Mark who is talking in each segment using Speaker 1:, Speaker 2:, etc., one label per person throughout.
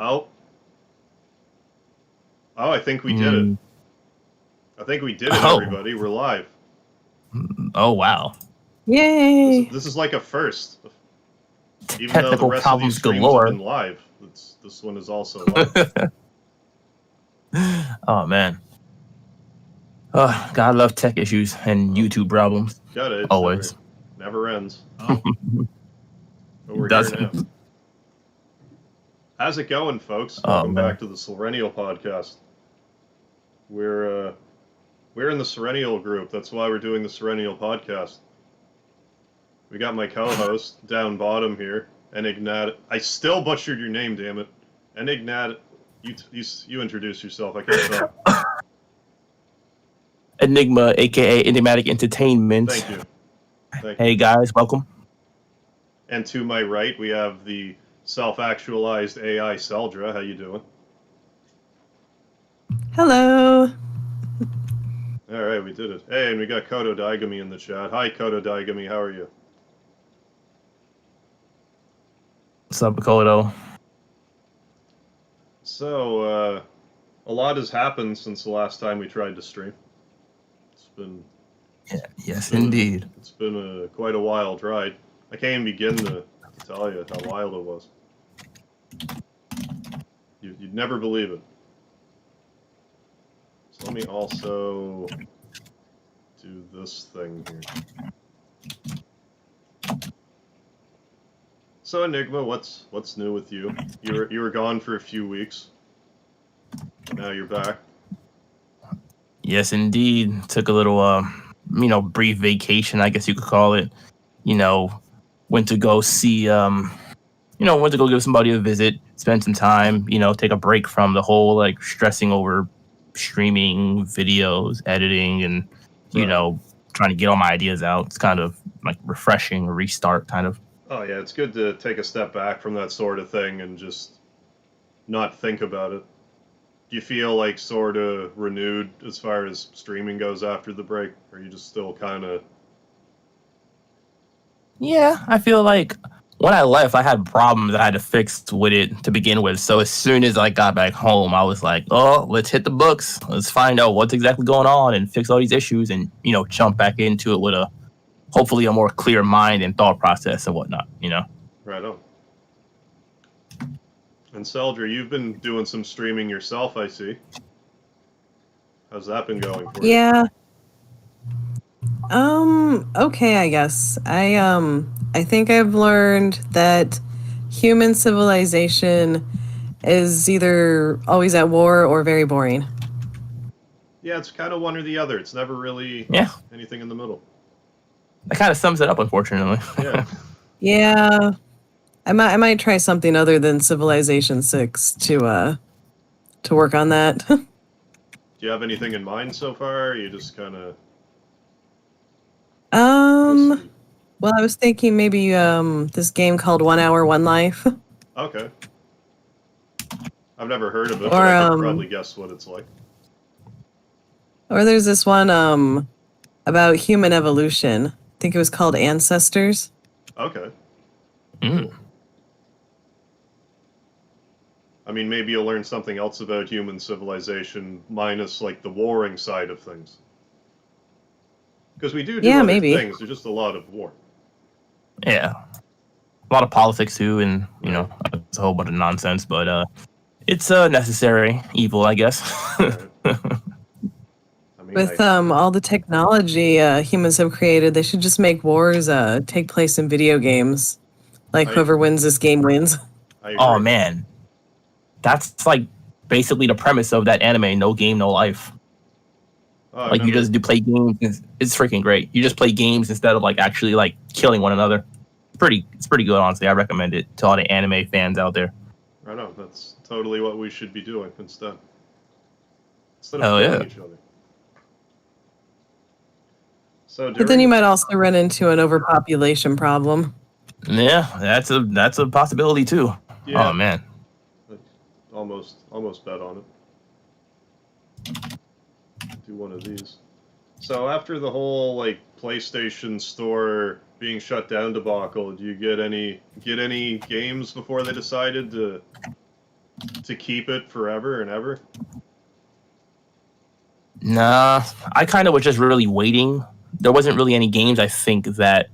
Speaker 1: Oh, I think we did it.
Speaker 2: Mm.
Speaker 1: I think we did it,
Speaker 2: Oh.
Speaker 1: everybody. We're live.
Speaker 2: Oh, wow.
Speaker 3: Yay!
Speaker 1: This is like a first. Even though the
Speaker 2: Technical
Speaker 1: rest of these
Speaker 2: problems
Speaker 1: streams have
Speaker 2: galore.
Speaker 1: been live, this one is also live.
Speaker 2: Oh, man. Oh, God, I love tech issues and YouTube problems.
Speaker 1: Got it.
Speaker 2: Always.
Speaker 1: Never ends. But we're here now.
Speaker 2: Doesn't.
Speaker 1: How's it going, folks?
Speaker 2: Oh,
Speaker 1: Welcome
Speaker 2: man.
Speaker 1: back to the Serenial podcast. We're in the Serenial group. That's why we're doing the Serenial podcast. We got my co-host down bottom here, Enignat. I still butchered your name, damn it. Enignat, you introduce yourself. I can't tell.
Speaker 2: Enigma, aka Enigmatic Entertainment.
Speaker 1: Thank you.
Speaker 2: Hey, guys, welcome.
Speaker 1: And to my right, we have the self-actualized AI Seldra. How you doing?
Speaker 3: Hello.
Speaker 1: All right, we did it. Hey, and we got Kodo Daigami in the chat. Hi, Kodo Daigami. How are you?
Speaker 2: What's up, Kodo?
Speaker 1: So, a lot has happened since the last time we tried to stream. It's been...
Speaker 2: Yes, indeed.
Speaker 1: It's been quite a wild ride. I can't even begin to tell you how wild it was. You'd never believe it. So let me also do this thing here. So Enigma, what's new with you? You were gone for a few weeks. Now you're back.
Speaker 2: Yes, indeed. Took a little, brief vacation, I guess you could call it. Went to go see, went to go give somebody a visit, spend some time, take a break from the whole, stressing over streaming, videos, editing, and, trying to get all my ideas out. It's kind of, refreshing, restart, kind of.
Speaker 1: Oh, yeah, it's good to take a step back from that sort of thing and just not think about it. Do you feel sort of renewed as far as streaming goes after the break? Or are you just still kind of...
Speaker 2: Yeah, I feel like when I left, I had problems I had to fix with it to begin with. So as soon as I got back home, I was like, oh, let's hit the books. Let's find out what's exactly going on and fix all these issues and, jump back into it with hopefully a more clear mind and thought process and whatnot,
Speaker 1: Right on. And Seldra, you've been doing some streaming yourself, I see. How's that been going for you?
Speaker 3: Yeah. Okay, I guess. I think I've learned that human civilization is either always at war or very boring.
Speaker 1: Yeah, it's kind of one or the other. It's never really anything in the middle.
Speaker 2: That kind of sums it up, unfortunately.
Speaker 1: Yeah.
Speaker 3: Yeah. I might try something other than Civilization 6 to work on that.
Speaker 1: Do you have anything in mind so far? Or are you just kind of...
Speaker 3: Well, I was thinking maybe this game called 1 Hour, 1 Life.
Speaker 1: Okay. I've never heard of it,
Speaker 3: Or,
Speaker 1: but I could probably guess what it's like.
Speaker 3: Or there's this one about human evolution. I think it was called Ancestors.
Speaker 1: Okay.
Speaker 2: Mm.
Speaker 1: I mean, maybe you'll learn something else about human civilization minus, the warring side of things. Because we do other
Speaker 3: maybe.
Speaker 1: things. There's just a lot of war.
Speaker 2: Yeah. A lot of politics, too, and, it's a whole bunch of nonsense, but it's a necessary evil, I guess.
Speaker 1: Right. I mean,
Speaker 3: With all the technology humans have created, they should just make wars take place in video games. Whoever wins this game wins.
Speaker 1: I agree.
Speaker 2: Oh, man. That's, basically the premise of that anime, No Game, No Life.
Speaker 1: Oh,
Speaker 2: You just play games. It's freaking great. You just play games instead of, actually, killing one another. It's pretty good, honestly. I recommend it to all the anime fans out there.
Speaker 1: Right on. That's totally what we should be doing instead. Instead
Speaker 2: Hell
Speaker 1: of killing
Speaker 2: yeah.
Speaker 1: each other. So
Speaker 3: But then you might also run into an overpopulation problem.
Speaker 2: Yeah, that's a possibility, too.
Speaker 1: Yeah.
Speaker 2: Oh, man.
Speaker 1: Almost bet on it. Do one of these. So after the whole PlayStation Store being shut down debacle, do you get any games before they decided to to keep it forever and ever?
Speaker 2: Nah, I kind of was just really waiting. There wasn't really any games I think that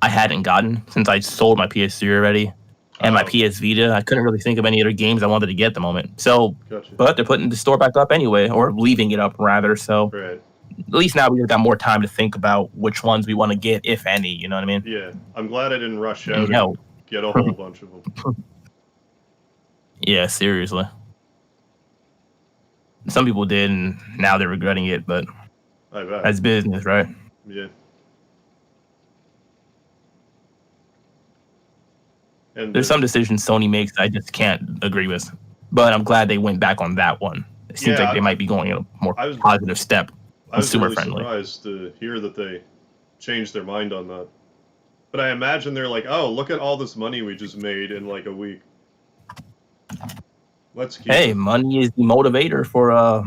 Speaker 2: I hadn't gotten since I sold my PS3 already and my
Speaker 1: Oh.
Speaker 2: PS Vita. I couldn't really think of any other games I wanted to get at the moment. So,
Speaker 1: Gotcha.
Speaker 2: but they're putting the store back up anyway, or leaving it up rather. So
Speaker 1: Right.
Speaker 2: at least now we've got more time to think about which ones we want to get, if any. You know what I mean?
Speaker 1: Yeah. I'm glad I didn't rush out
Speaker 2: And
Speaker 1: and
Speaker 2: hell,
Speaker 1: get a whole bunch of them.
Speaker 2: yeah, seriously. Some people did, and now they're regretting it. But
Speaker 1: I bet.
Speaker 2: that's business, right?
Speaker 1: Yeah. And
Speaker 2: There's some decisions Sony makes I just can't agree with. But I'm glad they went back on that one. It seems
Speaker 1: Yeah,
Speaker 2: like they might be going a more
Speaker 1: I was-
Speaker 2: positive step,
Speaker 1: I was
Speaker 2: consumer
Speaker 1: really
Speaker 2: friendly.
Speaker 1: surprised to hear that they changed their mind on that. But I imagine they're like, oh, look at all this money we just made in like a week. Let's keep
Speaker 2: Hey,
Speaker 1: it.
Speaker 2: money is the motivator for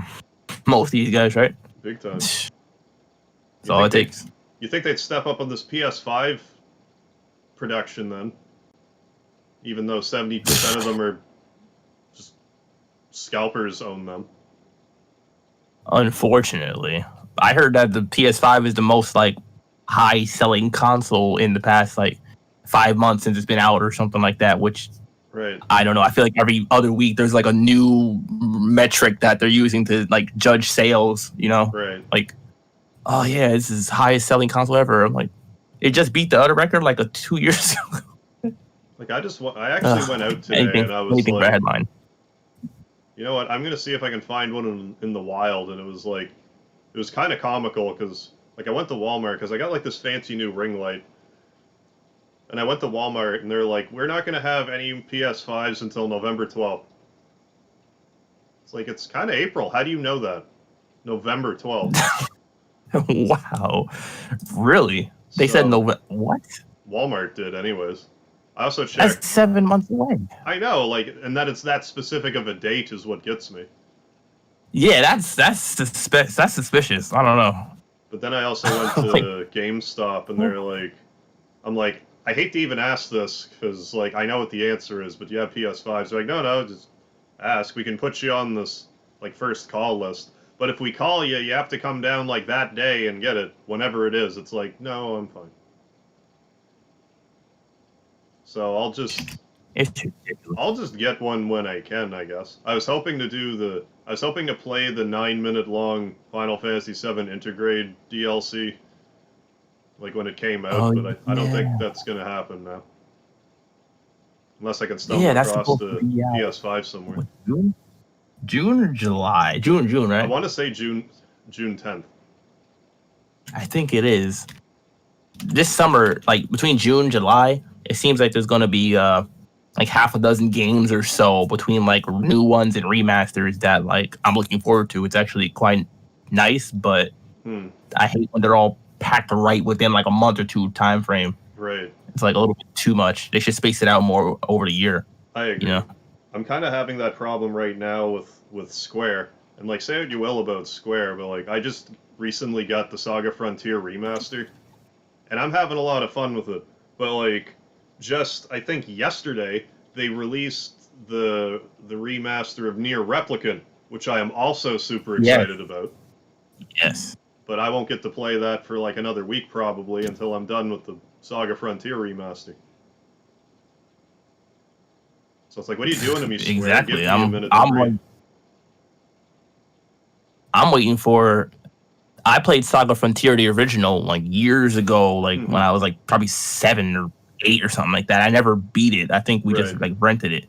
Speaker 2: most of these guys, right?
Speaker 1: Big time.
Speaker 2: That's
Speaker 1: You
Speaker 2: all it
Speaker 1: think
Speaker 2: takes.
Speaker 1: You think they'd step up on this PS5 production then? Even though 70% of them are just scalpers own them.
Speaker 2: Unfortunately, I heard that the PS5 is the most like high selling console in the past like 5 months since it's been out or something like that, which
Speaker 1: Right.
Speaker 2: I don't know. I feel like every other week there's like a new metric that they're using to like judge sales, you know?
Speaker 1: Right.
Speaker 2: Like, oh yeah, this is highest selling console ever. I'm like, it just beat the other record like 2 years ago.
Speaker 1: Like I actually went out today
Speaker 2: anything,
Speaker 1: and I was
Speaker 2: anything for a
Speaker 1: like,
Speaker 2: headline.
Speaker 1: you know what? I'm gonna see if I can find one in the wild, and it was kind of comical because like I went to Walmart because I got like this fancy new ring light, and I went to Walmart and they're like, we're not gonna have any PS5s until November 12th. It's like it's kind of April. How do you know that? November 12th.
Speaker 2: Wow, really? They said
Speaker 1: So,
Speaker 2: no. What?
Speaker 1: Walmart did, anyways. I also checked.
Speaker 2: That's 7 months away.
Speaker 1: I know, like, and that it's that specific of a date is what gets me.
Speaker 2: Yeah, that's suspicious. I don't know.
Speaker 1: But then I also went to GameStop, and they're like, I'm like, I hate to even ask this because, like, I know what the answer is, but you have PS5s. They're like, no, just ask. We can put you on this, like, first call list. But if we call you, you have to come down, like, that day and get it, whenever it is. It's like, no, I'm fine. So I'll just get one when I can, I guess. I was hoping to play the 9-minute long Final Fantasy VII Intergrade DLC, like when it came out, but I don't think that's gonna happen now. Unless I can stumble across the PS5 somewhere.
Speaker 2: June or July? June, right?
Speaker 1: I want to say June 10th.
Speaker 2: I think it is. This summer, like between June and July, it seems like there's going to be like half a dozen games or so between like new ones and remasters that like I'm looking forward to. It's actually quite nice, but I hate when they're all packed right within like a month or two time frame.
Speaker 1: Right.
Speaker 2: It's like a little bit too much. They should space it out more over the year.
Speaker 1: I agree.
Speaker 2: You know?
Speaker 1: I'm kind of having that problem right now with Square. And like, say what you will about Square, but like, I just recently got the Saga Frontier remaster, and I'm having a lot of fun with it. But like, just I think yesterday they released the remaster of Nier Replicant, which I am also super excited about.
Speaker 2: Yes.
Speaker 1: But I won't get to play that for like another week probably until I'm done with the Saga Frontier remaster. So it's like, what are you doing to me, Square?
Speaker 2: Exactly.
Speaker 1: Give me a minute to breathe.
Speaker 2: I'm waiting for. I played Saga Frontier, the original, like years ago, like when I was like probably 7 or 8 or something like that. I never beat it. I think we just like rented it,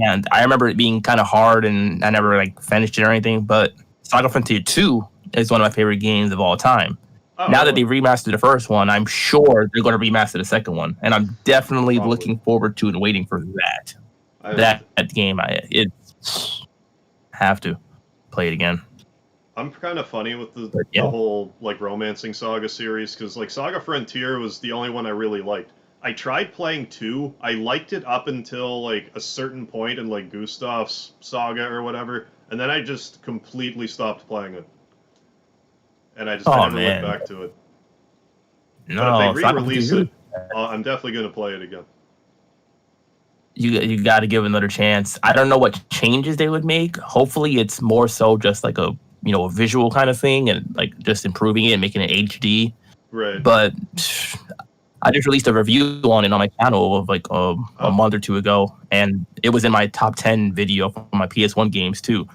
Speaker 2: and I remember it being kind of hard, and I never like finished it or anything. But Saga Frontier 2 is one of my favorite games of all time. Now that they remastered the first one, I'm sure they're going to remaster the second one, and I'm definitely looking forward to it and waiting for that. That game, I have to play it again.
Speaker 1: I'm kind of funny with the whole like romancing Saga series because like Saga Frontier was the only one I really liked. I tried playing 2. I liked it up until like a certain point in like Gustav's saga or whatever, and then I just completely stopped playing it. And I just never went back to it.
Speaker 2: No,
Speaker 1: but if they re-release it, I'm definitely going to play it again.
Speaker 2: you got to give it another chance. I don't know what changes they would make. Hopefully, it's more so just like a a visual kind of thing and like just improving it and making it HD.
Speaker 1: Right.
Speaker 2: But I just released a review on it on my channel of like a month or two ago, and it was in my top 10 video for my PS1 games too.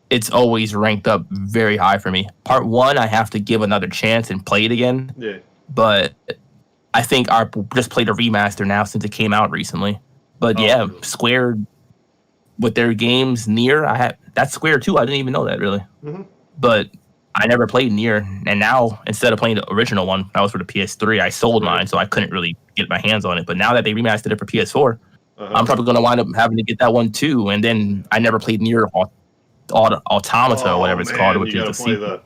Speaker 2: It's always ranked up very high for me. Part 1, I have to give another chance and play it again.
Speaker 1: Yeah.
Speaker 2: But I think I just played a remaster now since it came out recently. But yeah,
Speaker 1: really?
Speaker 2: Square with their games, Nier, that's Square too. I didn't even know that really.
Speaker 1: Mm-hmm.
Speaker 2: But I never played Nier, and now instead of playing the original one, that was for the PS3. I sold mine, so I couldn't really get my hands on it. But now that they remastered it for PS4, I'm probably going to wind up having to get that one too. And then I never played Nier Automata or whatever it's called, which is the sequel.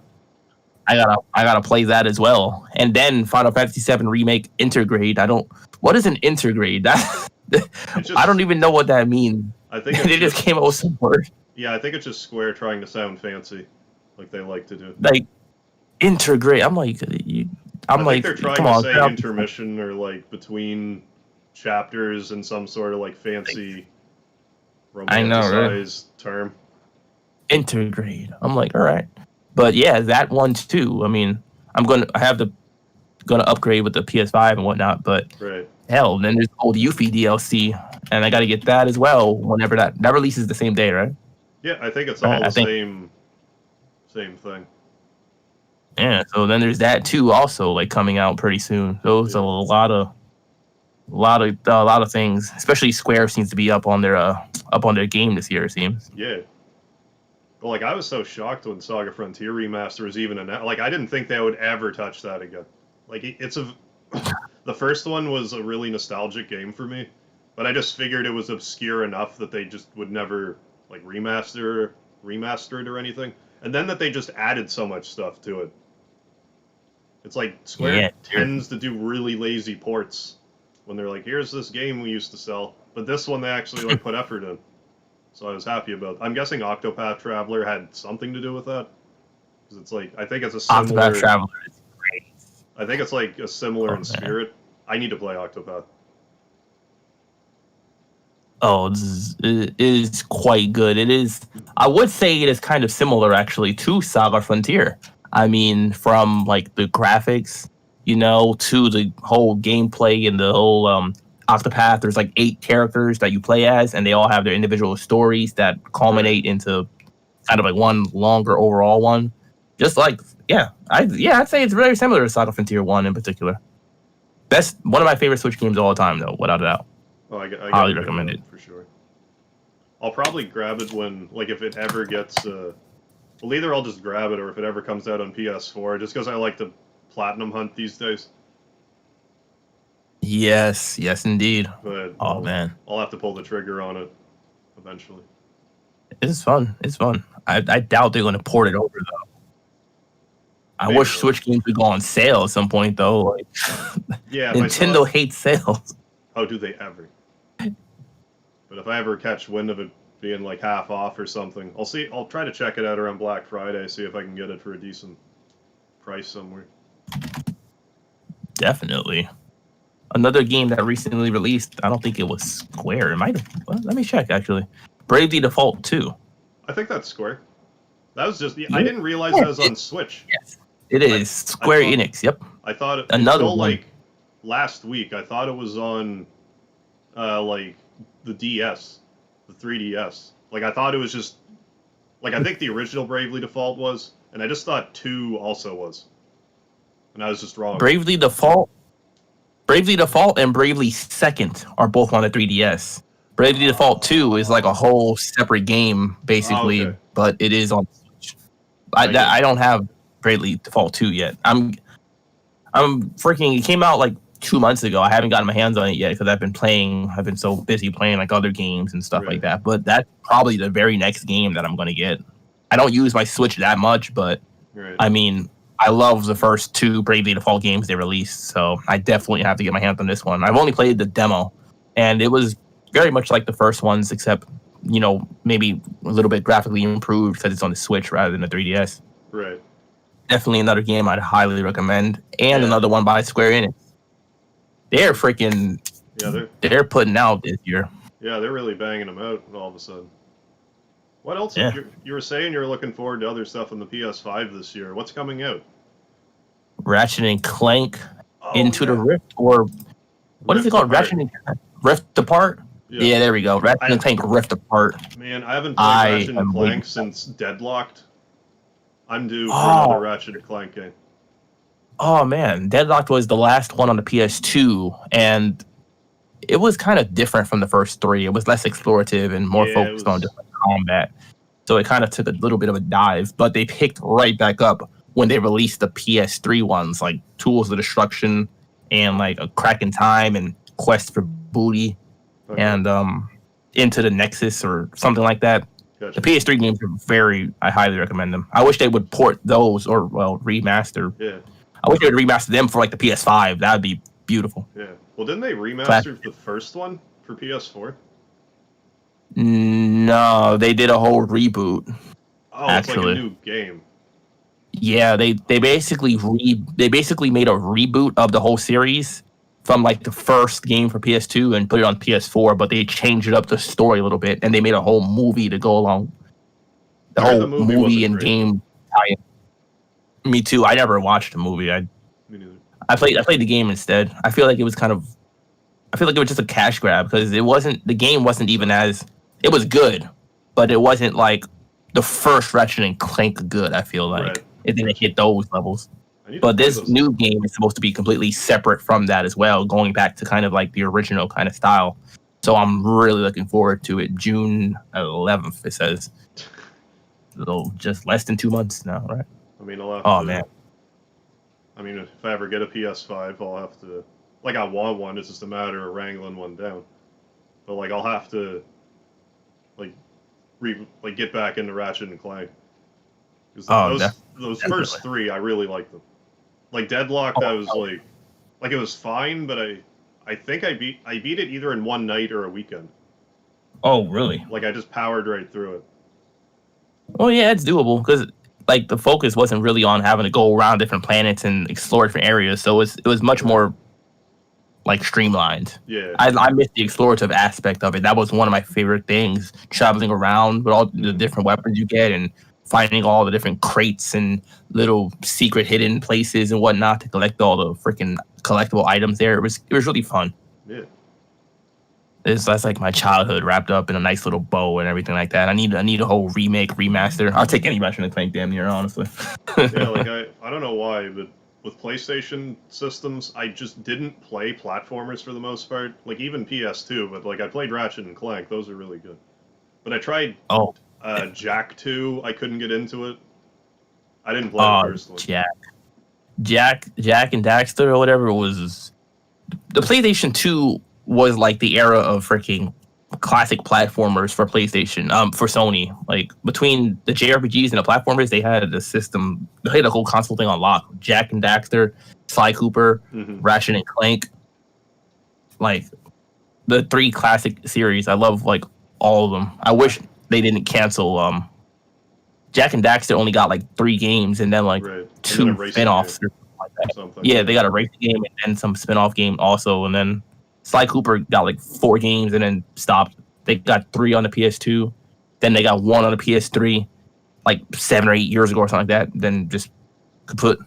Speaker 2: I gotta play that as well. And then Final Fantasy VII Remake Intergrade. What is an intergrade? I don't even know what that means.
Speaker 1: I think
Speaker 2: they just came up with some word.
Speaker 1: Yeah, I think it's just Square trying to sound fancy, like they like to do.
Speaker 2: Like intergrade. I'm like,
Speaker 1: I think they're trying to say intermission or like between chapters in some sort of like fancy romanticized term.
Speaker 2: Intergrade. I'm like, all right. But yeah, that one too. I mean, gonna upgrade with the PS5 and whatnot. But hell, then there's old Yuffie DLC, and I got to get that as well. Whenever that releases the same day, right?
Speaker 1: Yeah, I think it's all the same thing.
Speaker 2: Yeah. So then there's that too, also like coming out pretty soon. Those are a lot of things. Especially Square seems to be up on their game this year. It seems.
Speaker 1: Yeah. Well, like, I was so shocked when Saga Frontier Remaster was even announced. Like, I didn't think they would ever touch that again. Like, the first one was a really nostalgic game for me, but I just figured it was obscure enough that they just would never, like, remaster it or anything. And then that they just added so much stuff to it. It's like, Square tends to do really lazy ports when they're like, here's this game we used to sell, but this one they actually, like, put effort in. So I was happy about it. I'm guessing Octopath Traveler had something to do with that. Because it's like, I think it's a similar...
Speaker 2: Octopath Traveler is great.
Speaker 1: I think it's like a similar in spirit. I need to play Octopath.
Speaker 2: Oh, it is quite good. It is... I would say it is kind of similar, actually, to Saga Frontier. I mean, from, like, the graphics, to the whole gameplay and the whole... Octopath, there's like 8 characters that you play as, and they all have their individual stories that culminate into kind of like one longer overall one. Just like, I'd say it's very similar to Saga Frontier 1 in particular. One of my favorite Switch games of all time, though, without a doubt.
Speaker 1: Oh, I
Speaker 2: highly recommend it
Speaker 1: for sure. I'll probably grab it when, like, if it ever gets. Well, either I'll just grab it, or if it ever comes out on PS4, just because I like to platinum hunt these days.
Speaker 2: Yes, indeed.
Speaker 1: But
Speaker 2: man,
Speaker 1: I'll have to pull the trigger on it eventually.
Speaker 2: It's fun. I doubt they're going to port it over though. I wish Switch games would go on sale at some point though. Like, Nintendo hates sales.
Speaker 1: How do they ever? But if I ever catch wind of it being like half off or something, I'll see. I'll try to check it out around Black Friday, see if I can get it for a decent price somewhere.
Speaker 2: Definitely. Another game that recently released, I don't think it was Square. It might have. Well, let me check, actually. Bravely Default 2.
Speaker 1: I think that's Square. That was just... I didn't realize that was on Switch.
Speaker 2: Yes, it is. Square Enix, yep.
Speaker 1: I thought it...
Speaker 2: Another one.
Speaker 1: Like, last week, I thought it was on, like, the DS. The 3DS. Like, I thought it was just... Like, I think the original Bravely Default was, and I just thought 2 also was. And I was just wrong.
Speaker 2: Bravely Default and Bravely Second are both on the 3DS. Bravely Default 2 is like a whole separate game, basically, but it is on Switch. I don't have Bravely Default 2 yet. It came out like 2 months ago. I haven't gotten my hands on it yet because I've been so busy playing like other games and stuff like that. But that's probably the very next game that I'm going to get. I don't use my Switch that much, but I mean... I love the first 2 Bravely Default games they released, so I definitely have to get my hands on this one. I've only played the demo, and it was very much like the first ones, except, maybe a little bit graphically improved because it's on the Switch rather than the 3DS.
Speaker 1: Right.
Speaker 2: Definitely another game I'd highly recommend, and another one by Square Enix. They're freaking...
Speaker 1: Yeah,
Speaker 2: they're putting out this year.
Speaker 1: Yeah, they're really banging them out all of a sudden. What else?
Speaker 2: Yeah.
Speaker 1: You were saying you're looking forward to other stuff on the PS5 this year. What's coming out?
Speaker 2: Ratchet and Clank
Speaker 1: Oh,
Speaker 2: Into the
Speaker 1: yeah.
Speaker 2: Rift, or what is it called?
Speaker 1: Apart.
Speaker 2: Ratchet and Rift Apart? Yeah, there we go. Ratchet and Clank Rift Apart.
Speaker 1: Man, I haven't played
Speaker 2: I
Speaker 1: Ratchet and
Speaker 2: am
Speaker 1: Clank
Speaker 2: waiting.
Speaker 1: since Deadlocked. I'm due for another Ratchet and Clank game.
Speaker 2: Oh man, Deadlocked was the last one on the PS2, and it was kind of different from the first three. It was less explorative and more focused on different combat. So it kind of took a little bit of a dive, but they picked right back up when they released the PS3 ones, like Tools of Destruction and like A Crack in Time and Quest for Booty and Into the Nexus or something like that.
Speaker 1: Gotcha.
Speaker 2: The PS3 games are I highly recommend them. I wish they would port those or, well, remaster.
Speaker 1: Yeah.
Speaker 2: I wish they would remaster them for like the PS5. That would be beautiful.
Speaker 1: Yeah. Well, didn't they remaster the first one for PS4?
Speaker 2: No, they did a whole reboot.
Speaker 1: Oh,
Speaker 2: actually.
Speaker 1: It's like a new game.
Speaker 2: Yeah, they basically made a reboot of the whole series from like the first game for PS2 and put it on PS4, but they changed it up the story a little bit and they made a whole movie to go along. The whole movie and game tie-in. Me too. I never watched the movie.
Speaker 1: Me neither.
Speaker 2: I played the game instead. I feel like it was just a cash grab because the game wasn't even it was good, but it wasn't like the first Ratchet and Clank good, I feel like. It didn't hit those levels. But this new game is supposed to be completely separate from that as well, going back to kind of like the original kind of style. So I'm really looking forward to it. June 11th, it says. Just less than 2 months now, right?
Speaker 1: I mean, I'll have to,
Speaker 2: man.
Speaker 1: I mean, if I ever get a PS5, I'll have to... Like, I want one, it's just a matter of wrangling one down. But, like, I'll have to, get back into Ratchet and Clank. Because those first three, I really liked them. Like, Deadlocked, I was like, it was fine, but I think I beat it either in one night or a weekend.
Speaker 2: Oh, really?
Speaker 1: Like, I just powered right through it.
Speaker 2: Oh, yeah, it's doable, because, like, the focus wasn't really on having to go around different planets and explore different areas, so it was much more, like, streamlined.
Speaker 1: Yeah.
Speaker 2: I missed the explorative aspect of it. That was one of my favorite things, traveling around with all the different weapons you get and finding all the different crates and little secret hidden places and whatnot to collect all the freaking collectible items there. It was really fun.
Speaker 1: Yeah.
Speaker 2: That's like my childhood wrapped up in a nice little bow and everything like that. I need a whole remaster. I'll take any Ratchet and Clank damn near, honestly.
Speaker 1: Yeah, like I don't know why, but with PlayStation systems, I just didn't play platformers for the most part. Like even PS2, but like I played Ratchet and Clank. Those are really good. But I tried Jack 2. I couldn't get into it. I didn't play the first one.
Speaker 2: Jack and Daxter or whatever was the PlayStation 2 was like the era of freaking classic platformers for PlayStation, for Sony. Like between the JRPGs and the platformers, they had a system, they had a whole console thing on lock. Jack and Daxter, Sly Cooper, Ratchet and Clank, like the 3 classic series. I love like all of them. I wish they didn't cancel. Jack and Daxter only got like 3 games and then like 2 spin-offs or something like that. Yeah, they got a racing game and then some spin-off game also, and then Sly Cooper got like 4 games and then stopped. They got 3 on the PS2, then they got 1 on the PS3, like 7 or 8 years ago or something like that. Then just kaput.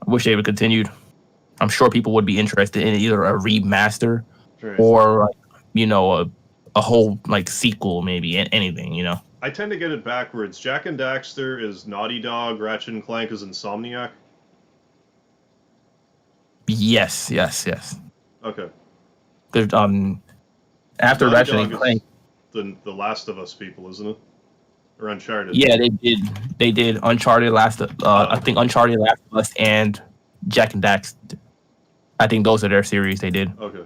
Speaker 2: I wish they would have continued. I'm sure people would be interested in either a remaster or a whole like sequel, maybe anything.
Speaker 1: I tend to get it backwards. Jack and Daxter is Naughty Dog. Ratchet and Clank is Insomniac.
Speaker 2: Yes.
Speaker 1: Okay.
Speaker 2: There's after
Speaker 1: Naughty
Speaker 2: Ratchet
Speaker 1: Dog
Speaker 2: and Clank,
Speaker 1: the Last of Us people, isn't it? Or Uncharted?
Speaker 2: Yeah, they did Uncharted I think Uncharted, Last of Us, and Jack and Daxter. I think those are their series they did.
Speaker 1: Okay.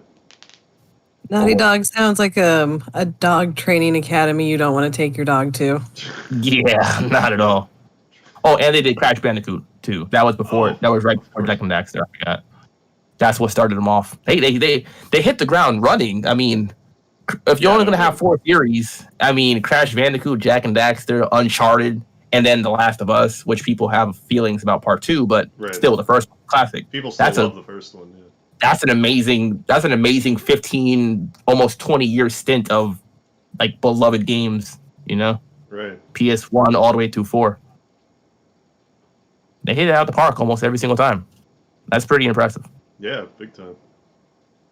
Speaker 3: Naughty Dog sounds like a dog training academy you don't want to take your dog to.
Speaker 2: Yeah, not at all. Oh, and they did Crash Bandicoot too. That was before. That was right before Jack and Daxter. I forgot. That's what started them off. They hit the ground running. I mean, if you're only going to have 4 series, I mean, Crash Bandicoot, Jack and Daxter, Uncharted, and then The Last of Us, which people have feelings about part 2, but still the first one, classic.
Speaker 1: People still love the first one.
Speaker 2: that's an amazing 15, almost 20-year stint of like beloved games, you know?
Speaker 1: Right.
Speaker 2: PS1 all the way to 4. They hit it out the park almost every single time. That's pretty impressive.
Speaker 1: Yeah, big time.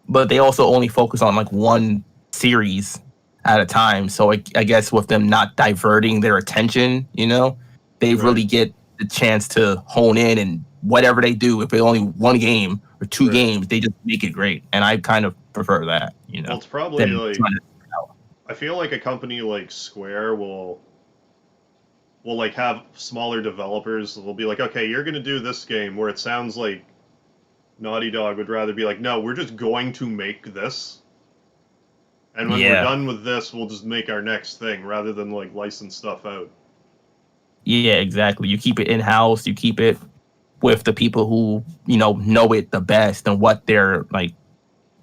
Speaker 2: But they also only focus on like one series at a time. So I guess with them not diverting their attention, you know, they
Speaker 1: Right.
Speaker 2: really get the chance to hone in, and whatever they do, if it's only one game or two
Speaker 1: Right.
Speaker 2: games, they just make it great. And I kind of prefer that, you know.
Speaker 1: Well, it's probably
Speaker 2: than
Speaker 1: like
Speaker 2: trying to-
Speaker 1: I feel like a company like Square will like have smaller developers. They'll be like, okay, you're gonna do this game, where it sounds like Naughty Dog would rather be like, no, we're just going to make this, and when we're
Speaker 2: Yeah.
Speaker 1: done with this, we'll just make our next thing, rather than like license stuff out.
Speaker 2: Yeah, exactly. You keep it in house. You keep it with the people who know it the best and what their like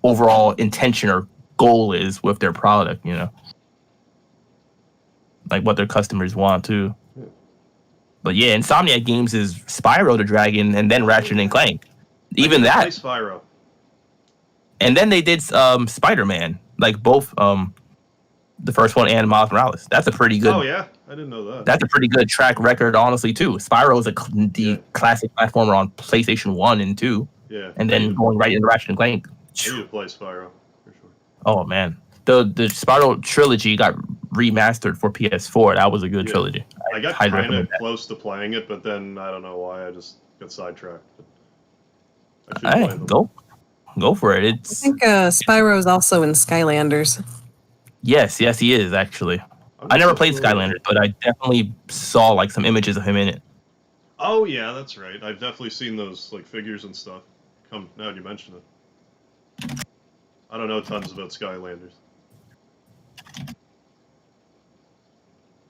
Speaker 2: overall intention or goal is with their product. You know, like what their customers want too.
Speaker 1: Yeah.
Speaker 2: But yeah, Insomniac Games is Spyro the Dragon and then Ratchet and Clank. Even
Speaker 1: I
Speaker 2: that,
Speaker 1: play Spyro.
Speaker 2: and then they did Spider-Man, like both the first one and Miles Morales. That's a pretty good.
Speaker 1: Oh yeah, I didn't know that.
Speaker 2: That's a pretty good track record, honestly, too. Spyro is the classic platformer on PlayStation 1 and 2,
Speaker 1: Yeah.
Speaker 2: and then going right into Ratchet and Clank.
Speaker 1: I need to play Spyro for sure.
Speaker 2: Oh man, the Spyro trilogy got remastered for PS4. That was a good trilogy.
Speaker 1: I got
Speaker 2: highly
Speaker 1: kind of
Speaker 2: recommend that.
Speaker 1: close to playing it, but then I don't know why I just got sidetracked. I should
Speaker 2: Hey,
Speaker 1: play them.
Speaker 2: go for it.
Speaker 3: I
Speaker 2: It's
Speaker 3: think Spyro is also in Skylanders.
Speaker 2: yes, he is actually. I never played Skylanders, but I definitely saw like some images of him in it.
Speaker 1: Oh yeah, that's right. I've definitely seen those like figures and stuff. Come now that you mention it. I don't know tons about Skylanders.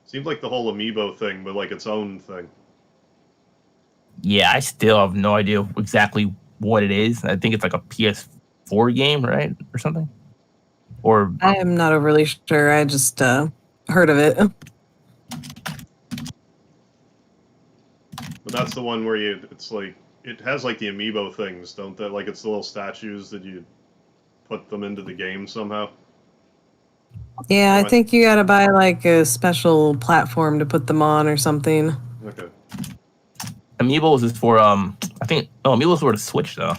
Speaker 1: Seemed like the whole amiibo thing, but like its own thing.
Speaker 2: Yeah, I still have no idea exactly what it is. I think it's like a PS4 game, right, or something. Or
Speaker 3: I am not overly sure. I just heard of it.
Speaker 1: But that's the one where it's like it has like the amiibo things, don't they? Like it's the little statues that you put them into the game somehow.
Speaker 3: Yeah, I think you gotta buy like a special platform to put them on or something.
Speaker 1: Okay.
Speaker 2: Amiibos is for I think Amiibos for the Switch though.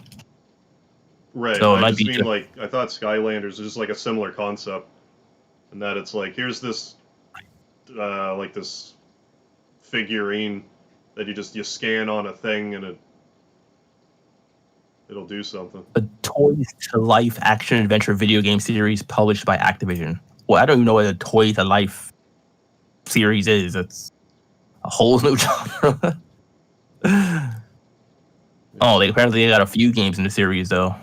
Speaker 1: Right.
Speaker 2: So it
Speaker 1: I
Speaker 2: might
Speaker 1: just
Speaker 2: be
Speaker 1: mean
Speaker 2: just-
Speaker 1: like I thought Skylanders is just like a similar concept, and that it's like here's this like this figurine that you scan on a thing and it'll do something.
Speaker 2: A Toys to Life action adventure video game series published by Activision. Well, I don't even know what a Toy to Life series is. It's a whole new genre. Oh, they apparently got a few games in the series though.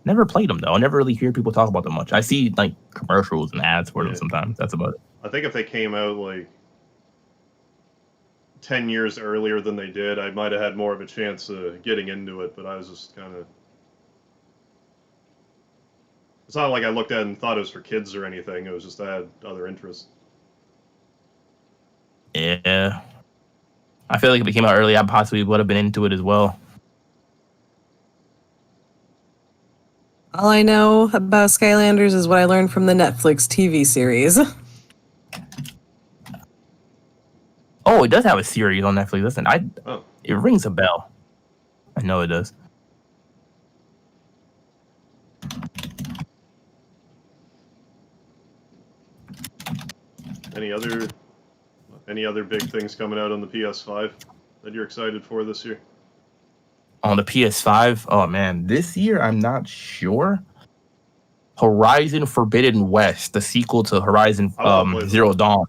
Speaker 2: Never played them though. I never really hear people talk about them much. I see like commercials and ads for them sometimes. That's about it.
Speaker 1: I think if they came out like 10 years earlier than they did, I might have had more of a chance of getting into it, but I was just kind of... It's not like I looked at it and thought it was for kids or anything. It was just I had other interests.
Speaker 2: Yeah. I feel like if it came out early, I possibly would have been into it as well.
Speaker 3: All I know about Skylanders is what I learned from the Netflix TV series.
Speaker 2: Oh, it does have a series on Netflix. Listen,
Speaker 1: Oh.
Speaker 2: It rings a bell. I know it does.
Speaker 1: Any other big things coming out on the PS5 that you're excited for this year?
Speaker 2: On the PS5, oh man, this year I'm not sure. Horizon Forbidden West, the sequel to Horizon
Speaker 1: I wanna play
Speaker 2: Zero Dawn.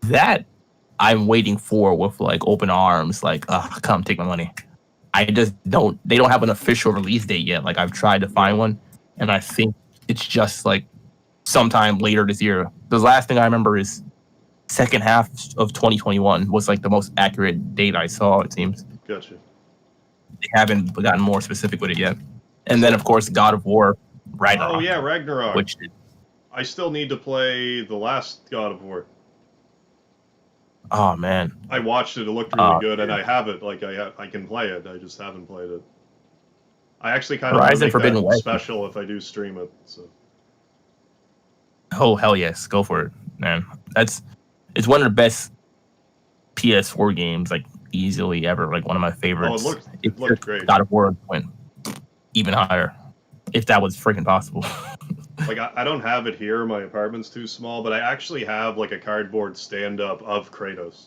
Speaker 2: That I'm waiting for with like open arms, like, come take my money. They don't have an official release date yet. Like I've tried to find one, and I think it's just like sometime later this year. The last thing I remember is second half of 2021 was like the most accurate date I saw, it seems.
Speaker 1: Gotcha.
Speaker 2: They haven't gotten more specific with it yet. And then of course God of War Ragnarok.
Speaker 1: Oh yeah, Ragnarok.
Speaker 2: Which
Speaker 1: I still need to play the last God of War.
Speaker 2: oh man.
Speaker 1: I watched it. It looked really good, and I have it. Like I can play it. I just haven't played it. I actually kind of want to
Speaker 2: Horizon
Speaker 1: make
Speaker 2: Forbidden
Speaker 1: that
Speaker 2: West.
Speaker 1: special if I do stream it. So
Speaker 2: Oh hell yes, go for it, man. It's one of the best PS4 games, like easily ever. Like one of my favorites.
Speaker 1: it looked great.
Speaker 2: God of War went even higher, if that was freaking possible.
Speaker 1: Like I don't have it here. My apartment's too small, but I actually have like a cardboard stand-up of Kratos.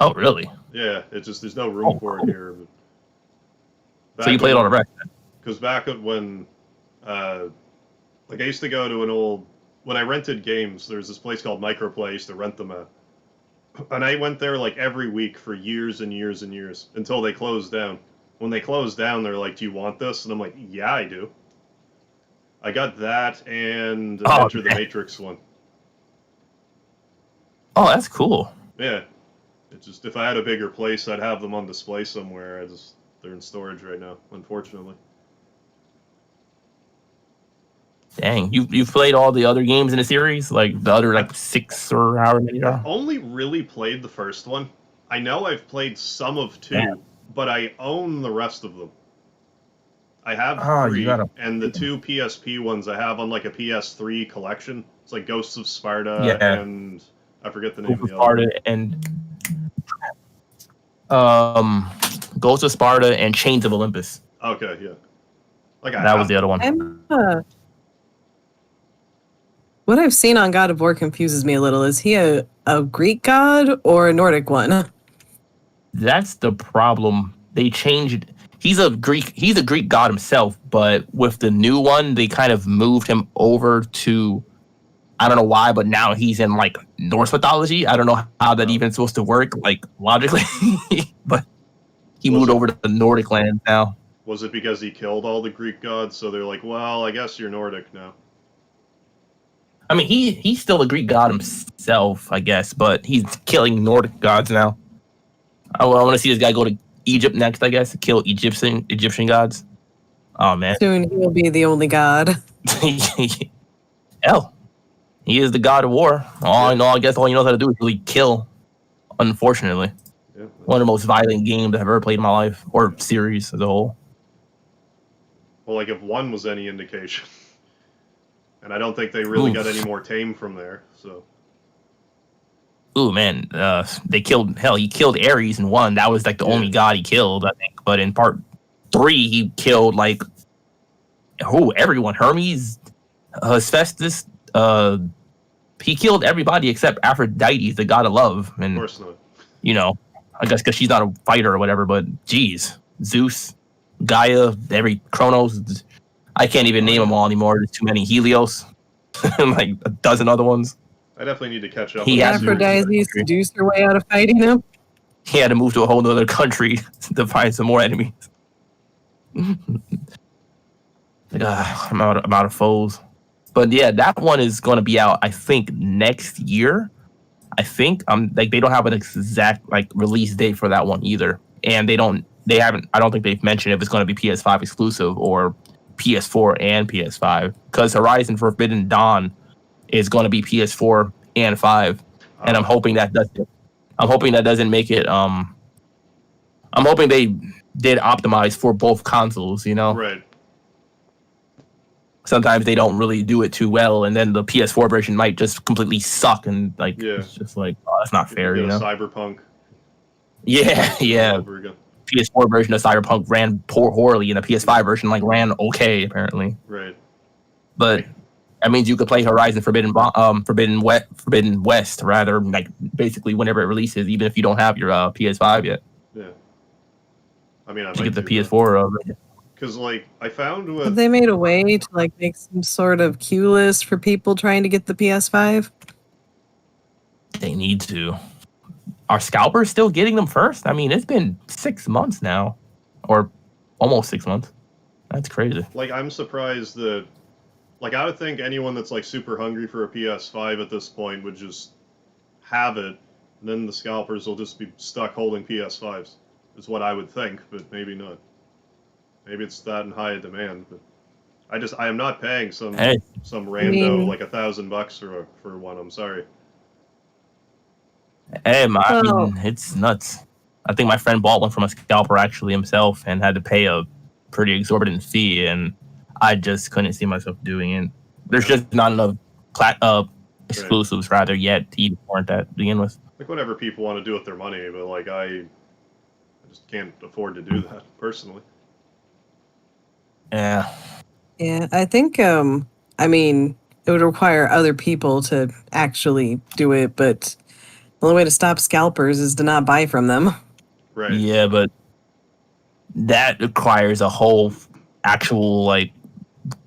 Speaker 2: Oh really?
Speaker 1: Yeah, it's just there's no room for
Speaker 2: cool.
Speaker 1: it here.
Speaker 2: So you played all the rest?
Speaker 1: Because back when, like I used to go to when I rented games, there's this place called Microplay. I used to rent them at, and I went there like every week for years and years and years until they closed down. When they closed down, they're like, "Do you want this?" And I'm like, "Yeah, I do." I got that and Enter the Matrix one.
Speaker 2: Oh, that's cool.
Speaker 1: Yeah, it's just if I had a bigger place, I'd have them on display somewhere. They're in storage right now, unfortunately.
Speaker 2: Dang, you've played all the other games in the series, like the other like 6 or however many are?
Speaker 1: I've only really played the first one. I know I've played some of 2, but I own the rest of them. I have 3, and the 2 PSP ones I have on like a PS3 collection. It's like Ghosts of Sparta and I forget the name of the other one.
Speaker 2: Ghosts of Sparta and Chains of Olympus.
Speaker 1: Okay, yeah. Like
Speaker 2: that was the other one.
Speaker 3: What I've seen on God of War confuses me a little. Is he a Greek god or a Nordic one?
Speaker 2: That's the problem. They changed. He's a Greek god himself, but with the new one, they kind of moved him over to, I don't know why, but now he's in like Norse mythology. I don't know how that even supposed to work, like logically, but he moved over to the Nordic land now.
Speaker 1: Was it because he killed all the Greek gods? So they're like, well, I guess you're Nordic now.
Speaker 2: I mean, he's still a Greek god himself, I guess, but he's killing Nordic gods now. I want to see this guy go to Egypt next, I guess, to kill Egyptian gods. Oh man!
Speaker 3: Soon he will be the only god.
Speaker 2: Hell, he is the god of war. I guess all he knows how to do is really kill. Unfortunately, one of the most violent games I've ever played in my life, or series as a whole.
Speaker 1: Well, like if 1 was any indication, and I don't think they really got any more tame from there. So.
Speaker 2: Ooh man, he killed Ares in 1. That was like the only god he killed, I think. But in part 3, he killed like everyone. Hermes, Hephaestus. He killed everybody except Aphrodite, the god of love. And
Speaker 1: of course not.
Speaker 2: You know, I guess because she's not a fighter or whatever. But geez, Zeus, Gaia, Kronos. I can't even name them all anymore. There's too many. Helios, like a dozen other ones.
Speaker 1: I definitely need to catch up.
Speaker 3: Aphrodite seduced her way out of fighting him.
Speaker 2: He had to move to a whole other country to find some more enemies. I'm out of foes. But yeah, that one is going to be out, I think, next year. I think like they don't have an exact like release date for that one either, and I don't think they've mentioned if it's going to be PS5 exclusive or PS4 and PS5, because Horizon Forbidden Dawn is going to be PS4 and 5, and I'm hoping that doesn't make it. I'm hoping they did optimize for both consoles. You know,
Speaker 1: right?
Speaker 2: Sometimes they don't really do it too well, and then the PS4 version might just completely suck, and like it's just like, oh, that's not fair. You know,
Speaker 1: Cyberpunk.
Speaker 2: Yeah. PS4 version of Cyberpunk ran poorly, and the PS5 version like ran okay apparently.
Speaker 1: Right.
Speaker 2: But that means you could play Horizon Forbidden West rather, like basically whenever it releases, even if you don't have your PS5 yet.
Speaker 1: Yeah. I mean, I
Speaker 2: get the PS4.
Speaker 1: Because like I found with
Speaker 3: have they made a way to like make some sort of queue list for people trying to get the PS5?
Speaker 2: They need to. Are scalpers still getting them first? I mean, it's been 6 months now, or almost 6 months. That's crazy.
Speaker 1: Like, I'm surprised that, like, I would think anyone that's like super hungry for a PS5 at this point would just have it, and then the scalpers will just be stuck holding PS5s. Is what I would think, but maybe not. Maybe it's that in high demand, but I am not paying some rando like $1,000 for one. I'm sorry.
Speaker 2: Hey, I mean, it's nuts. I think my friend bought one from a scalper actually himself and had to pay a pretty exorbitant fee, and I just couldn't see myself doing it. There's just not enough exclusives rather yet to even warrant that to begin with.
Speaker 1: Like whatever people want to do with their money, but like I just can't afford to do that personally.
Speaker 2: Yeah.
Speaker 3: Yeah, I think I mean it would require other people to actually do it, but the only way to stop scalpers is to not buy from them.
Speaker 1: Right.
Speaker 2: Yeah, but that requires a whole actual like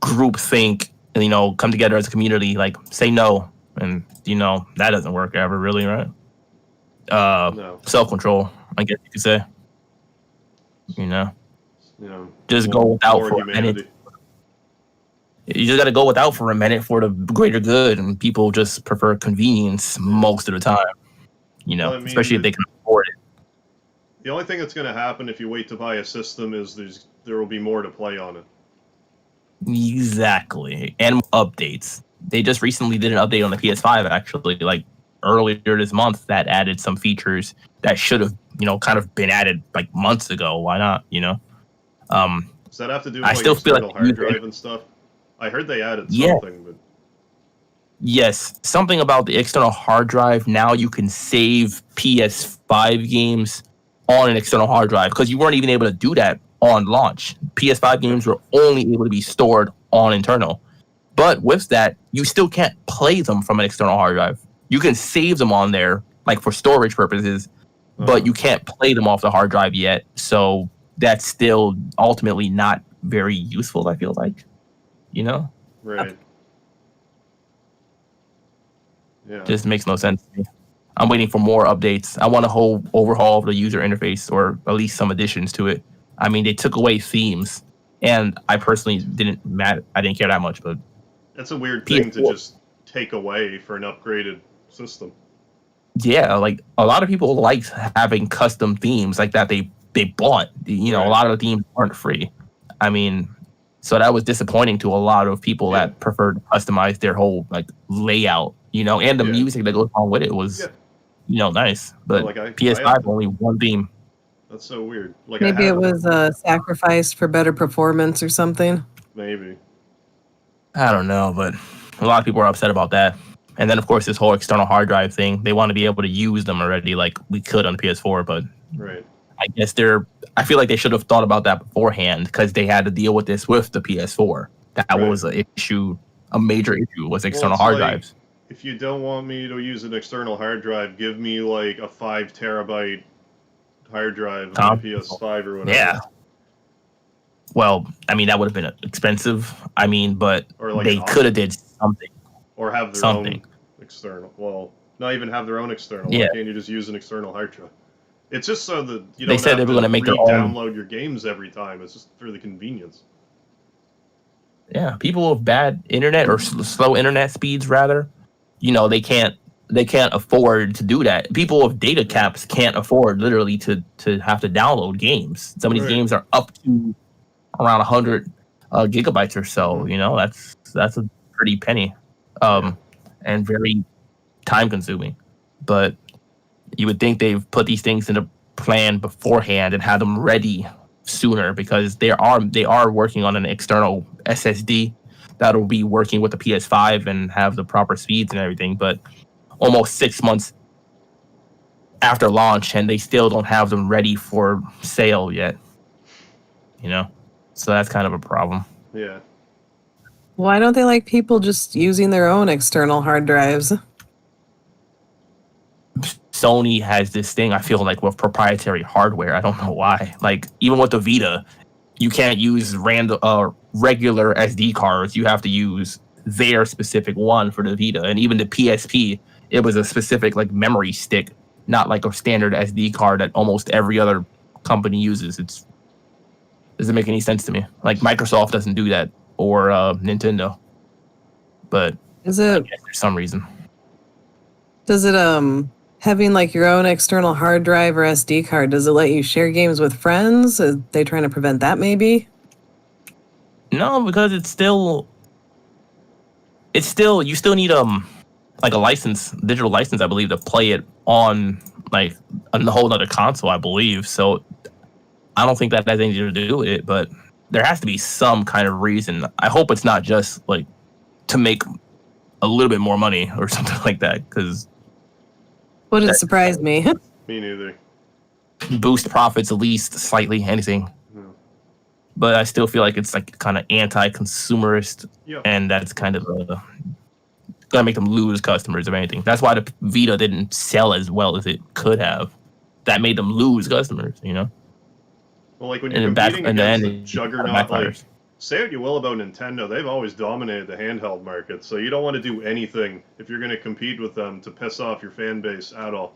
Speaker 2: group think, you know, come together as a community, like say no, and you know that doesn't work ever really, right?
Speaker 1: No.
Speaker 2: Self-control, I guess you could say. You know, just
Speaker 1: more,
Speaker 2: go without
Speaker 1: more
Speaker 2: for
Speaker 1: humanity.
Speaker 2: a minute. You just got to go without for a minute for the greater good, and people just prefer convenience most of the time. You know,
Speaker 1: Well, I mean,
Speaker 2: especially if they can afford it.
Speaker 1: The only thing that's going to happen if you wait to buy a system is there will be more to play on it.
Speaker 2: Exactly, and updates. They just recently did an update on the PS5, actually, like earlier this month, that added some features that should have, you know, kind of been added like months ago. Why not? You know.
Speaker 1: Does that have to do with
Speaker 2: I
Speaker 1: like
Speaker 2: still feel
Speaker 1: external
Speaker 2: like
Speaker 1: hard drive and stuff? I heard they added something, but
Speaker 2: yes, something about the external hard drive. Now you can save PS5 games on an external hard drive because you weren't even able to do that on launch. PS5 games were only able to be stored on internal. But with that, you still can't play them from an external hard drive. You can save them on there, like for storage purposes, but you can't play them off the hard drive yet. So that's still ultimately not very useful, I feel like. You know?
Speaker 1: right. Yeah.
Speaker 2: Just makes no sense to me. I'm waiting for more updates. I want a whole overhaul of the user interface, or at least some additions to it. I mean, they took away themes, and I personally didn't care that much, but
Speaker 1: That's a weird thing to just take away for an upgraded system.
Speaker 2: yeah, like a lot of people like having custom themes like that they bought. You know,
Speaker 1: Right.
Speaker 2: a lot of the themes aren't free. I mean, so that was disappointing to a lot of people that preferred to customize their whole like layout, you know, and the music that goes along with it was, you know, nice. But
Speaker 1: Like,
Speaker 2: PS5 only one theme.
Speaker 1: That's so weird. Like
Speaker 3: Maybe it was sacrificed for better performance or something.
Speaker 1: Maybe.
Speaker 2: I don't know, but a lot of people are upset about that. And then, of course, this whole external hard drive thing, they want to be able to use them already like we could on the PS4, but
Speaker 1: Right.
Speaker 2: I guess I feel like they should have thought about that beforehand because they had to deal with this with the PS4. That was an issue, a major issue was external hard drives.
Speaker 1: If you don't want me to use an external hard drive, give me like a 5 terabyte hard drive on the PS5 or whatever.
Speaker 2: Yeah. Well, I mean, that would have been expensive. I mean, but
Speaker 1: Like
Speaker 2: they could have did something.
Speaker 1: Or have their own external. Well, not even have their own external.
Speaker 2: Yeah.
Speaker 1: Why can't you just use an external hard drive? It's just so that you
Speaker 2: They
Speaker 1: don't
Speaker 2: said
Speaker 1: have
Speaker 2: they were
Speaker 1: to
Speaker 2: gonna make their own.
Speaker 1: download your games every time. It's just for the convenience.
Speaker 2: Yeah, people with bad internet or slow internet speeds, rather, you know, they can't afford to do that. People with data caps can't afford literally to have to download games. Some of these games are up to around 100 gigabytes or so. You know, that's a pretty penny, and very time consuming. But you would think they've put these things in a plan beforehand and had them ready sooner because they are working on an external SSD that'll be working with the PS5 and have the proper speeds and everything. But almost 6 months after launch, and they still don't have them ready for sale yet. You know, so that's kind of a problem.
Speaker 1: Yeah.
Speaker 3: Why don't they like people just using their own external hard drives?
Speaker 2: Sony has this thing, I feel like, with proprietary hardware. I don't know why. Like, even with the Vita, you can't use regular SD cards. You have to use their specific one for the Vita. And even the PSP, it was a specific like memory stick, not like a standard SD card that almost every other company uses. Doesn't make any sense to me. Like, Microsoft doesn't do that, or Nintendo. But
Speaker 3: is it?
Speaker 2: I guess there's some reason.
Speaker 3: Does it having like your own external hard drive or SD card, does it let you share games with friends? Are they trying to prevent that maybe?
Speaker 2: No, because you still need like a license, digital license, I believe, to play it on like a whole other console, I believe. So I don't think that has anything to do with it, but there has to be some kind of reason. I hope it's not just like to make a little bit more money or something like that, because
Speaker 3: Wouldn't surprise me.
Speaker 1: Me neither.
Speaker 2: boost profits at least slightly, anything.
Speaker 1: No.
Speaker 2: But I still feel like it's like kind of anti-consumerist,
Speaker 1: Yeah.
Speaker 2: and that's kind of gonna make them lose customers if anything. That's why the Vita didn't sell as well as it could have. That made them lose customers, you know.
Speaker 1: Well, like when you're
Speaker 2: And back
Speaker 1: competing
Speaker 2: in the
Speaker 1: against
Speaker 2: end,
Speaker 1: a
Speaker 2: it
Speaker 1: juggernaut, like
Speaker 2: backfires.
Speaker 1: say what you will about Nintendo, they've always dominated the handheld market. So you don't want to do anything if you're going to compete with them to piss off your fan base at all.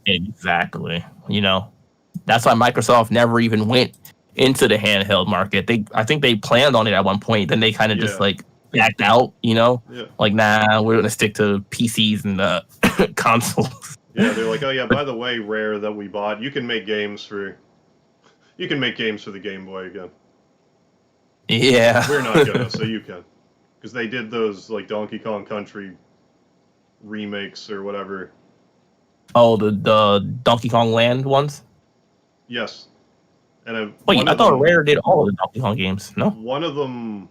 Speaker 2: Exactly. You know, that's why Microsoft never even went into the handheld market. I think they planned on it at one point, then they kind of just
Speaker 1: Yeah.
Speaker 2: like backed out. You know,
Speaker 1: Yeah.
Speaker 2: like nah, we're gonna stick to PCs and consoles.
Speaker 1: Yeah, they're like, oh yeah, by the way, Rare that we bought, you can make games for the Game Boy again.
Speaker 2: Yeah,
Speaker 1: We're not gonna, so you can, because they did those like Donkey Kong Country remakes or whatever.
Speaker 2: Oh, the Donkey Kong Land ones.
Speaker 1: Yes, and
Speaker 2: Wait, I thought Rare did all of the Donkey Kong games. No.
Speaker 1: One of them,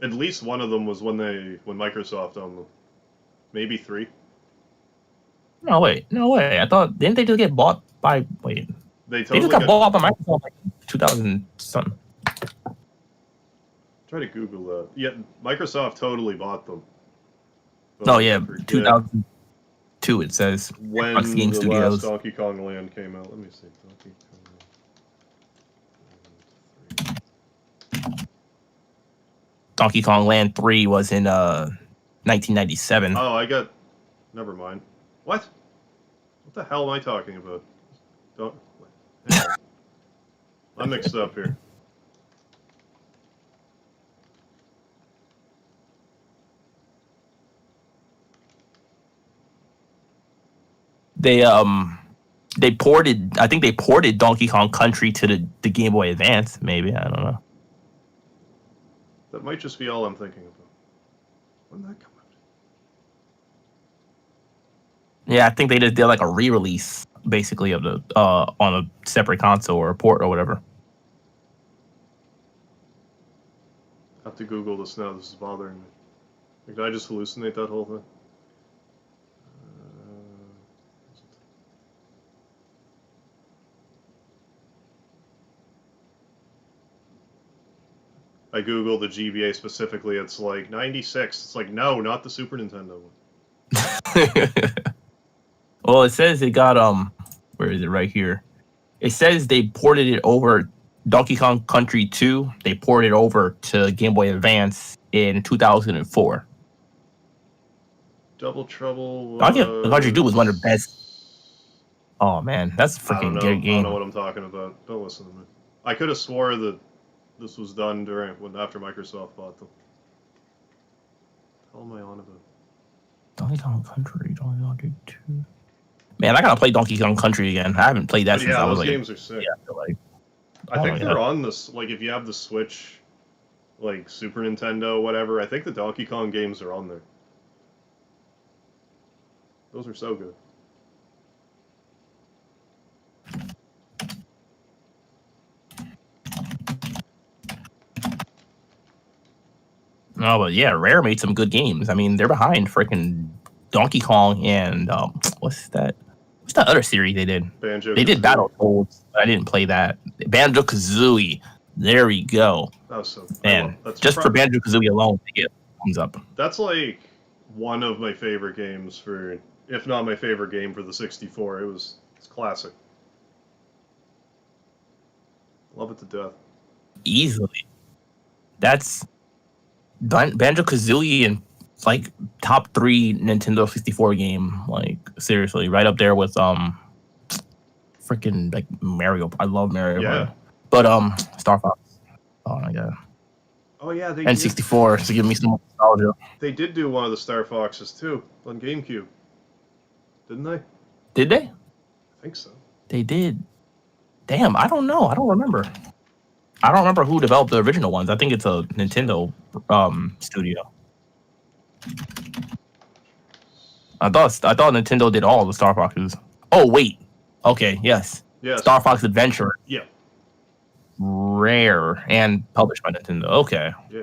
Speaker 1: at least one of them, was when Microsoft owned them. Maybe 3.
Speaker 2: No way. I thought didn't they just get bought by? Wait,
Speaker 1: They
Speaker 2: they
Speaker 1: totally
Speaker 2: just got bought by Microsoft like 2000 something.
Speaker 1: Try to Google that. Yeah, Microsoft totally bought them. But
Speaker 2: Oh
Speaker 1: I
Speaker 2: yeah,
Speaker 1: forget
Speaker 2: 2002 it says.
Speaker 1: when
Speaker 2: Xbox Game
Speaker 1: the
Speaker 2: Studios.
Speaker 1: last Donkey Kong Land came out. Let me see. Donkey Kong Land 3.
Speaker 2: Donkey Kong Land 3 was in 1997.
Speaker 1: Oh, never mind. What? What the hell am I talking about? Hang on. I'm mixed up here.
Speaker 2: They ported. I think they ported Donkey Kong Country to the Game Boy Advance. Maybe, I don't know.
Speaker 1: That might just be all I'm thinking about. When did that come out?
Speaker 2: Yeah, I think they just did like a re-release, basically, of the on a separate console or a port or whatever.
Speaker 1: I have to Google this now. This is bothering me. Did I just hallucinate that whole thing? I Googled the GBA specifically. It's like 96. It's like, no, not the Super Nintendo one.
Speaker 2: Well, it says it got where is it? Right here. It says they ported it over. Donkey Kong Country 2. They ported it over to Game Boy Advance in 2004.
Speaker 1: Double Trouble.
Speaker 2: Donkey Kong Country 2 was one of the best. Oh man, that's a freaking good
Speaker 1: I don't
Speaker 2: game.
Speaker 1: know what I'm talking about. Don't listen to me. I could have swore that this was done after Microsoft bought them. What the hell am I on about?
Speaker 2: Donkey Kong Country 2. Man, I gotta play Donkey Kong Country again. I haven't played that
Speaker 1: But
Speaker 2: since
Speaker 1: yeah,
Speaker 2: I was
Speaker 1: those
Speaker 2: like.
Speaker 1: games are sick.
Speaker 2: Yeah, like.
Speaker 1: I think they're
Speaker 2: yeah.
Speaker 1: on this. Like, if you have the Switch, like Super Nintendo, whatever. I think the Donkey Kong games are on there. Those are so good.
Speaker 2: No, but yeah, Rare made some good games. I mean, they're behind freaking Donkey Kong and what's that? What's that other series they did?
Speaker 1: Banjo.
Speaker 2: They did Battletoads, but I didn't play that. Banjo Kazooie. There we go.
Speaker 1: That was so.
Speaker 2: And just for Banjo Kazooie alone, they get thumbs up.
Speaker 1: That's like one of my favorite games if not my favorite game for the 64. It's classic. Love it to death.
Speaker 2: Easily. That's Banjo Kazooie and like top 3 Nintendo 64 game. Like seriously, right up there with freaking like Mario. I love Mario.
Speaker 1: Yeah.
Speaker 2: But Star Fox. Oh my god.
Speaker 1: Oh yeah, they
Speaker 2: N64 to give me some nostalgia.
Speaker 1: They did do one of the Star Foxes too on GameCube, didn't they?
Speaker 2: Did they?
Speaker 1: I think so.
Speaker 2: They did. Damn, I don't know. I don't remember. I don't remember who developed the original ones. I think it's a Nintendo studio. I thought Nintendo did all the Star Foxes. Oh wait. Okay, yes.
Speaker 1: Yes.
Speaker 2: Star Fox Adventure.
Speaker 1: Yeah.
Speaker 2: Rare and published by Nintendo. Okay.
Speaker 1: Yeah.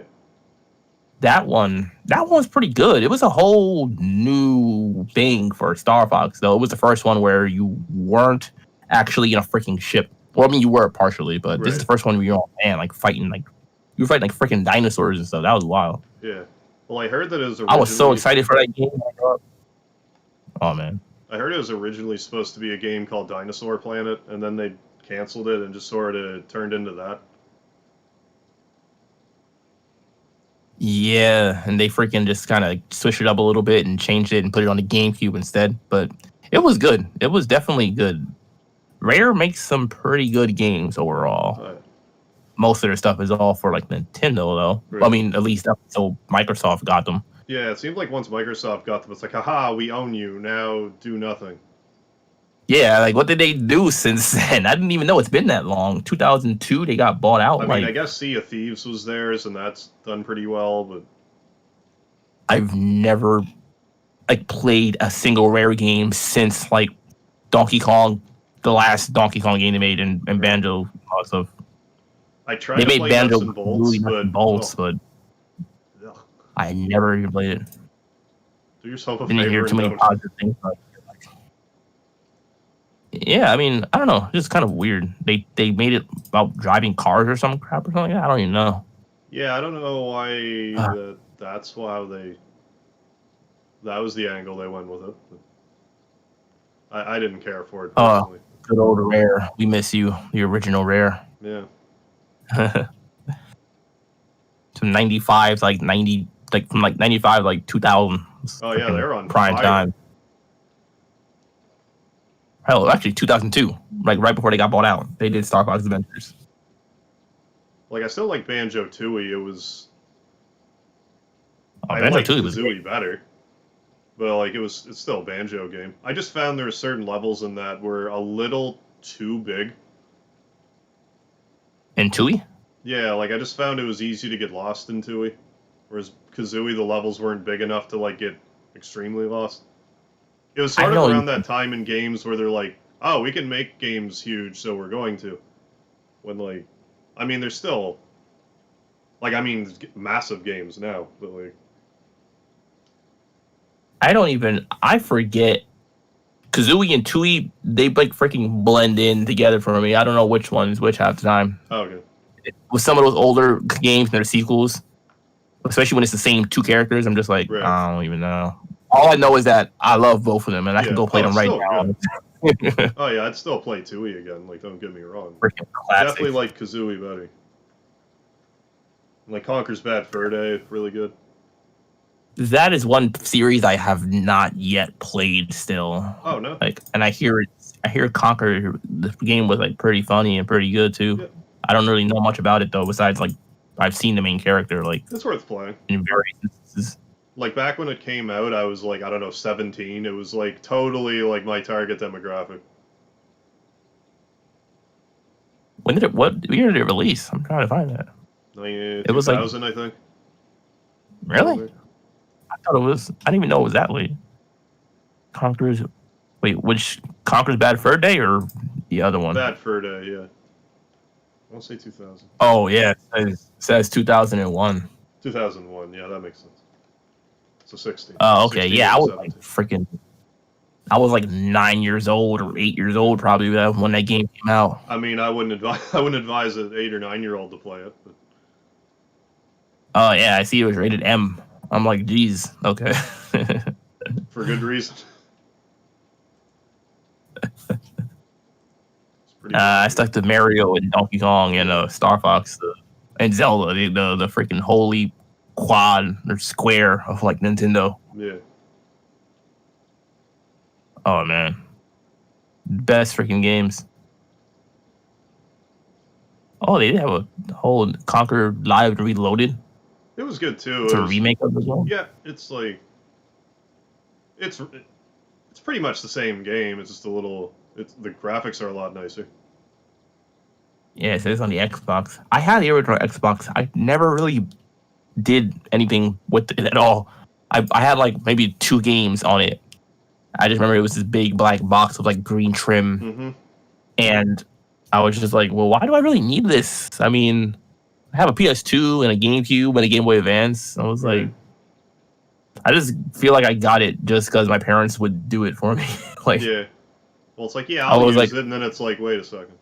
Speaker 2: That one was pretty good. It was a whole new thing for Star Fox, though. It was the first one where you weren't actually in a freaking ship. Well, I mean, you were partially, but this is the first one where you're on land, like fighting, like you were fighting like freaking dinosaurs and stuff. That was wild.
Speaker 1: Yeah. Well, I heard that it was
Speaker 2: I was so excited for that game. Oh man.
Speaker 1: I heard it was originally supposed to be a game called Dinosaur Planet, and then they canceled it and just sort of turned into that.
Speaker 2: Yeah, and they freaking just kind of switched it up a little bit and changed it and put it on the GameCube instead. But it was good. It was definitely good. Rare makes some pretty good games overall. Most of their stuff is all for like Nintendo, though.
Speaker 1: Right.
Speaker 2: I mean, at least up until Microsoft got them.
Speaker 1: Yeah, it seemed like once Microsoft got them, it's like, haha, we own you. Now do nothing.
Speaker 2: Yeah, like what did they do since then? I didn't even know it's been that long. 2002, they got bought out.
Speaker 1: I mean, I guess Sea of Thieves was theirs, and that's done pretty well, but
Speaker 2: I've never like played a single Rare game since like Donkey Kong, the last Donkey Kong game they made, and Banjo stuff.
Speaker 1: I tried
Speaker 2: they
Speaker 1: to
Speaker 2: made
Speaker 1: play
Speaker 2: Banjo
Speaker 1: Nuts and Bolts,
Speaker 2: really nuts and bolts, but I never even played it.
Speaker 1: Do yourself a
Speaker 2: Didn't
Speaker 1: favor.
Speaker 2: hear too many positive things about it. Yeah, I mean, I don't know. It's kind of weird. They made it about driving cars or some crap or something. I don't even know.
Speaker 1: Yeah, I don't know why that's why that was the angle they went with it. I didn't care for it personally.
Speaker 2: Good old Rare. We miss you, the original Rare.
Speaker 1: Yeah.
Speaker 2: From 95, like 90, like from like 95, like 2000.
Speaker 1: Oh yeah, they're on
Speaker 2: prime
Speaker 1: fire.
Speaker 2: time. Hell, actually 2002, like right before they got bought out. They did Star Fox Adventures.
Speaker 1: Like I still like Banjo Tooie. It was. I
Speaker 2: Banjo
Speaker 1: like
Speaker 2: Tooie was
Speaker 1: Kazooie better, but like it's still a Banjo game. I just found there were certain levels in that were a little too big.
Speaker 2: In Tooie?
Speaker 1: Yeah, like I just found it was easy to get lost in Tooie, whereas Kazooie the levels weren't big enough to like get extremely lost. It was sort of around that time in games where they're like, oh, we can make games huge, so we're going to. When, like, I mean, there's still, like, I mean, massive games now, but, like.
Speaker 2: I forget. Kazooie and Tooie, they, like, freaking blend in together for me. I don't know which one is which half the time.
Speaker 1: Oh, okay.
Speaker 2: With some of those older games and their sequels, especially when it's the same two characters, I'm just like, right. I don't even know. All I know is that I love both of them, and I can go play them right now.
Speaker 1: Oh yeah, I'd still play Tooie again. Like, don't get me wrong.
Speaker 2: Freaking classic.
Speaker 1: Definitely like Kazooie better. Like Conker's Bad Fur Day, really good.
Speaker 2: That is one series I have not yet played. Still.
Speaker 1: Oh no.
Speaker 2: Like, and I hear Conker. The game was like pretty funny and pretty good too. Yeah. I don't really know much about it though. Besides, like, I've seen the main character. Like,
Speaker 1: it's worth playing
Speaker 2: in various instances.
Speaker 1: Like, back when it came out, I was, like, I don't know, 17. It was, like, totally, like, my target demographic.
Speaker 2: What year did it release? I'm trying to find that.
Speaker 1: It was, 2000, like, I think.
Speaker 2: Really? I thought it was, I didn't even know it was that late. Conker's Bad Fur Day or the other one?
Speaker 1: Bad Fur Day, yeah. I want to say 2000.
Speaker 2: Oh, yeah, it says 2001.
Speaker 1: 2001, yeah, that makes sense. So 16.
Speaker 2: Oh, okay.
Speaker 1: 16
Speaker 2: yeah, I was like 9 years old or 8 years old probably when that game came out.
Speaker 1: I mean, I wouldn't advise an 8 or 9 year old to play it. But.
Speaker 2: Oh yeah, I see it was rated M. I'm like, geez, okay.
Speaker 1: For good reason.
Speaker 2: I stuck to Mario and Donkey Kong and Star Fox and Zelda, the freaking holy quad or square of like Nintendo.
Speaker 1: Yeah.
Speaker 2: Oh man, best freaking games. Oh, they did have a whole Conquer Live Reloaded.
Speaker 1: It was good too.
Speaker 2: It's a remake of the game.
Speaker 1: Yeah, it's like it's pretty much the same game. It's just the graphics are a lot nicer.
Speaker 2: Yeah, so it's on the Xbox. I had the original Xbox. I never really did anything with it at all. I had like maybe 2 games on it. I just remember it was this big black box with like green trim, and I was just like, well, why do I really need this? I mean, I have a PS2 and a GameCube and a Game Boy Advance. I was like, I just feel like I got it just because my parents would do it for me. Like,
Speaker 1: Yeah. Well, it's like, yeah,
Speaker 2: I
Speaker 1: I'll
Speaker 2: was
Speaker 1: use
Speaker 2: like,
Speaker 1: it, and then it's like, wait a second.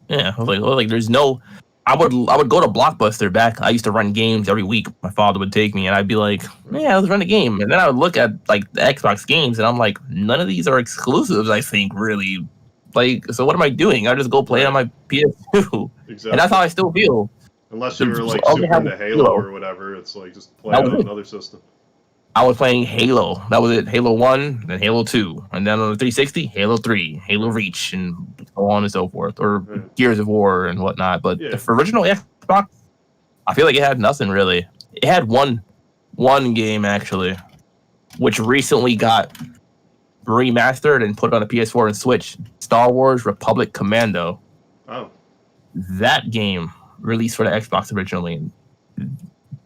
Speaker 2: yeah, I was like, well, like, there's no. I would go to Blockbuster back. I used to run games every week. My father would take me, and I'd be like, yeah, let's run a game. And then I would look at like the Xbox games, and I'm like, none of these are exclusives. I think really, like, so what am I doing? I just go play it on my PS2,
Speaker 1: Exactly.
Speaker 2: and that's how I still feel.
Speaker 1: Unless you were
Speaker 2: So
Speaker 1: like
Speaker 2: all they
Speaker 1: super
Speaker 2: have
Speaker 1: into
Speaker 2: is
Speaker 1: Halo or whatever, it's like just play
Speaker 2: That
Speaker 1: it
Speaker 2: was
Speaker 1: on
Speaker 2: it.
Speaker 1: another system.
Speaker 2: I was playing Halo. That was it. Halo 1, then Halo 2. And then on the 360, Halo 3, Halo Reach, and so on and so forth. Or Gears of War and whatnot. But the original Xbox, I feel like it had nothing really. It had one game, actually, which recently got remastered and put on a PS4 and Switch. Star Wars Republic Commando.
Speaker 1: Oh.
Speaker 2: That game released for the Xbox originally.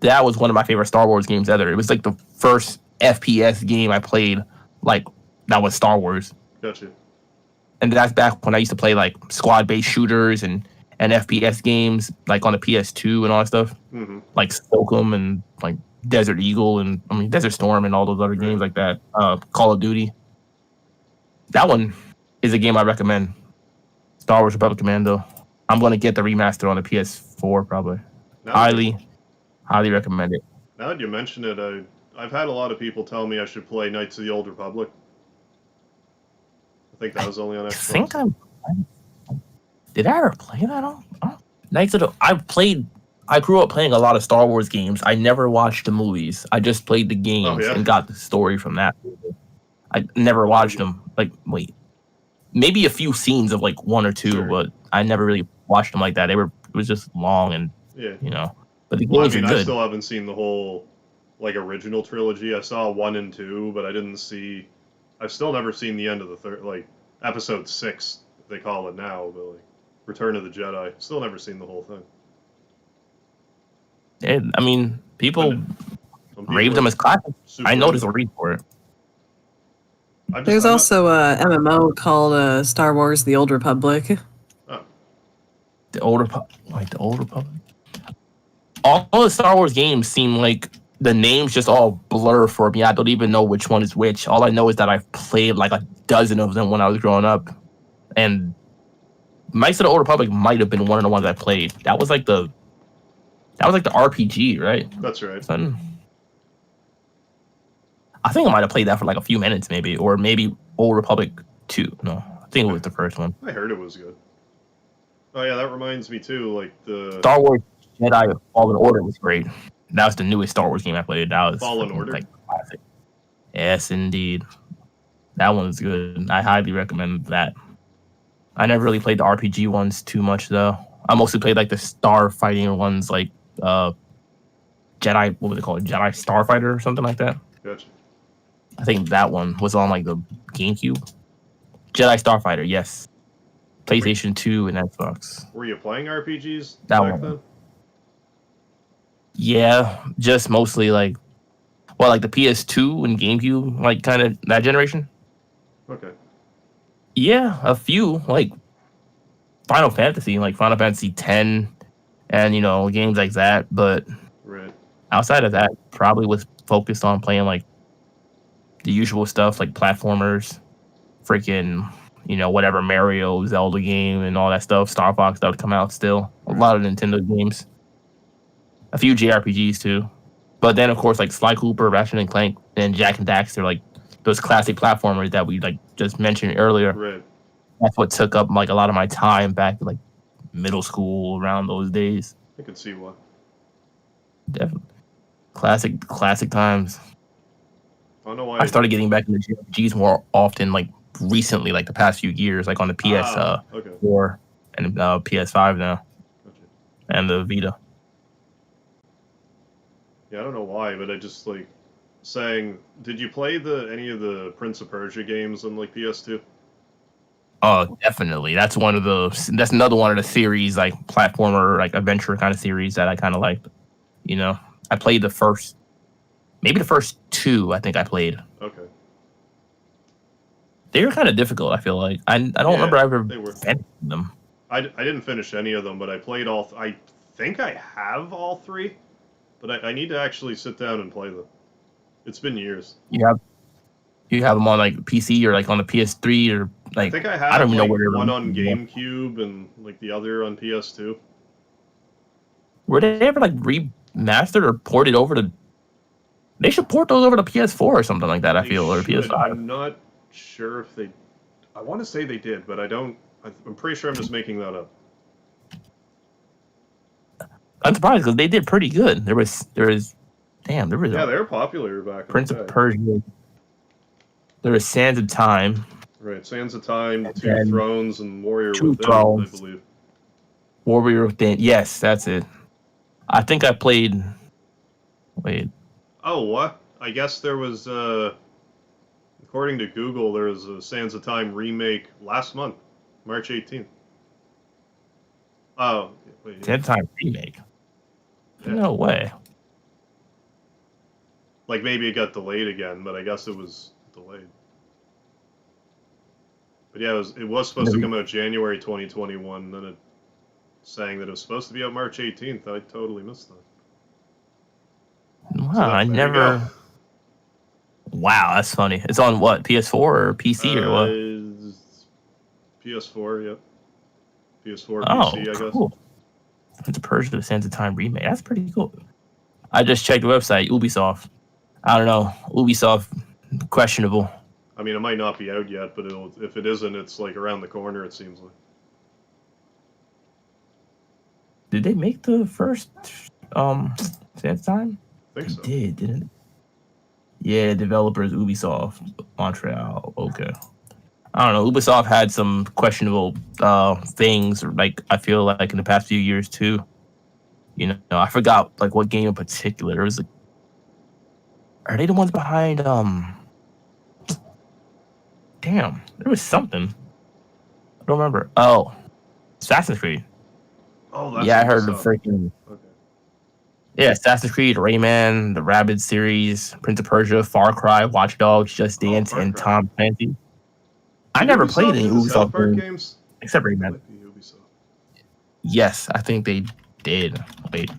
Speaker 2: That was one of my favorite Star Wars games ever. It was like the first FPS game I played, like, that was Star Wars.
Speaker 1: Gotcha.
Speaker 2: And that's back when I used to play like squad-based shooters and FPS games, like on the PS2 and all that stuff.
Speaker 1: Mm-hmm.
Speaker 2: Like Stokem and like Desert Eagle and Desert Storm and all those other games like that. Call of Duty. That one is a game I recommend. Star Wars Republic Commando. I'm gonna get the remaster on the PS4 probably. Highly recommend it.
Speaker 1: Now that you mention it, I've had a lot of people tell me I should play Knights of the Old Republic. I think that was only on Xbox.
Speaker 2: Did I ever play that? I grew up playing a lot of Star Wars games. I never watched the movies. I just played the games and got the story from that. I never watched them. Like, wait, maybe a few scenes of like one or two, but I never really watched them like that. It was just long and you know. But the games are good.
Speaker 1: I still haven't seen the whole like original trilogy. I saw 1 and 2, but I didn't see. I've still never seen the end of the third, like episode 6. They call it now, but like Return of the Jedi. Still never seen the whole thing.
Speaker 2: I mean, people rave them as classics. I know there's a read for it.
Speaker 3: There's also a MMO called Star Wars: The Old Republic.
Speaker 1: Oh.
Speaker 2: The Old Republic. All the Star Wars games seem like the names just all blur for me. I don't even know which one is which. All I know is that I've played like a dozen of them when I was growing up, and Knights of the Old Republic might have been one of the ones I played. That was like the RPG, right?
Speaker 1: That's right.
Speaker 2: I think I might have played that for like a few minutes, maybe, or maybe Old Republic 2. No, I think it was the first one.
Speaker 1: I heard it was good. Oh yeah, that reminds me too. Like the
Speaker 2: Star Wars Jedi Fallen Order was great. That was the newest Star Wars game I played. That was
Speaker 1: Fallen Order.
Speaker 2: Like classic. Yes, indeed. That one was good. I highly recommend that. I never really played the RPG ones too much though. I mostly played like the star fighting ones, like Jedi. What was it called? Jedi Starfighter or something like that.
Speaker 1: Gotcha.
Speaker 2: I think that one was on like the GameCube. Jedi Starfighter, yes. PlayStation 2 and Xbox.
Speaker 1: Were you playing RPGs
Speaker 2: that
Speaker 1: back
Speaker 2: one.
Speaker 1: then?
Speaker 2: Yeah, just mostly like the PS2 and GameCube, like kind of that generation.
Speaker 1: Okay.
Speaker 2: Yeah, a few like Final Fantasy, like Final Fantasy X, and games like that. But outside of that, probably was focused on playing like the usual stuff, like platformers, freaking whatever Mario, Zelda game, and all that stuff. Star Fox that would come out still. A lot of Nintendo games. A few JRPGs too, but then of course like Sly Cooper, Ratchet and Clank, and Jack and Daxter, like those classic platformers that we like just mentioned earlier.
Speaker 1: Right.
Speaker 2: That's what took up like a lot of my time back like middle school around those days.
Speaker 1: I can see why.
Speaker 2: Definitely, classic times.
Speaker 1: I don't know why.
Speaker 2: I started getting back into JRPGs more often, like recently, like the past few years, like on the PS4 and PS5 now, and the Vita.
Speaker 1: Yeah, I don't know why, but I just like saying, did you play any of the Prince of Persia games on like PS2?
Speaker 2: Oh, definitely. That's another one of the series, like platformer, like adventure kind of series that I kind of liked. I played the first 2. I think I played.
Speaker 1: Okay.
Speaker 2: They were kind of difficult. I feel like I don't remember ever finishing them.
Speaker 1: I didn't finish any of them, but I played all. I think I have all 3, but I need to actually sit down and play them. It's been years.
Speaker 2: You have them on like PC or like on the PS3 or
Speaker 1: I
Speaker 2: like
Speaker 1: think I
Speaker 2: I don't
Speaker 1: have
Speaker 2: even know
Speaker 1: like
Speaker 2: where they're
Speaker 1: one on
Speaker 2: released.
Speaker 1: GameCube and like the other on PS2.
Speaker 2: Were they ever like remastered or ported over to? They should port those over to PS4 or something like that. I
Speaker 1: They
Speaker 2: feel or
Speaker 1: should.
Speaker 2: PS5.
Speaker 1: I'm not sure if they. I want to say they did, but I don't. I'm pretty sure I'm just making that up.
Speaker 2: I'm surprised because they did pretty good. There was damn, there was
Speaker 1: Yeah,
Speaker 2: a
Speaker 1: they were popular back
Speaker 2: Prince
Speaker 1: in the
Speaker 2: of
Speaker 1: day.
Speaker 2: Persia. There was Sands of Time.
Speaker 1: Right, Sands of Time,
Speaker 2: And
Speaker 1: Two
Speaker 2: then
Speaker 1: Thrones, and Warrior
Speaker 2: Two
Speaker 1: Within, I
Speaker 2: Thrones.
Speaker 1: believe.
Speaker 2: Warrior Within. Yes, that's it. I think I played. Wait,
Speaker 1: Oh, what? I guess there was, according to Google, there was a Sands of Time remake last month, March 18th. Oh, wait, yeah.
Speaker 2: Sands of Time remake.
Speaker 1: Yeah.
Speaker 2: No way.
Speaker 1: Like maybe it got delayed again, but I guess it was delayed. But yeah, it was supposed to come out January 2021, then it saying that it was supposed to be out March 18th. I totally missed that.
Speaker 2: Wow,
Speaker 1: So
Speaker 2: I
Speaker 1: there you
Speaker 2: never.
Speaker 1: go.
Speaker 2: Wow, that's funny. It's on what? PS4 or PC or what?
Speaker 1: PS4, yep. PS4,
Speaker 2: Oh,
Speaker 1: PC, I guess.
Speaker 2: cool. It's a Persia Sands of Time remake. That's pretty cool. I just checked the website. Ubisoft. I don't know. Ubisoft, questionable.
Speaker 1: I mean, it might not be out yet, but if it isn't, it's like around the corner, it seems like.
Speaker 2: Did they make the first Sands of Time?
Speaker 1: I think so.
Speaker 2: They did, didn't it? Yeah, developers Ubisoft Montreal. Okay. I don't know. Ubisoft had some questionable things. Like I feel like in the past few years too. You know, I forgot like what game in particular. There was like, are they the ones behind? Damn, there was something. I don't remember. Oh, Assassin's Creed.
Speaker 1: Oh, that's
Speaker 2: Yeah, I heard the
Speaker 1: Ubisoft.
Speaker 2: freaking.
Speaker 1: Okay.
Speaker 2: Yeah, Assassin's Creed, Rayman, the Rabbids series, Prince of Persia, Far Cry, Watch Dogs, Just
Speaker 1: Oh,
Speaker 2: Dance,
Speaker 1: Far
Speaker 2: and
Speaker 1: Cry.
Speaker 2: Tom Clancy. I
Speaker 1: Did
Speaker 2: never played
Speaker 1: Ubisoft
Speaker 2: any
Speaker 1: do the South
Speaker 2: Ubisoft
Speaker 1: Park
Speaker 2: games
Speaker 1: games?
Speaker 2: except
Speaker 1: It
Speaker 2: Rayman.
Speaker 1: might be Ubisoft.
Speaker 2: Yes, I think they did. Wait.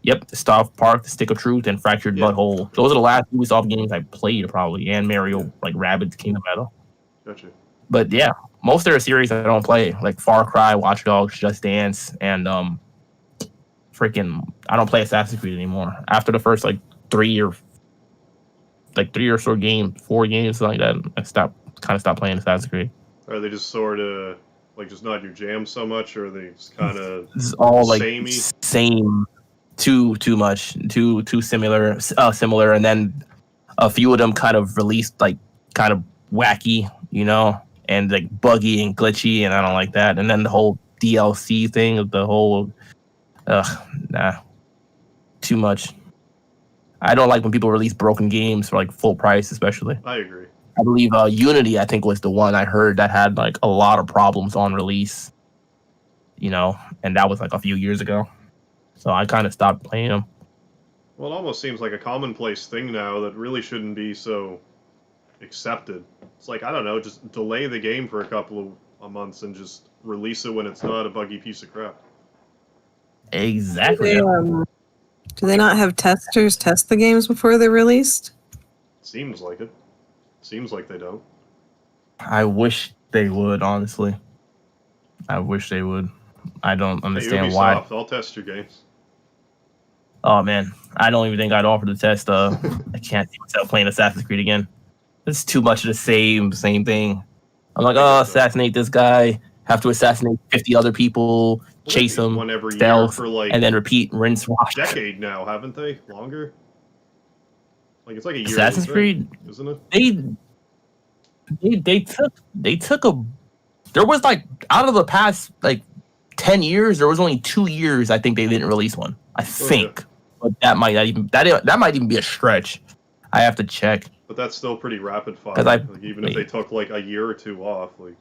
Speaker 2: Yep, the South Park, The Stick of Truth, and Fractured
Speaker 1: Yeah.
Speaker 2: Butthole. Those are the last Ubisoft games I played, probably, and Mario,
Speaker 1: Yeah.
Speaker 2: like Rabbids Kingdom Battle.
Speaker 1: Gotcha.
Speaker 2: But yeah, most of their series I don't play, like Far Cry, Watch Dogs, Just Dance, and freaking I don't play Assassin's Creed anymore. After the first like three or so games, 4 games, something like that, I stopped playing Assassin's Creed.
Speaker 1: Are they just sort of like just not your jam so much, or are they just kind of
Speaker 2: This is all like
Speaker 1: samey?
Speaker 2: same, too much, too similar, and then a few of them kind of released like kind of wacky, you know, and like buggy and glitchy, and I don't like that. And then the whole DLC thing of the whole, nah, too much. I don't like when people release broken games for like full price, especially.
Speaker 1: I agree.
Speaker 2: I believe Unity, I think, was the one I heard that had like a lot of problems on release, you know, and that was like a few years ago. So I kind of stopped playing them.
Speaker 1: Well, it almost seems like a commonplace thing now that really shouldn't be so accepted. It's like, I don't know, just delay the game for a couple of months and just release it when it's not a buggy piece of crap.
Speaker 2: Exactly.
Speaker 3: Do they not have testers test the games before they're released?
Speaker 1: Seems like it. Seems like they don't.
Speaker 2: I wish they would, honestly. I wish they would. I don't understand
Speaker 1: Ubisoft,
Speaker 2: why.
Speaker 1: I'll test your games.
Speaker 2: Oh man, I don't even think I'd offer to test. I can't see myself playing Assassin's Creed again. It's too much of the same thing. I'm like, oh, assassinate this guy, have to assassinate 50 other people, chase them,
Speaker 1: one every year
Speaker 2: stealth,
Speaker 1: for like
Speaker 2: and then repeat, rinse, wash.
Speaker 1: decade now, haven't they? Longer? Like it's like a year.
Speaker 2: Assassin's Creed,
Speaker 1: isn't it?
Speaker 2: They took a. There was like out of the past like 10 years, there was only 2 years I think they didn't release one. I think, but that might not even that might even be a stretch. I have to check.
Speaker 1: But that's still pretty rapid fire.
Speaker 2: 'Cause
Speaker 1: like even if they took like a year or two off, like.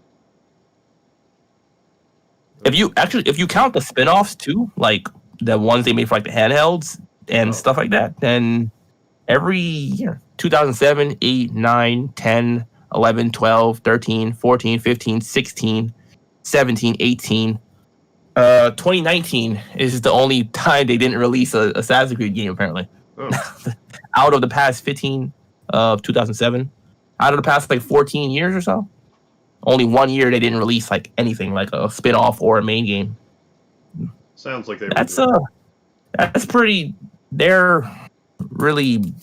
Speaker 2: If you count the spin-offs too, like the ones they made for like the handhelds and stuff like that, then every year 2007, 8, 9, 10, 11, 12, 13, 14, 15, 16, 17, 18. 2019 is the only time they didn't release a Assassin's Creed game, apparently.
Speaker 1: Oh,
Speaker 2: Out of the past 15 of 2007, out of the past like 14 years or so, only 1 year they didn't release like anything like a spin-off or a main game.
Speaker 1: sounds like they were.
Speaker 2: That's pretty. They're really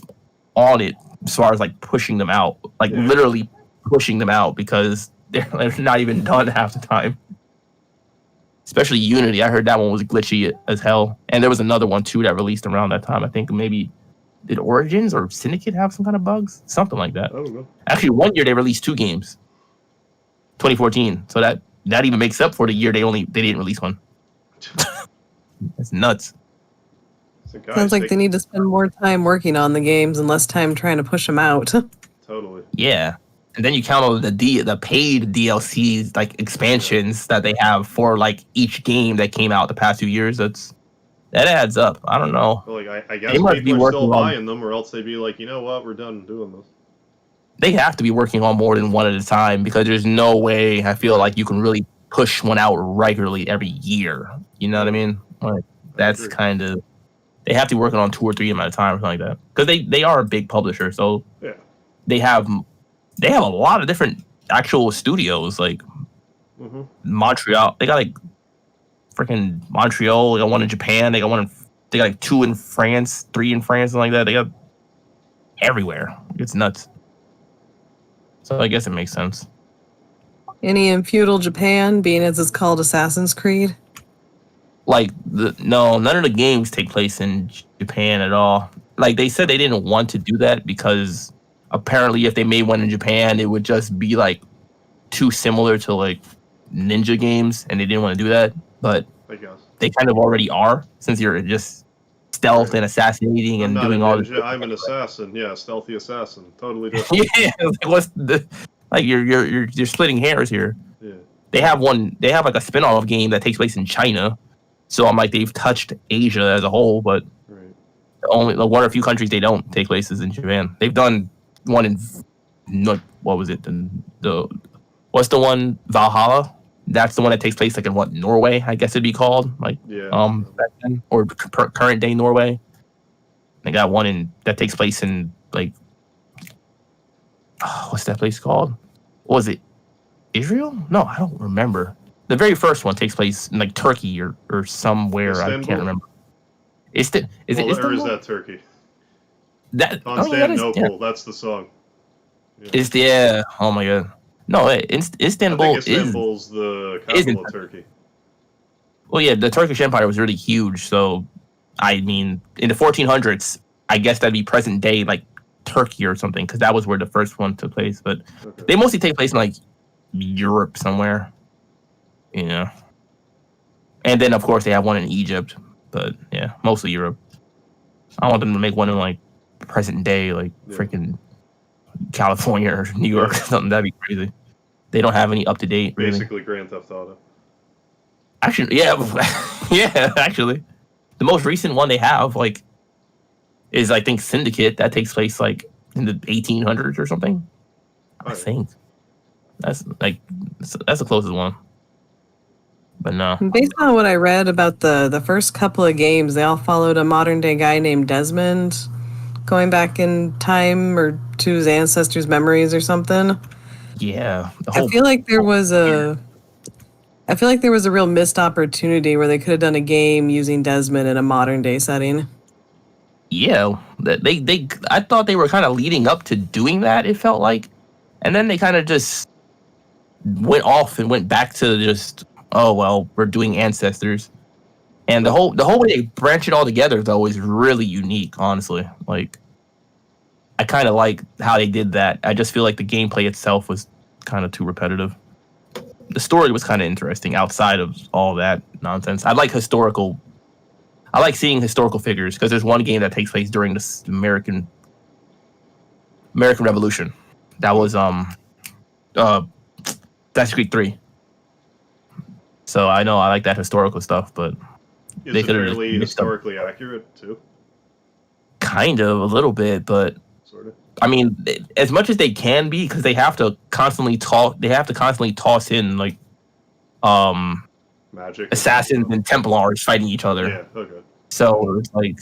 Speaker 2: on it as far as like pushing them out, like literally pushing them out because they're not even done half the time. Especially Unity, I heard that one was glitchy as hell, and there was another one too that released around that time. I think maybe did Origins or Syndicate have some kind of bugs, something like that.
Speaker 1: I don't know.
Speaker 2: Actually, 1 year they released 2 games, 2014. So that even makes up for the year they didn't release one. That's nuts.
Speaker 1: So guys,
Speaker 3: Sounds like they need to spend more time working on the games and less time trying to push them out.
Speaker 1: Totally.
Speaker 2: Yeah. And then you count all the paid DLCs, like expansions that they have for like each game that came out the past 2 years. That adds up. I don't know.
Speaker 1: Well, like I guess
Speaker 2: They must be
Speaker 1: people are still
Speaker 2: working on-
Speaker 1: buying them, or else they'd be like, you know what, we're done doing this.
Speaker 2: They have to be working on more than one at a time because there's no way I feel like you can really push one out regularly every year. You know what I mean? Like that's
Speaker 1: agree.
Speaker 2: kind of they have to be working on 2 or 3 at a time or something like that because they are a big publisher, so
Speaker 1: Yeah.
Speaker 2: they have a lot of different actual studios like
Speaker 1: Mm-hmm.
Speaker 2: Montreal. They got like freaking Montreal. They got one in Japan. They got like 2 in France, 3 in France, something like that. They got everywhere. It's nuts. So I guess it makes sense.
Speaker 3: Any in feudal Japan, being as it's called Assassin's Creed?
Speaker 2: Like none of the games take place in Japan at all. Like they said they didn't want to do that because apparently if they made one in Japan, it would just be like too similar to like ninja games, and they didn't want to do that. But
Speaker 1: I guess.
Speaker 2: they kind of already are, since you're just stealth and assassinating
Speaker 1: I'm
Speaker 2: and
Speaker 1: not
Speaker 2: doing
Speaker 1: a
Speaker 2: all
Speaker 1: ninja,
Speaker 2: this.
Speaker 1: I'm an assassin. Yeah, stealthy assassin. Totally different.
Speaker 2: Yeah, like what's the like you're splitting hairs here.
Speaker 1: Yeah.
Speaker 2: They have like a spin-off game that takes place in China. So I'm like they've touched Asia as a whole, but
Speaker 1: Right.
Speaker 2: only like one or a few countries they don't take places in Japan. They've done one in what was it? The what's the one Valhalla? That's the one that takes place like in what Norway, I guess it'd be called, like
Speaker 1: Yeah.
Speaker 2: back then, or current day Norway. They got one that takes place in like what's that place called? What was it Israel? No, I don't remember. The very first one takes place in like Turkey or somewhere.
Speaker 1: Istanbul?
Speaker 2: I can't remember. Is it
Speaker 1: Or is
Speaker 2: Istanbul?
Speaker 1: that Turkey?
Speaker 2: Constantinople.
Speaker 1: Constantinople, that's the song.
Speaker 2: Oh my god. No, Istanbul
Speaker 1: I think Istanbul's the capital of Turkey.
Speaker 2: Well, yeah, the Turkish Empire was really huge. So, I mean, in the 1400s, I guess that'd be present day, like Turkey or something, because that was where the first one took place. But
Speaker 1: Okay.
Speaker 2: they mostly take place in like Europe somewhere, you know. And then, of course, they have one in Egypt. But yeah, mostly Europe. I want them to make one in like present day, like freaking California or New York or something. That'd be crazy. They don't have any up to date. Really.
Speaker 1: Basically Grand Theft Auto.
Speaker 2: Actually, yeah, yeah. Actually, the most recent one they have like is I think Syndicate that takes place like in the 1800s or something. I
Speaker 1: Right.
Speaker 2: think that's the closest one. But no,
Speaker 3: Based on what I read about the first couple of games, they all followed a modern day guy named Desmond, going back in time or to his ancestors' memories or something.
Speaker 2: yeah, the
Speaker 3: I
Speaker 2: whole
Speaker 3: feel like there was a real missed opportunity where they could have done a game using Desmond in a modern day setting.
Speaker 2: yeah. They I thought they were kind of leading up to doing that. It felt like, and then they kind of just went off and went back to just oh well, we're doing ancestors. And the whole way they branch it all together though is really unique, honestly. Like I kind of like how they did that. I just feel like the gameplay itself was kind of too repetitive. The story was kind of interesting outside of all that nonsense. I like seeing historical figures because there's one game that takes place during the American Revolution. That was Assassin's Creed 3. So I know I like that historical stuff, but
Speaker 1: Is
Speaker 2: they
Speaker 1: it
Speaker 2: could've
Speaker 1: fairly
Speaker 2: just mixed up.
Speaker 1: historically accurate too?
Speaker 2: kind of a little bit, but
Speaker 1: Sort of.
Speaker 2: I mean, as much as they can be, because they have to constantly talk. They have to constantly toss in like
Speaker 1: Magic.
Speaker 2: assassins and Templars fighting each other.
Speaker 1: Yeah. Okay.
Speaker 2: So it's like,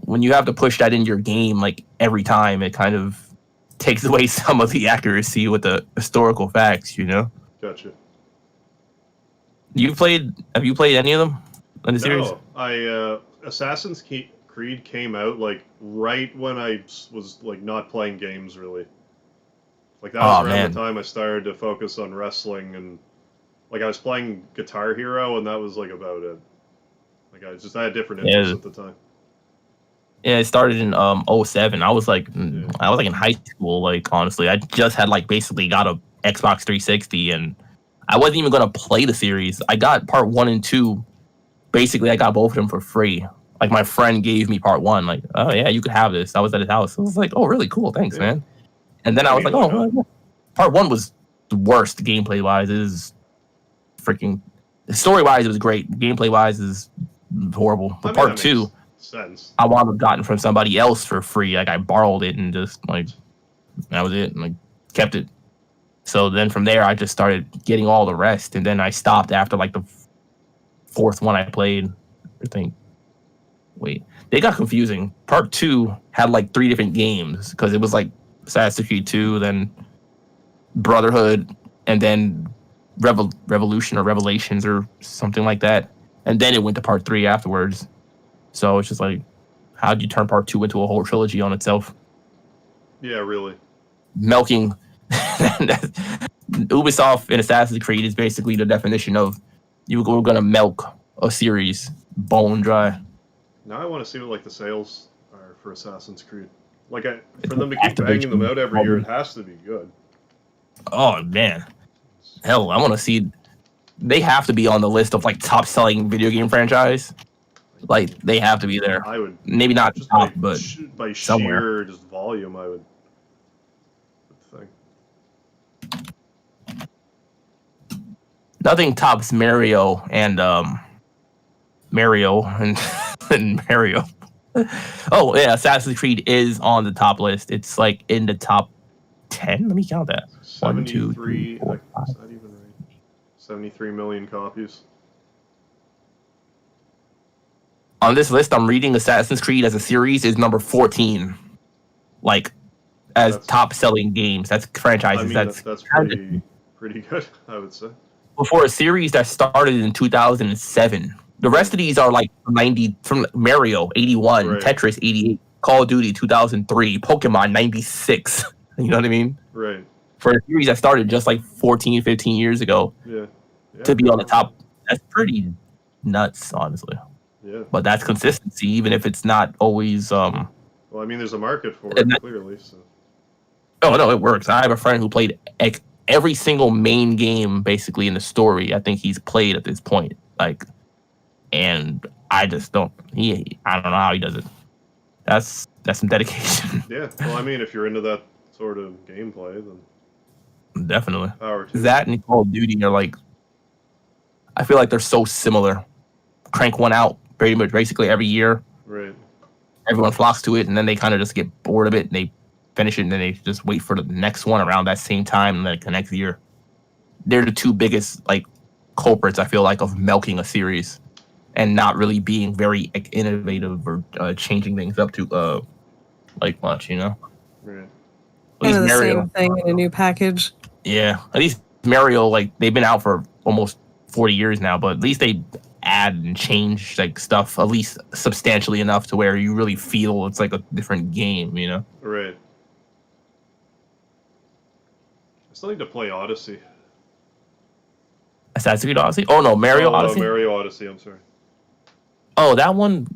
Speaker 2: when you have to push that into your game like every time, it kind of takes away some of the accuracy with the historical facts.
Speaker 1: Gotcha.
Speaker 2: Have you played any of them in the series?
Speaker 1: No, Assassin's Creed came out like right when I was like not playing games really. Like that was around the time I started to focus on wrestling, and like I was playing Guitar Hero, and that was like about it. Like I had different interests at the time.
Speaker 2: Yeah, it started in 07. I was like in high school. Like honestly, I just had like basically got a Xbox 360, and I wasn't even gonna play the series. I got part 1 and 2. Basically, I got both of them for free. Like my friend gave me part 1. Like, oh yeah, you could have this. I was at his house. I was like, oh really cool, thanks, man. And then I was like, oh, well, part 1 was the worst gameplay wise. It is freaking story wise, it was great. Gameplay wise is horrible. But part 2.
Speaker 1: Sense.
Speaker 2: I wound up gotten from somebody else for free. Like I borrowed it and just like that was it, and like kept it. So then from there I just started getting all the rest, and then I stopped after like the 4th one I played. I think. Wait, they got confusing. Part 2 had like 3 different games because it was like Assassin's Creed 2, then Brotherhood, and then Revolution or Revelations or something like that, and then it went to part 3 afterwards. So it's just like, how do you turn part 2 into a whole trilogy on itself?
Speaker 1: Yeah, really.
Speaker 2: Milking. Ubisoft in Assassin's Creed is basically the definition of we're going to milk a series bone dry.
Speaker 1: Now I want to see what like the sales are for Assassin's Creed. Like for them to keep banging them out every year, it has to be good.
Speaker 2: Oh man, hell, I want to see. They have to be on the list of like top selling video game franchise. Like they have to be there.
Speaker 1: I would
Speaker 2: maybe not
Speaker 1: just
Speaker 2: top, but
Speaker 1: by
Speaker 2: somewhere.
Speaker 1: sheer just volume, I would think.
Speaker 2: Nothing tops Mario and Mario. Oh yeah, Assassin's Creed is on the top list. It's like in the top 10. Let me count that. 1, 2, 3, 4, 5.
Speaker 1: Is that even right? 73 million copies.
Speaker 2: On this list, I'm reading Assassin's Creed as a series is number 14. Like, as top-selling games. That's franchises.
Speaker 1: I mean, that's pretty good, I would say.
Speaker 2: Before a series that started in 2007. The rest of these are like 90 from Mario 81, right. Tetris 88, Call of Duty 2003, Pokemon 96. You know what I mean?
Speaker 1: Right.
Speaker 2: For a series that started just like 14, 15 years ago.
Speaker 1: Yeah.
Speaker 2: To be on the top, that's pretty nuts, honestly.
Speaker 1: Yeah.
Speaker 2: But that's consistency, even if it's not always.
Speaker 1: Well, I mean, there's a market for it, clearly. So.
Speaker 2: Oh, no, it works. I have a friend who played every single main game, basically, in the story. I think he's played at this point. Like, and I just don't. I don't know how he does it. That's some dedication.
Speaker 1: Yeah. Well, I mean, if you're into that sort of gameplay, then
Speaker 2: definitely.
Speaker 1: Power to
Speaker 2: that and Call of Duty are like. I feel like they're so similar. Crank one out pretty much basically every year.
Speaker 1: Right.
Speaker 2: Everyone flocks to it, and then they kind of just get bored of it, and they finish it, and then they just wait for the next one around that same time, and like the next year. They're the two biggest like culprits, I feel like, of milking a series and not really being very like, innovative or changing things up to like much, you know.
Speaker 1: Right.
Speaker 3: Kind of the same thing in a new package.
Speaker 2: Yeah, at least Mario, like they've been out for almost 40 years now, but at least they add and change like stuff at least substantially enough to where you really feel it's like a different game, you know?
Speaker 1: Right. I still need to play Odyssey.
Speaker 2: Assassin's Creed Odyssey? Oh no, Mario Odyssey?
Speaker 1: No, Mario Odyssey, I'm sorry.
Speaker 2: Oh, that one.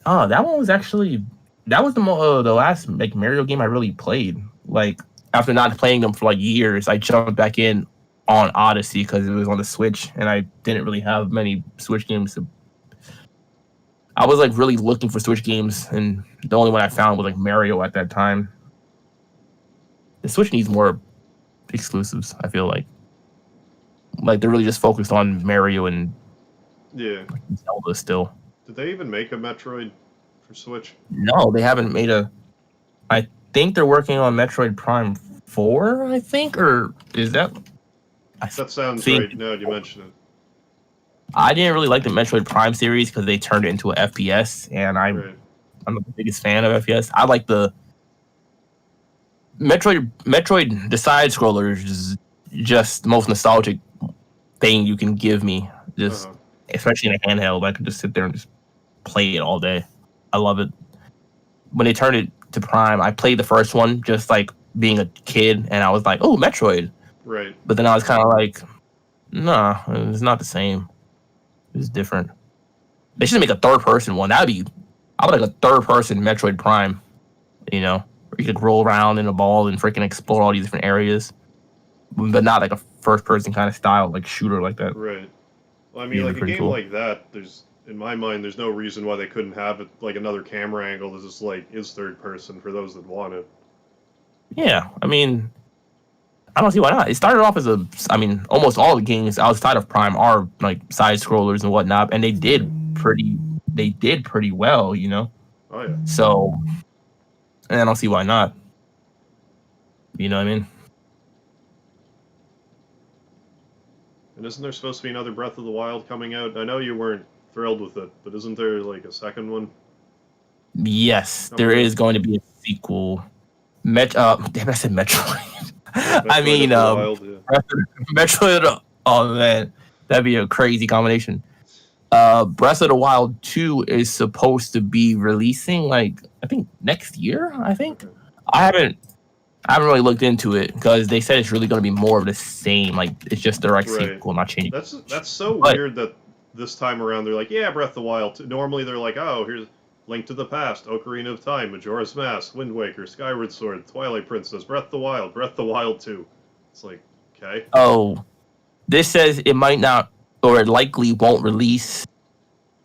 Speaker 2: Oh, that one was actually that was the last like Mario game I really played. Like after not playing them for like years, I jumped back in on Odyssey because it was on the Switch, and I didn't really have many Switch games. I was like really looking for Switch games, and the only one I found was like Mario at that time. The Switch needs more exclusives, I feel like. Like they're really just focused on Mario and Zelda still.
Speaker 1: Did they even make a Metroid for Switch?
Speaker 2: No, they haven't made a. I think they're working on Metroid Prime 4, I think, or is that?
Speaker 1: That sounds
Speaker 2: think
Speaker 1: right. Now you mention it.
Speaker 2: I didn't really like the Metroid Prime series because they turned it into an FPS, and
Speaker 1: Right.
Speaker 2: I'm not the biggest fan of FPS. I like the Metroid, the side scrollers is just the most nostalgic thing you can give me. Just especially in a handheld, I could just sit there and just play it all day. I love it. When they turned it to Prime, I played the first one just like being a kid, and I was like, "Oh, Metroid!"
Speaker 1: Right.
Speaker 2: But then I was kind of like, "Nah, it's not the same. It's different." They should make a third-person one. I would like a third-person Metroid Prime. You know, where you could roll around in a ball and freaking explore all these different areas, but not like a first-person kind of style, like shooter like that.
Speaker 1: Right. Well, I mean,
Speaker 2: Yeah,
Speaker 1: like a
Speaker 2: pretty
Speaker 1: game
Speaker 2: cool.
Speaker 1: like that, in my mind, there's no reason why they couldn't have it like another camera angle that just like is third person for those that want it.
Speaker 2: Yeah, I mean, I don't see why not. It started off as almost all the games outside of Prime are like side scrollers and whatnot, and they did pretty well, you know.
Speaker 1: Oh yeah.
Speaker 2: So, and I don't see why not. You know what I mean?
Speaker 1: And isn't there supposed to be another Breath of the Wild coming out? I know you weren't thrilled with it, but isn't there like a second one?
Speaker 2: Yes, there is going to be a sequel. Damn, I said Metroid. I
Speaker 1: Metroid
Speaker 2: mean,
Speaker 1: of the Wild, yeah.
Speaker 2: Metroid. Oh man, that'd be a crazy combination. Breath of the Wild 2 is supposed to be releasing like I think next year. I think
Speaker 1: Okay.
Speaker 2: I haven't really looked into it because they said it's really going to be more of the same. Like it's just a direct
Speaker 1: Right.
Speaker 2: sequel, not changing.
Speaker 1: That's so
Speaker 2: But-
Speaker 1: weird that this time around they're like, yeah, Breath of the Wild. Normally they're like, oh, here's Link to the Past, Ocarina of Time, Majora's Mask, Wind Waker, Skyward Sword, Twilight Princess, Breath of the Wild 2. It's like, okay.
Speaker 2: Oh, this says it might not or it likely won't release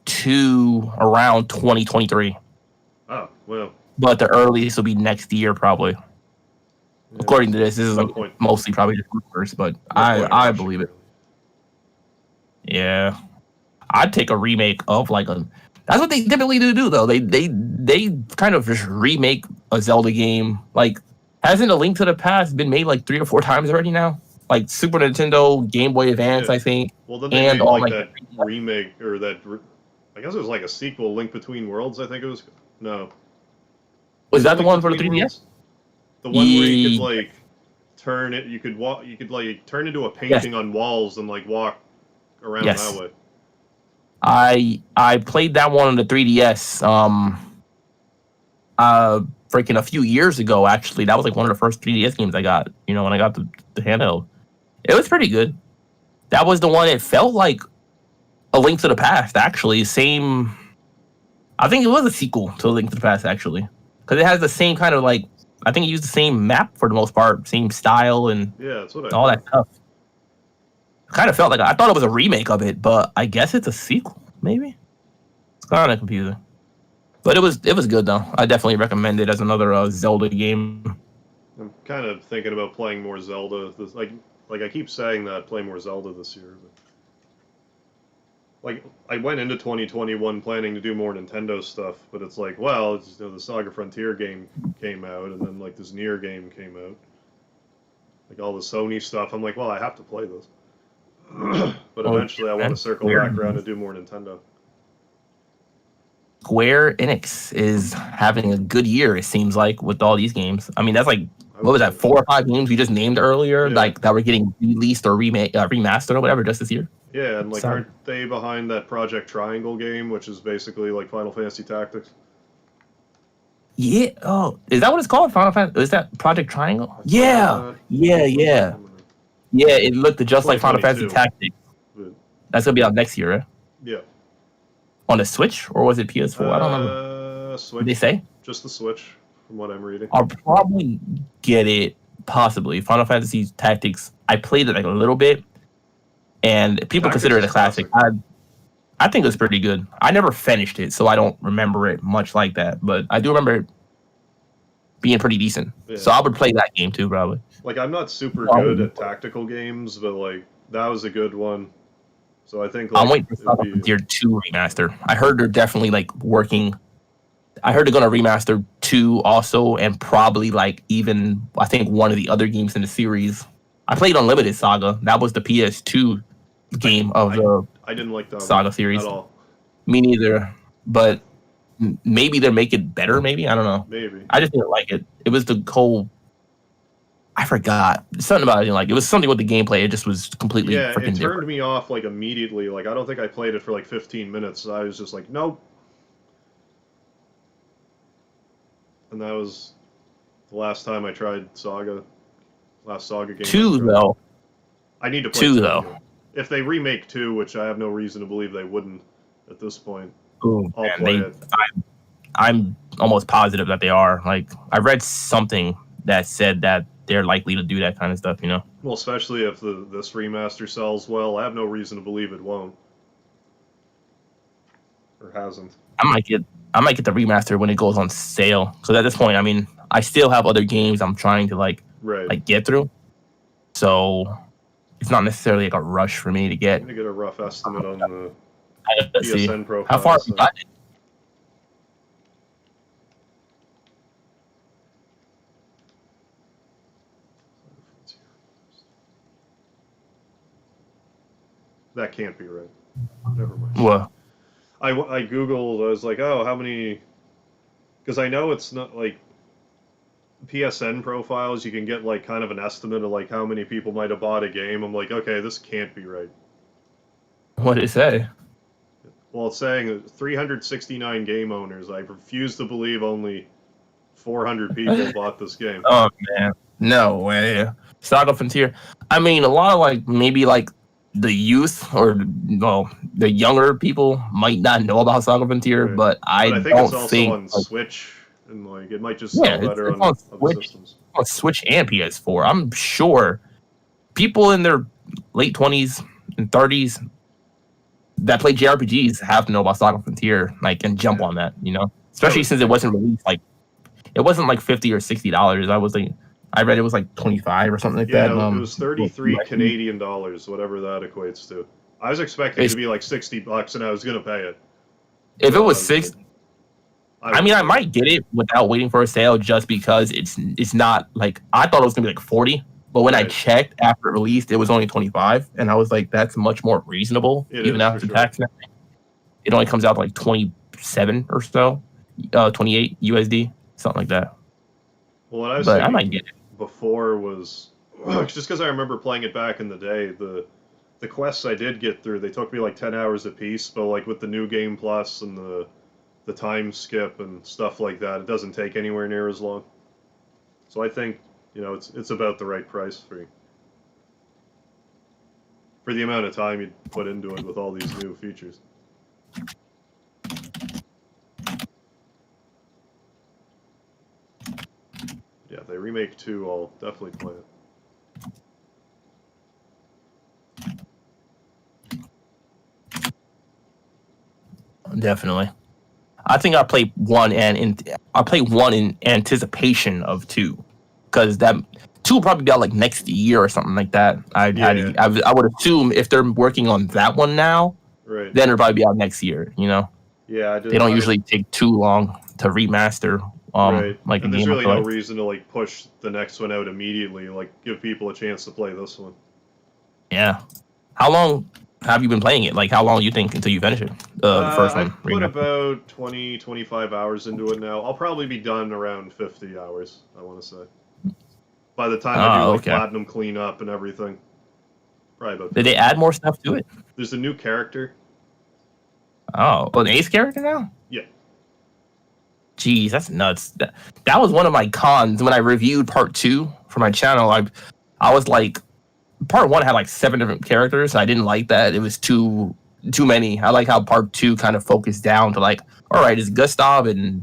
Speaker 2: to around 2023,
Speaker 1: Oh, well.
Speaker 2: but the earliest will be next year probably.
Speaker 1: Yeah,
Speaker 2: According to this is
Speaker 1: no
Speaker 2: like
Speaker 1: point.
Speaker 2: mostly probably just rumors, but
Speaker 1: No point in
Speaker 2: I
Speaker 1: rushing,
Speaker 2: believe it.
Speaker 1: really.
Speaker 2: Yeah, I'd take a remake of like a. That's what they typically do though. They kind of just remake a Zelda game. Like, hasn't A Link to the Past been made like 3 or 4 times already now? Like Super Nintendo, Game Boy Advance,
Speaker 1: Yeah.
Speaker 2: I think.
Speaker 1: Well, then they
Speaker 2: And
Speaker 1: made
Speaker 2: all,
Speaker 1: like
Speaker 2: like,
Speaker 1: that remake, or that. I guess it was like a sequel, Link Between Worlds, I think it was. No.
Speaker 2: Was that the
Speaker 1: Link
Speaker 2: one for the
Speaker 1: Between
Speaker 2: 3DS?
Speaker 1: Worlds? The one where you could
Speaker 2: Ye-
Speaker 1: like turn it, you could walk, you could like turn into a painting on walls and like walk around
Speaker 2: Yes.
Speaker 1: that way.
Speaker 2: I played that one on the 3DS. Freaking a few years ago. Actually, that was like one of the first 3DS games I got. You know, when I got the handheld, it was pretty good. That was the one. It felt like A Link to the Past. Actually, same. I think it was a sequel to A Link to the Past actually, because it has the same kind of like. I think it used the same map for the most part, same style and
Speaker 1: Yeah, that's what I
Speaker 2: all
Speaker 1: thought.
Speaker 2: that stuff. Kind of felt like I thought it was a remake of it, but I guess it's a sequel. Maybe it's kind of confusing, but it was good though. I definitely recommend it as another Zelda game.
Speaker 1: I'm kind of thinking about playing more Zelda. Like I keep saying that, play more Zelda this year. But like I went into 2021 planning to do more Nintendo stuff, but it's like, well, it's, the Saga Frontier game came out, and then like this Nier game came out. Like all the Sony stuff, I'm like, well, I have to play this. But
Speaker 2: Oh,
Speaker 1: eventually, I want to
Speaker 2: that's
Speaker 1: circle
Speaker 2: weird.
Speaker 1: back around and do more Nintendo.
Speaker 2: Square Enix is having a good year. It seems like with all these games. I mean, that's like what was that? 4 or 5 games we just named earlier,
Speaker 1: Yeah.
Speaker 2: like that were getting released or remastered or whatever just this year.
Speaker 1: Yeah, and like,
Speaker 2: Sorry.
Speaker 1: aren't they behind that Project Triangle game, which is basically like Final Fantasy Tactics?
Speaker 2: Yeah. Oh, is that what it's called? Final Fantasy? Is that Project Triangle?
Speaker 1: I
Speaker 2: Yeah.
Speaker 1: thought
Speaker 2: Yeah. Yeah. It looked just like Final
Speaker 1: 2022.
Speaker 2: Fantasy Tactics.
Speaker 1: But,
Speaker 2: That's gonna be out next year, right?
Speaker 1: yeah.
Speaker 2: On the Switch or was it PS4? I don't remember.
Speaker 1: Switch.
Speaker 2: What did they say?
Speaker 1: Just the Switch, from what I'm reading.
Speaker 2: I'll probably get it. Possibly Final Fantasy Tactics. I played it like a little bit, and people
Speaker 1: Tactics
Speaker 2: consider it a
Speaker 1: is
Speaker 2: classic. I think it was pretty good. I never finished it, so I don't remember it much like that. But I do remember it being pretty decent.
Speaker 1: Yeah.
Speaker 2: So I would play that game too, probably.
Speaker 1: Like, I'm not super
Speaker 2: Oh.
Speaker 1: good at tactical games, but like that was a good one. So I think
Speaker 2: I'm
Speaker 1: like,
Speaker 2: waiting for
Speaker 1: it'd
Speaker 2: Saga
Speaker 1: be-
Speaker 2: Frontier 2 remaster. I heard they're definitely like working. I heard they're gonna remaster 2 also, and probably like even I think one of the other games in the series. I played Unlimited Saga. That was the PS2 game of the
Speaker 1: I didn't like that
Speaker 2: Saga
Speaker 1: one
Speaker 2: series.
Speaker 1: at all.
Speaker 2: Me neither. But maybe they're making it better. Maybe I don't know.
Speaker 1: Maybe.
Speaker 2: I just didn't like it. It was the whole. I forgot something about it. I didn't like it. It was something with the gameplay. It just was completely
Speaker 1: Yeah,
Speaker 2: freaking
Speaker 1: it turned
Speaker 2: different.
Speaker 1: me off like immediately. Like I don't think I played it for like 15 minutes. I was just like, nope. And that was the last time I tried Saga. Last Saga game.
Speaker 2: Two though.
Speaker 1: I need to play 2
Speaker 2: Two though.
Speaker 1: again. If they remake 2, which I have no reason to believe they wouldn't at this point,
Speaker 2: Ooh,
Speaker 1: I'll
Speaker 2: man,
Speaker 1: play it.
Speaker 2: I'm almost positive that they are. Like I read something that said that they're likely to do that kind of stuff. You know.
Speaker 1: Well, especially if this remaster sells well, I have no reason to believe it won't. Or hasn't.
Speaker 2: I might get the remaster when it goes on sale. Because at this point, I mean, I still have other games I'm trying to like get through. So it's not necessarily like a rush for me to get.
Speaker 1: I'm gonna get a rough estimate on the
Speaker 2: PSN
Speaker 1: profile.
Speaker 2: How far have you gotten?
Speaker 1: That can't be right. Never mind.
Speaker 2: What?
Speaker 1: I Googled, I was like, oh, how many... Because I know it's not, like, PSN profiles, you can get, like, kind of an estimate of, like, how many people might have bought a game. I'm like, okay, this can't be right.
Speaker 2: What did it say?
Speaker 1: Well, it's saying 369 game owners. I refuse to believe only 400 people bought this game.
Speaker 2: Oh, man. No way. Saga Frontier. I mean, a lot of, like, maybe, like, the youth or, well, the younger people might not know about Saga Frontier,
Speaker 1: Right.
Speaker 2: but I
Speaker 1: think
Speaker 2: don't
Speaker 1: it's also
Speaker 2: think...
Speaker 1: on
Speaker 2: like,
Speaker 1: Switch, and, like, it might just sell better
Speaker 2: it's
Speaker 1: on
Speaker 2: Switch,
Speaker 1: other systems.
Speaker 2: on Switch and PS4. I'm sure people in their late 20s and 30s that play JRPGs have to know about Saga Frontier, like, and jump on that, you know? Especially since it wasn't released, like, it wasn't like $50 or $60. I read it was like 25 or something like that.
Speaker 1: Yeah, it was 33 Canadian dollars, whatever that equates to. I was expecting it to be like $60, and I was gonna pay it.
Speaker 2: If it was $6, I mean, I might get it without waiting for a sale, just because it's not like, I thought it was gonna be like 40, but when I checked after it released, it was only 25, and I was like, that's much more reasonable, even after tax and everything. It only comes out to like 27 or so, 28 USD, something like that.
Speaker 1: Well, what I was
Speaker 2: but
Speaker 1: thinking
Speaker 2: I might get it
Speaker 1: before was just because I remember playing it back in the day. The quests I did get through, they took me like 10 hours a piece, but like with the new game plus and the time skip and stuff like that, it doesn't take anywhere near as long. So I think, you know, it's about the right price for the amount of time you'd put into it with all these new features. Yeah, if they remake 2, I'll definitely play it.
Speaker 2: Definitely. I think I play 1 I play 1 in anticipation of 2, because that 2 will probably be out like next year or something like that. I would assume if they're working on that one now, then it'll probably be out next year. You know.
Speaker 1: Yeah,
Speaker 2: they don't usually take too long to remaster. Like,
Speaker 1: and there's really no reason to like push the next one out immediately. Like, give people a chance to play this one.
Speaker 2: Yeah. How long have you been playing it? Like, how long do you think until you finish it? The first one.
Speaker 1: I've put about 20, 25 hours into it now. I'll probably be done around 50 hours, I want to say. By the time I do platinum cleanup and everything. Probably about 50.
Speaker 2: Did they add more stuff to it?
Speaker 1: There's a new character.
Speaker 2: Oh, an ace character now?
Speaker 1: Yeah.
Speaker 2: Jeez, that's nuts. That was one of my cons when I reviewed part 2 for my channel. I was like, part 1 had like 7 different characters. I didn't like that. It was too many. I like how part 2 kind of focused down to like, all right, it's Gustav and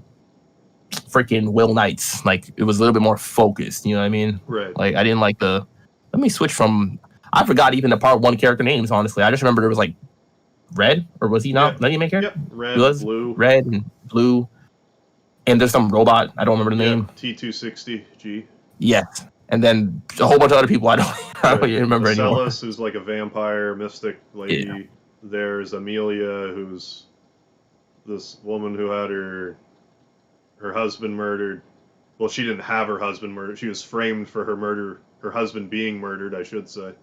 Speaker 2: freaking Will Knights. Like, it was a little bit more focused. You know what I mean?
Speaker 1: Right.
Speaker 2: Like, I didn't like let me switch from. I forgot even the part 1 character names. Honestly, I just remember there was like Red, or was he not the main character?
Speaker 1: Yep. Red, blue.
Speaker 2: Red and blue. And there's some robot. I don't remember the name.
Speaker 1: T260G.
Speaker 2: Yes. And then a whole bunch of other people I don't even remember anymore.
Speaker 1: Marcellus, who's like a vampire mystic lady. Yeah. There's Amelia, who's this woman who had her husband murdered. Well, she didn't have her husband murdered. She was framed for her her husband being murdered, I should say.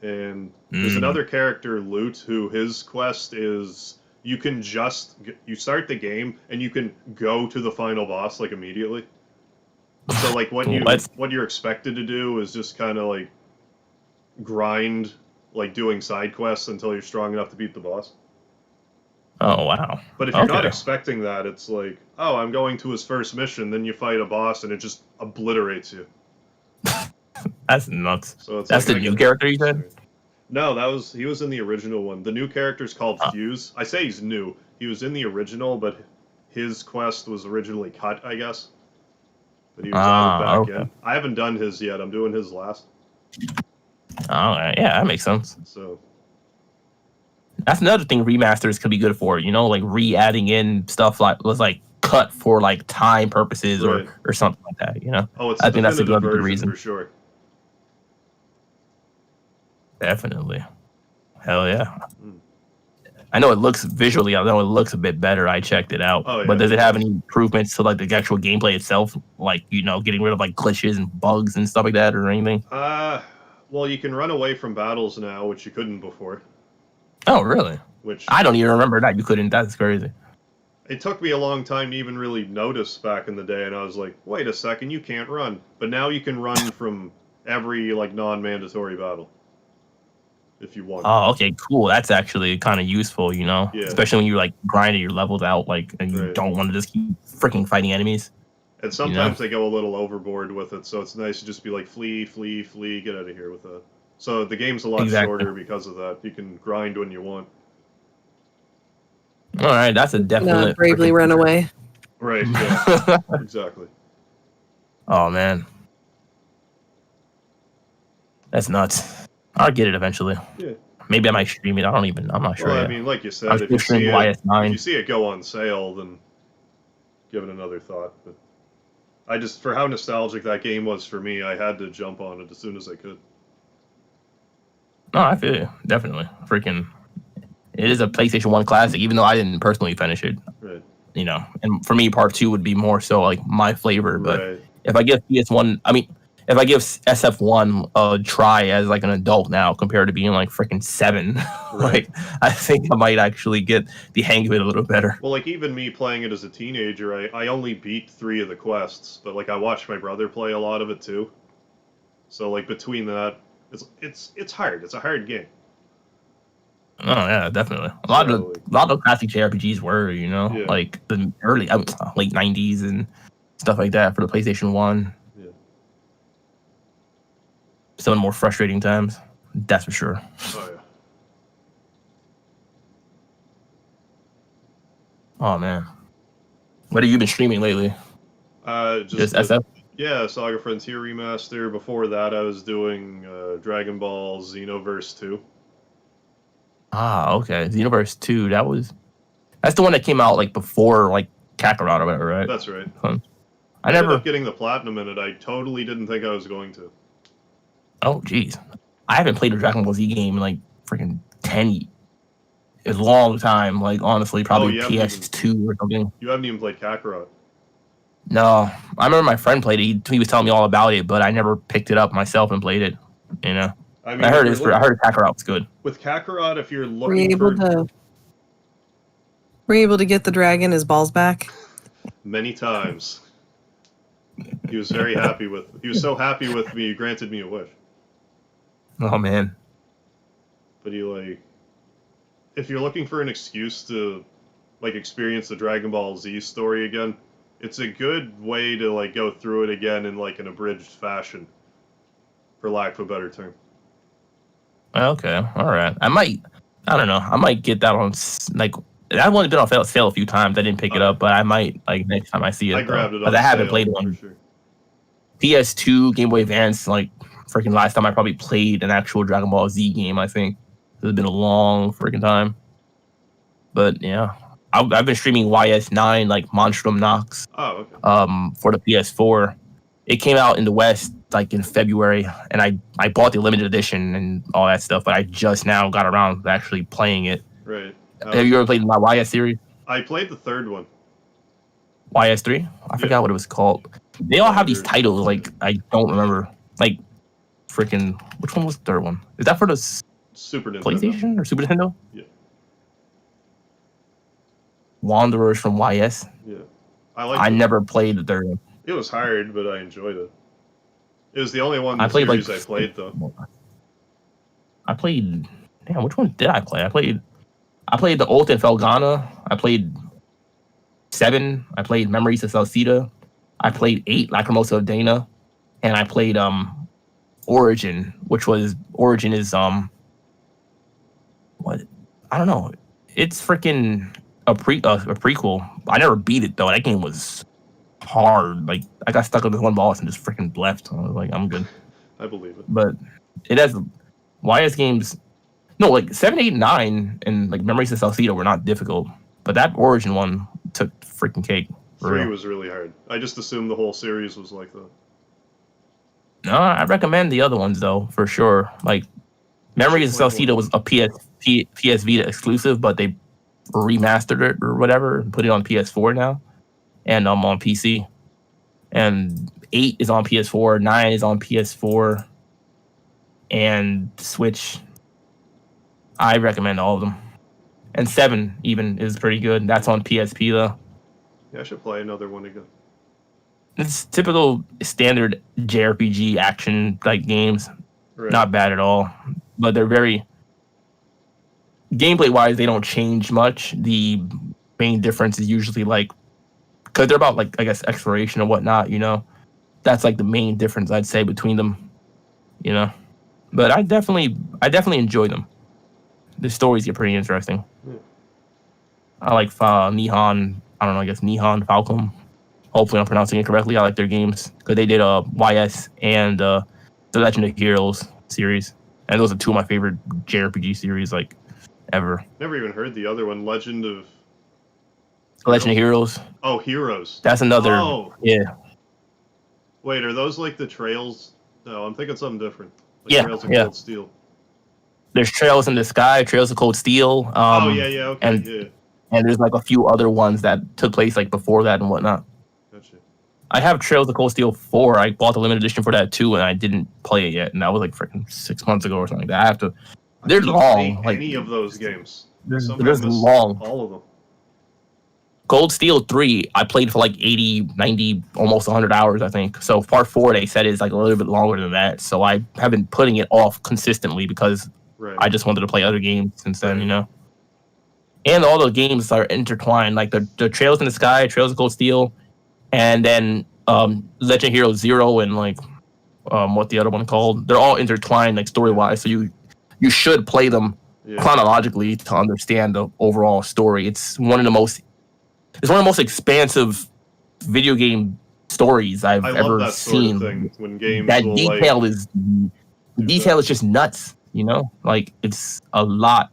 Speaker 1: And there's another character, Lute, who his quest is you start the game and you can go to the final boss like immediately. So like what you're expected to do is just kind of like grind, like doing side quests until you're strong enough to beat the boss.
Speaker 2: Oh, wow.
Speaker 1: But if you're not expecting that, it's like, oh, I'm going to his first mission, then you fight a boss and it just obliterates you.
Speaker 2: That's nuts.
Speaker 1: So it's
Speaker 2: that's
Speaker 1: like,
Speaker 2: the new character you said?
Speaker 1: No, he was in the original one. The new character's called Fuse. I say he's new. He was in the original, but his quest was originally cut, I guess. But he was added back in. I haven't done his yet. I'm doing his last.
Speaker 2: Oh, yeah, that makes sense.
Speaker 1: So
Speaker 2: that's another thing remasters could be good for, like re-adding in stuff like was like cut for like time purposes or something like that,
Speaker 1: Oh, it's
Speaker 2: I think that's a good reason
Speaker 1: for sure.
Speaker 2: Definitely. Hell yeah. I know it looks visually, I know it looks a bit better. I checked it out.
Speaker 1: Oh, yeah.
Speaker 2: But does it have any improvements to like the actual gameplay itself? Like, getting rid of like glitches and bugs and stuff like that or anything?
Speaker 1: Well, you can run away from battles now, which you couldn't before.
Speaker 2: Oh, really?
Speaker 1: Which
Speaker 2: I don't even remember that. You couldn't. That's crazy.
Speaker 1: It took me a long time to even really notice back in the day, and I was like, wait a second, you can't run. But now you can run from every like non-mandatory battle. If you want.
Speaker 2: Oh, okay, cool. That's actually kind of useful,
Speaker 1: Yeah.
Speaker 2: Especially when you're like grinding your levels out, like, and you don't want to just keep freaking fighting enemies.
Speaker 1: And sometimes they go a little overboard with it, so it's nice to just be like, flee, get out of here with that. So the game's a lot shorter because of that. You can grind when you want.
Speaker 2: All right, that's a definite.
Speaker 3: Not bravely run away.
Speaker 1: Right. Yeah. Exactly.
Speaker 2: Oh man, that's nuts. I'll get it eventually.
Speaker 1: Yeah.
Speaker 2: Maybe I might stream it. I'm not sure.
Speaker 1: Well,
Speaker 2: yet.
Speaker 1: I mean, like you said, if you see it go on sale, then give it another thought. But for how nostalgic that game was for me, I had to jump on it as soon as I could.
Speaker 2: No, I feel you. Definitely. Freaking. It is a PlayStation 1 classic, even though I didn't personally finish it.
Speaker 1: Right.
Speaker 2: And for me, part 2 would be more so like my flavor. But if I give PS1, if I give SF1 a try as like an adult now compared to being like freaking 7, like I think I might actually get the hang of it a little better.
Speaker 1: Well, like even me playing it as a teenager, I only beat 3 of the quests, but like I watched my brother play a lot of it too. So like between that, it's hard. It's a hard game.
Speaker 2: Oh yeah, definitely. A lot of classic JRPGs were, like the early late 90s and stuff like that for the PlayStation 1.
Speaker 1: Yeah.
Speaker 2: Some of the more frustrating times, that's for sure.
Speaker 1: Oh yeah.
Speaker 2: Oh man, what have you been streaming lately?
Speaker 1: Just
Speaker 2: SF.
Speaker 1: Yeah, Saga Frontier Remaster. Before that, I was doing Dragon Ball Xenoverse 2.
Speaker 2: Ah, okay. Xenoverse 2. That's the one that came out like before like Kakarot or whatever, right?
Speaker 1: That's right.
Speaker 2: I
Speaker 1: ended up getting the platinum in it. I totally didn't think I was going to.
Speaker 2: Oh, jeez. I haven't played a Dragon Ball Z game in like freaking 10 a long time. Like honestly, probably PS2 or something.
Speaker 1: You haven't even played Kakarot.
Speaker 2: No, I remember my friend played it. He was telling me all about it, but I never picked it up myself and played it. I mean, I heard Kakarot was good.
Speaker 1: With Kakarot, if you're looking were
Speaker 3: you able to get the dragon his balls back?
Speaker 1: Many times. He was very happy with. He was so happy with me. He granted me a wish.
Speaker 2: Oh man.
Speaker 1: But if you're looking for an excuse to, experience the Dragon Ball Z story again, it's a good way to go through it again in an abridged fashion, for lack of a better term.
Speaker 2: Okay, all right. I might get that on I've only been on sale a few times. I didn't pick it up, but I might next time I see it.
Speaker 1: I grabbed it
Speaker 2: because I haven't played one.
Speaker 1: For sure.
Speaker 2: PS2, Game Boy Advance, freaking last time I probably played an actual Dragon Ball Z game. I think it's been a long freaking time. But yeah, I've been streaming YS9 Monstrum Nox.
Speaker 1: Oh, okay.
Speaker 2: For the PS4. It came out in the West in February, and I bought the limited edition and all that stuff, but I just now got around to actually playing it.
Speaker 1: Right.
Speaker 2: Have you ever played my YS series?
Speaker 1: I played the third one.
Speaker 2: YS3? I forgot what it was called. They all have these titles, I don't remember. freaking. Which one was the third one? Is that for the
Speaker 1: Super Nintendo.
Speaker 2: PlayStation or Super Nintendo?
Speaker 1: Yeah.
Speaker 2: Wanderers from YS.
Speaker 1: Yeah.
Speaker 2: I never played the third one.
Speaker 1: It was hard, but I enjoyed it. It was the only one in
Speaker 2: I
Speaker 1: the
Speaker 2: played
Speaker 1: series
Speaker 2: like
Speaker 1: I played, though.
Speaker 2: I played. Damn, which one did I play? I played the Oath and Felghana. I played 7. I played Memories of Salcida. I played 8, Lacrimosa of Dana, and I played Origin, which was Origin is what? I don't know. It's freaking a prequel. I never beat it though. That game was hard. Like I got stuck with this one boss and just freaking left. I was like, I'm good.
Speaker 1: I believe it.
Speaker 2: But it has YS games. No, like 7, 8, 9, and like Memories of Salcida were not difficult, but that Origin one took freaking cake.
Speaker 1: 3 was really hard. I just assumed the whole series was like that.
Speaker 2: No, I recommend the other ones though for sure. Like Memories of Salcida was a PS Vita exclusive, but they remastered it or whatever and put it on PS4 now, and on PC. And 8 is on PS4, 9 is on PS4, and Switch. I recommend all of them. And 7 even is pretty good. That's on PSP though.
Speaker 1: Yeah, I should play another one again.
Speaker 2: It's typical standard JRPG action like games.
Speaker 1: Right.
Speaker 2: Not bad at all. But they're very gameplay wise, they don't change much. The main difference is usually like because they're about like I guess exploration and whatnot, you know. That's like the main difference I'd say between them. You know. But I definitely enjoy them. The stories get pretty interesting.
Speaker 1: Yeah.
Speaker 2: I like Nihon. I don't know. I guess Nihon Falcom. Hopefully, I'm pronouncing it correctly. I like their games because they did YS and the Legend of Heroes series, and those are 2 of my favorite JRPG series like ever.
Speaker 1: Never even heard the other one, Legend of
Speaker 2: Heroes.
Speaker 1: Oh, Heroes.
Speaker 2: That's another.
Speaker 1: Oh.
Speaker 2: Yeah.
Speaker 1: Wait, are those like the Trails? No, I'm thinking something different. Like
Speaker 2: Yeah,
Speaker 1: Trails of
Speaker 2: yeah.
Speaker 1: Cold Steel.
Speaker 2: There's Trails in the Sky, Trails of Cold Steel.
Speaker 1: Okay,
Speaker 2: and there's like a few other ones that took place like before that and whatnot.
Speaker 1: Gotcha.
Speaker 2: I have Trails of Cold Steel 4. I bought the limited edition for that too, and I didn't play it yet. And that was like freaking 6 months ago or something like that. I have to. They're long. Like
Speaker 1: any of those games.
Speaker 2: They're long.
Speaker 1: All of them.
Speaker 2: Cold Steel 3, I played for like 80, 90, almost 100 hours, I think. So part 4, they said is like a little bit longer than that. So I have been putting it off consistently because I just wanted to play other games since then, you know. And all the games are intertwined, like the Trails in the Sky, Trails of Cold Steel, and then Legend of Heroes 0 and like what the other one called. They're all intertwined like story wise, so you should play them chronologically to understand the overall story. It's one of the most expansive video game stories I've ever
Speaker 1: that
Speaker 2: seen.
Speaker 1: Sort of thing, when games
Speaker 2: that detail is just nuts, you know? Like it's a lot.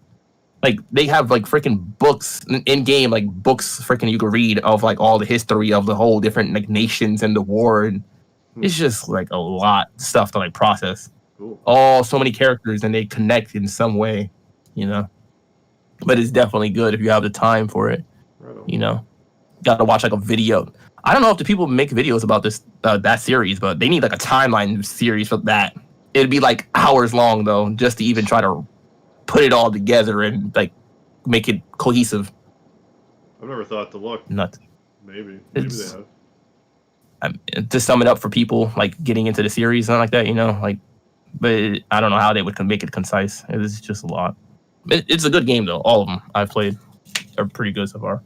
Speaker 2: Like they have like freaking books in game, like books freaking you could read of like all the history of the whole different like nations and the war, and it's just like a lot of stuff to like process.
Speaker 1: Cool.
Speaker 2: So many characters and they connect in some way, you know. But it's definitely good if you have the time for it.
Speaker 1: Right on.
Speaker 2: You know, got to watch like a video. I don't know if the people make videos about this that series, but they need like a timeline series for that. It'd be like hours long though, just to even try to put it all together and like make it cohesive.
Speaker 1: I've never thought to look.
Speaker 2: Nuts.
Speaker 1: Maybe they have.
Speaker 2: To sum it up for people like getting into the series and like that, you know, like, but I don't know how they would make it concise. It's just a lot. It's a good game though. All of them I've played are pretty good so far.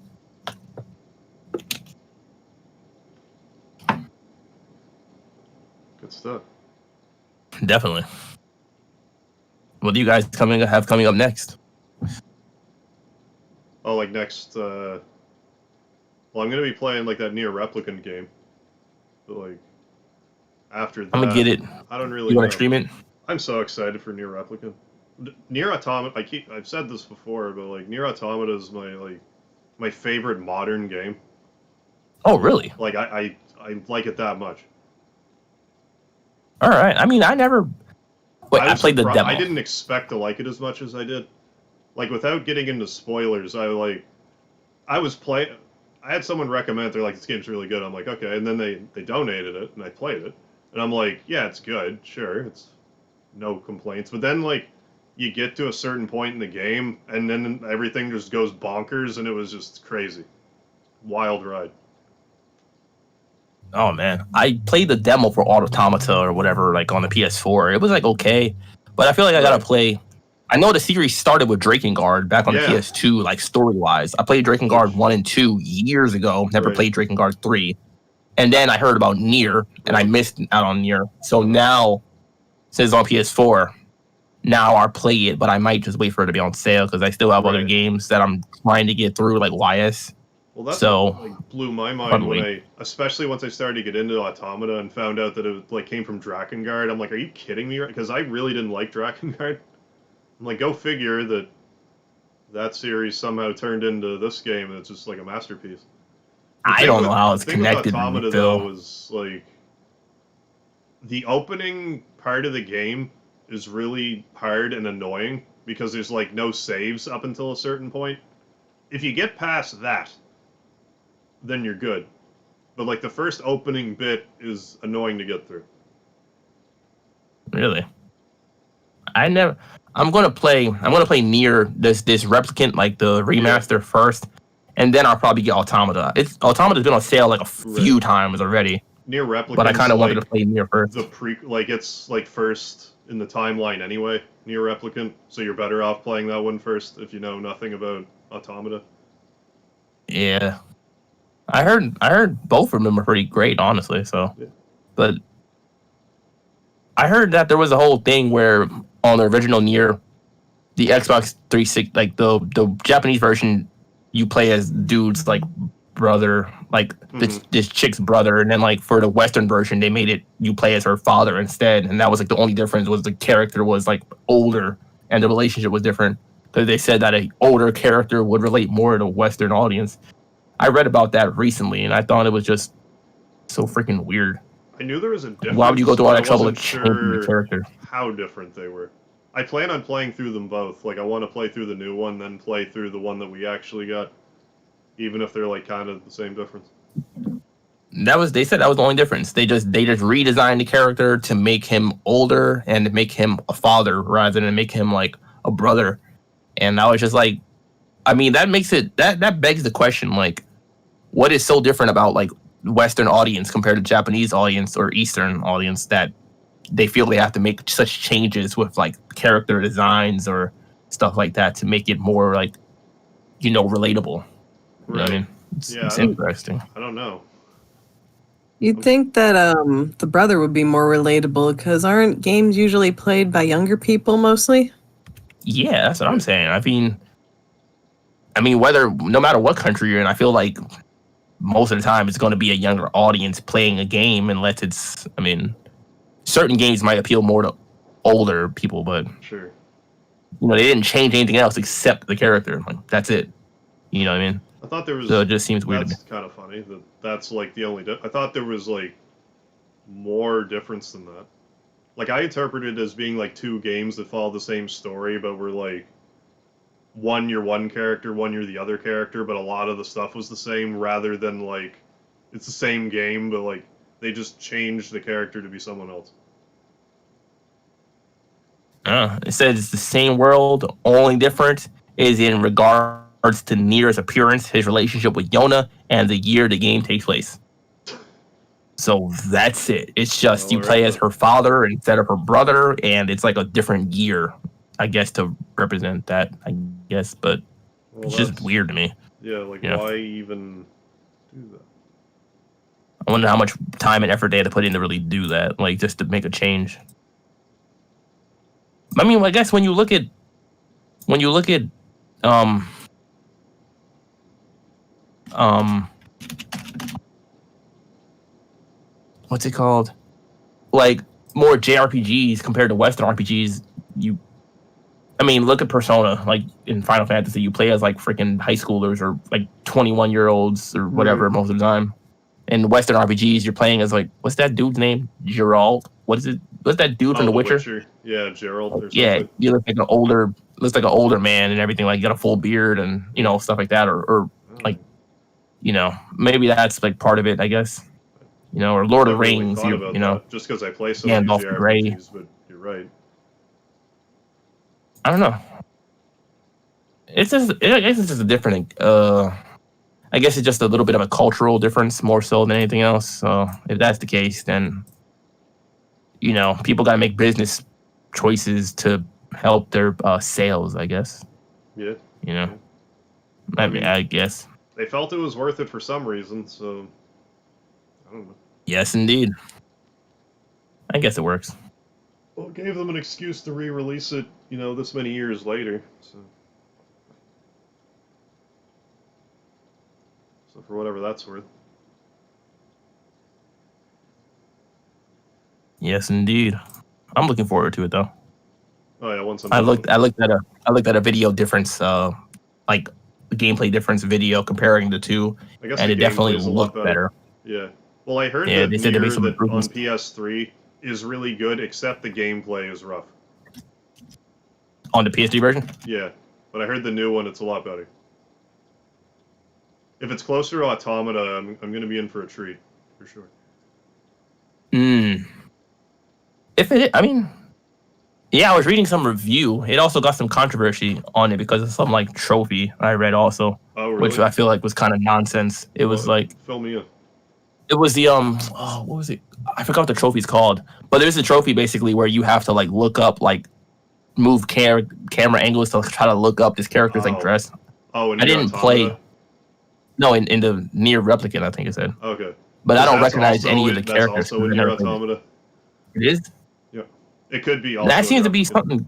Speaker 1: Good stuff.
Speaker 2: Definitely. What do you guys coming up next?
Speaker 1: Oh, like next. Well, I'm gonna be playing like that Nier Replicant game. But like after that,
Speaker 2: I'm gonna get it.
Speaker 1: I don't really.
Speaker 2: You want to stream it?
Speaker 1: I'm so excited for Nier Replicant. Nier Automata. I've said this before, but like Nier Automata is my favorite modern game.
Speaker 2: Oh, really?
Speaker 1: Like I like it that much.
Speaker 2: All right. I mean, I never. Wait, I played the demo.
Speaker 1: I didn't expect to like it as much as I did. Like without getting into spoilers, I had someone recommend. They're like, "This game's really good." I'm like, "Okay," and then they donated it, and I played it, and I'm like, "Yeah, it's good. Sure, no complaints. But then like you get to a certain point in the game, and then everything just goes bonkers, and it was just crazy, wild ride.
Speaker 2: Oh man, I played the demo for Automata or whatever, like on the PS4. It was like okay, but I feel like I gotta play. I know the series started with Drakengard back on the PS2, like story wise. I played Drakengard 1 and 2 years ago. Never played Drakengard 3, and then I heard about Nier, and I missed out on Nier. So now, since it's on PS4, now I'll play it, but I might just wait for it to be on sale because I still have other games that I'm trying to get through, like YS.
Speaker 1: Well, that's what like, blew my mind when especially once I started to get into Automata and found out that it like came from Drakengard. I'm like, are you kidding me? Because I really didn't like Drakengard. I'm like, go figure that series somehow turned into this game, and it's just like a masterpiece.
Speaker 2: I don't know how it's
Speaker 1: The
Speaker 2: connected.
Speaker 1: thing with Automata though was like the opening part of the game is really hard and annoying because there's like no saves up until a certain point. If you get past that, then you're good. But like the first opening bit is annoying to get through.
Speaker 2: Really? I'm gonna play Nier this Replicant, like the remaster first, and then I'll probably get Automata. Automata's been on sale like a few times already.
Speaker 1: Nier Replicant,
Speaker 2: but I kind of wanted to play Nier first.
Speaker 1: It's like first in the timeline anyway, Nier Replicant, so you're better off playing that one first if you know nothing about Automata.
Speaker 2: Yeah. I heard both of them are pretty great, honestly, so. Yeah. But I heard that there was a whole thing where on the original Nier, the Xbox 360, like the Japanese version, you play as dude's like brother, like this chick's brother, and then like for the Western version, they made it you play as her father instead, and that was like the only difference was the character was like older and the relationship was different because they said that an older character would relate more to a Western audience. I read about that recently, and I thought it was just so freaking weird.
Speaker 1: I knew there was a difference.
Speaker 2: Why would you go through all that trouble to change the character?
Speaker 1: How different they were. I plan on playing through them both. Like, I want to play through the new one, then play through the one that we actually got, even if they're like kind of the same difference.
Speaker 2: They said that was the only difference. They just redesigned the character to make him older and to make him a father rather than make him like a brother. And I was just like, I mean, that makes it that begs the question, like, what is so different about like Western audience compared to Japanese audience or Eastern audience that they feel they have to make such changes with like character designs or stuff like that to make it more like, relatable. You know what I mean? It's interesting.
Speaker 1: I don't know.
Speaker 3: You'd think that the brother would be more relatable because aren't games usually played by younger people mostly?
Speaker 2: Yeah, that's what I'm saying. I mean, no matter what country you're in, I feel like most of the time it's going to be a younger audience playing a game unless it's, certain games might appeal more to older people, but
Speaker 1: sure,
Speaker 2: they didn't change anything else except the character. Like, that's it. You know what I mean?
Speaker 1: I thought there was.
Speaker 2: So it just seems weird.
Speaker 1: That's kind of funny. That's like the only. I thought there was like more difference than that. Like I interpreted it as being like two games that follow the same story, but were like one you're one character, one you're the other character, but a lot of the stuff was the same rather than like it's the same game, but like they just changed the character to be someone else.
Speaker 2: It says it's the same world, only difference is in regards to Nier's appearance, his relationship with Yona, and the year the game takes place. So that's it. It's just you play as her father instead of her brother, and it's like a different year, I guess, to represent that, I guess. But it's just weird to me.
Speaker 1: Yeah, like why even do that?
Speaker 2: I wonder how much time and effort they had to put in to really do that, like just to make a change. I mean, I guess when you look at what's it called? Like more JRPGs compared to Western RPGs, look at Persona. Like in Final Fantasy, you play as like freaking high schoolers or like 21-year-olds or whatever most of the time. In Western RPGs, you're playing as like, what's that dude's name? Geralt? What is it? What's that dude from The Witcher?
Speaker 1: Yeah, Geralt or something.
Speaker 2: Yeah, you look like an older man and everything. Like you got a full beard and stuff like that, or like maybe that's like part of it, I guess. Or Lord of the Rings.
Speaker 1: Just because I play so many JRPGs, but you're right.
Speaker 2: I don't know. It's just, I guess it's just a different. I guess it's just a little bit of a cultural difference more so than anything else. So if that's the case, then people got to make business choices to help their sales. I guess.
Speaker 1: Yeah.
Speaker 2: I mean, I guess.
Speaker 1: They felt it was worth it for some reason, so I don't know.
Speaker 2: Yes, indeed. I guess it works.
Speaker 1: Well, it gave them an excuse to re-release it, this many years later. So for whatever that's worth.
Speaker 2: Yes, indeed. I'm looking forward to it though.
Speaker 1: Oh yeah, once
Speaker 2: I looked at a video difference, like the gameplay difference video comparing the two,
Speaker 1: I guess
Speaker 2: and
Speaker 1: the
Speaker 2: it definitely
Speaker 1: gameplay's a lot
Speaker 2: looked better.
Speaker 1: Yeah. Well, I heard
Speaker 2: Yeah,
Speaker 1: that
Speaker 2: they said there
Speaker 1: Nier
Speaker 2: be some
Speaker 1: that on
Speaker 2: improvements.
Speaker 1: PS3 is really good, except the gameplay is rough.
Speaker 2: On the PS3 version?
Speaker 1: Yeah, but I heard the new one, it's a lot better. If it's closer to Automata, I'm going to be in for a treat, for sure.
Speaker 2: I mean, yeah, I was reading some review. It also got some controversy on it because of some like trophy I read also,
Speaker 1: Oh, really?
Speaker 2: which I feel like was kind of nonsense. It was like,
Speaker 1: fill me in.
Speaker 2: it was the what was it? I forgot what the trophy's called, but there's a trophy basically where you have to like look up, like move camera angles to try to look up this character's like dress.
Speaker 1: Oh, and
Speaker 2: I didn't play. No, in the Nier Replicant, I think it said.
Speaker 1: Okay.
Speaker 2: But I don't recognize any of the characters.
Speaker 1: That's also in Nier Automata.
Speaker 2: It is?
Speaker 1: Yeah. It could be also.
Speaker 2: That seems to be something.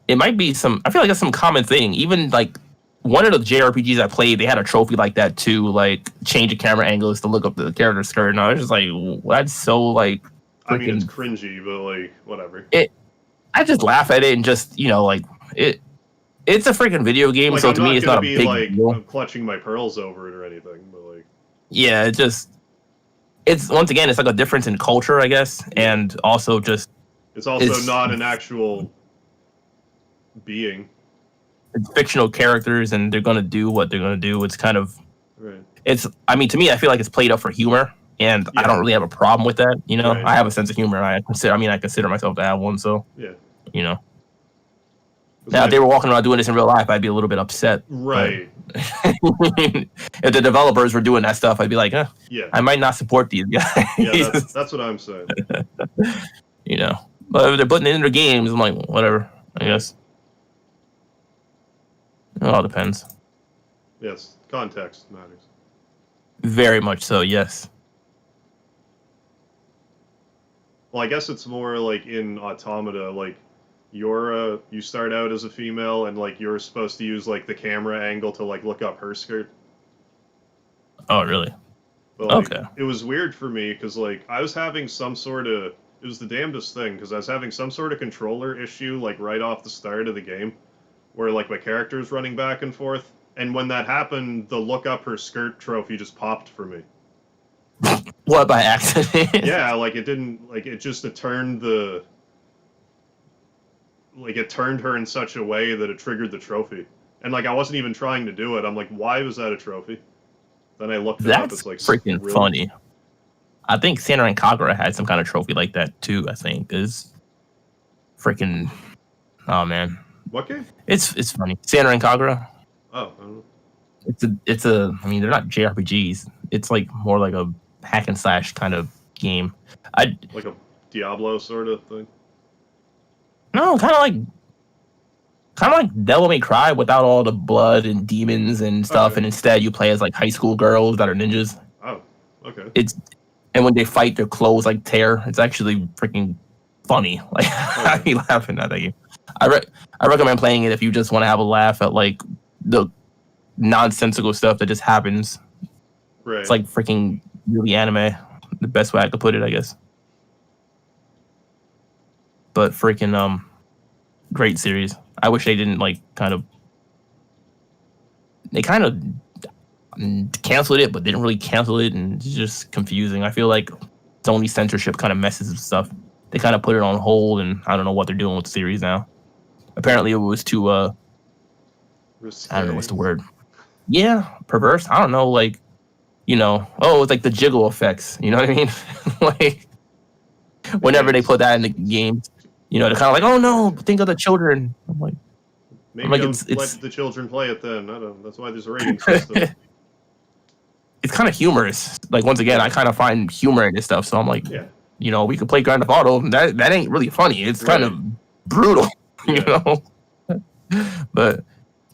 Speaker 2: It might be some. I feel like that's some common thing. Even like one of the JRPGs I played, they had a trophy like that too, like change the camera angles to look up the character's skirt. And I was just like, that's so like.
Speaker 1: I mean, it's cringy, but like whatever.
Speaker 2: I just laugh at it and just like it. It's a freaking video game,
Speaker 1: like,
Speaker 2: so to me, it's not a big deal.
Speaker 1: I'm clutching my pearls over it or anything, but like.
Speaker 2: Yeah, it's once again, it's like a difference in culture, I guess, and also just.
Speaker 1: It's also not an actual being.
Speaker 2: It's fictional characters, and they're gonna do what they're gonna do. It's kind of.
Speaker 1: Right.
Speaker 2: I mean, to me, I feel like it's played up for humor, and I don't really have a problem with that.
Speaker 1: Right.
Speaker 2: I have a sense of humor. I consider myself to have one. So.
Speaker 1: Yeah.
Speaker 2: Now, if they were walking around doing this in real life, I'd be a little bit upset.
Speaker 1: Right.
Speaker 2: If the developers were doing that stuff, I'd be like,
Speaker 1: yeah,
Speaker 2: I might not support these guys.
Speaker 1: Yeah, that's what I'm saying.
Speaker 2: But if they're putting it in their games, I'm like, whatever, I guess. It all depends.
Speaker 1: Yes, context matters.
Speaker 2: Very much so, yes.
Speaker 1: Well, I guess it's more like in Automata, like you start out as a female and like you're supposed to use like the camera angle to like look up her skirt.
Speaker 2: Oh, really?
Speaker 1: But, like,
Speaker 2: okay.
Speaker 1: It was weird for me because like I was having some sort of it was the damnedest thing because I was having some sort of controller issue like right off the start of the game where like my character's running back and forth, and when that happened, the look up her skirt trophy just popped for me.
Speaker 2: What, by accident?
Speaker 1: Yeah, like it didn't like it turned the. Like, it turned her in such a way that it triggered the trophy. And, like, I wasn't even trying to do it. I'm like, why was that a trophy? Then I looked it up. It's like,
Speaker 2: freaking
Speaker 1: really?
Speaker 2: funny. I think Santa and Kagura had some kind of trophy like that, too, I think. Is freaking... Oh, man.
Speaker 1: What game?
Speaker 2: It's funny. Santa and Kagura.
Speaker 1: Oh, I don't know.
Speaker 2: I mean, they're not JRPGs. It's, like, more like a hack and slash kind of game.
Speaker 1: Like a Diablo sort of thing?
Speaker 2: No, kind of like Devil May Cry without all the blood and demons and stuff, and instead you play as like high school girls that are ninjas.
Speaker 1: Oh, okay.
Speaker 2: And when they fight, their clothes like tear. It's actually freaking funny. Like I'd be laughing at that game. I recommend playing it if you just want to have a laugh at like the nonsensical stuff that just happens.
Speaker 1: Right.
Speaker 2: It's like freaking really anime. The best way I could put it, I guess. But freaking great series. I wish they didn't like they kind of canceled it, but didn't really cancel it, and it's just confusing. I feel like Sony censorship kind of messes with stuff. They kind of put it on hold, and I don't know what they're doing with the series now. Apparently, it was too
Speaker 1: risque.
Speaker 2: I don't know what's the word. Yeah, perverse. I don't know, like it's like the jiggle effects. You know what I mean? Like whenever they put that in the game. They're kind of like, oh no, think of the children. I'm like,
Speaker 1: Maybe
Speaker 2: like,
Speaker 1: don't let the children play it then. I don't. That's why there's a rating system.
Speaker 2: It's kind of humorous. Like, once again, I kind of find humor in this stuff. So I'm like,
Speaker 1: Yeah.
Speaker 2: you know, we could play Grand Theft Auto. That ain't really funny. It's kind of brutal, you
Speaker 1: Yeah.
Speaker 2: know. But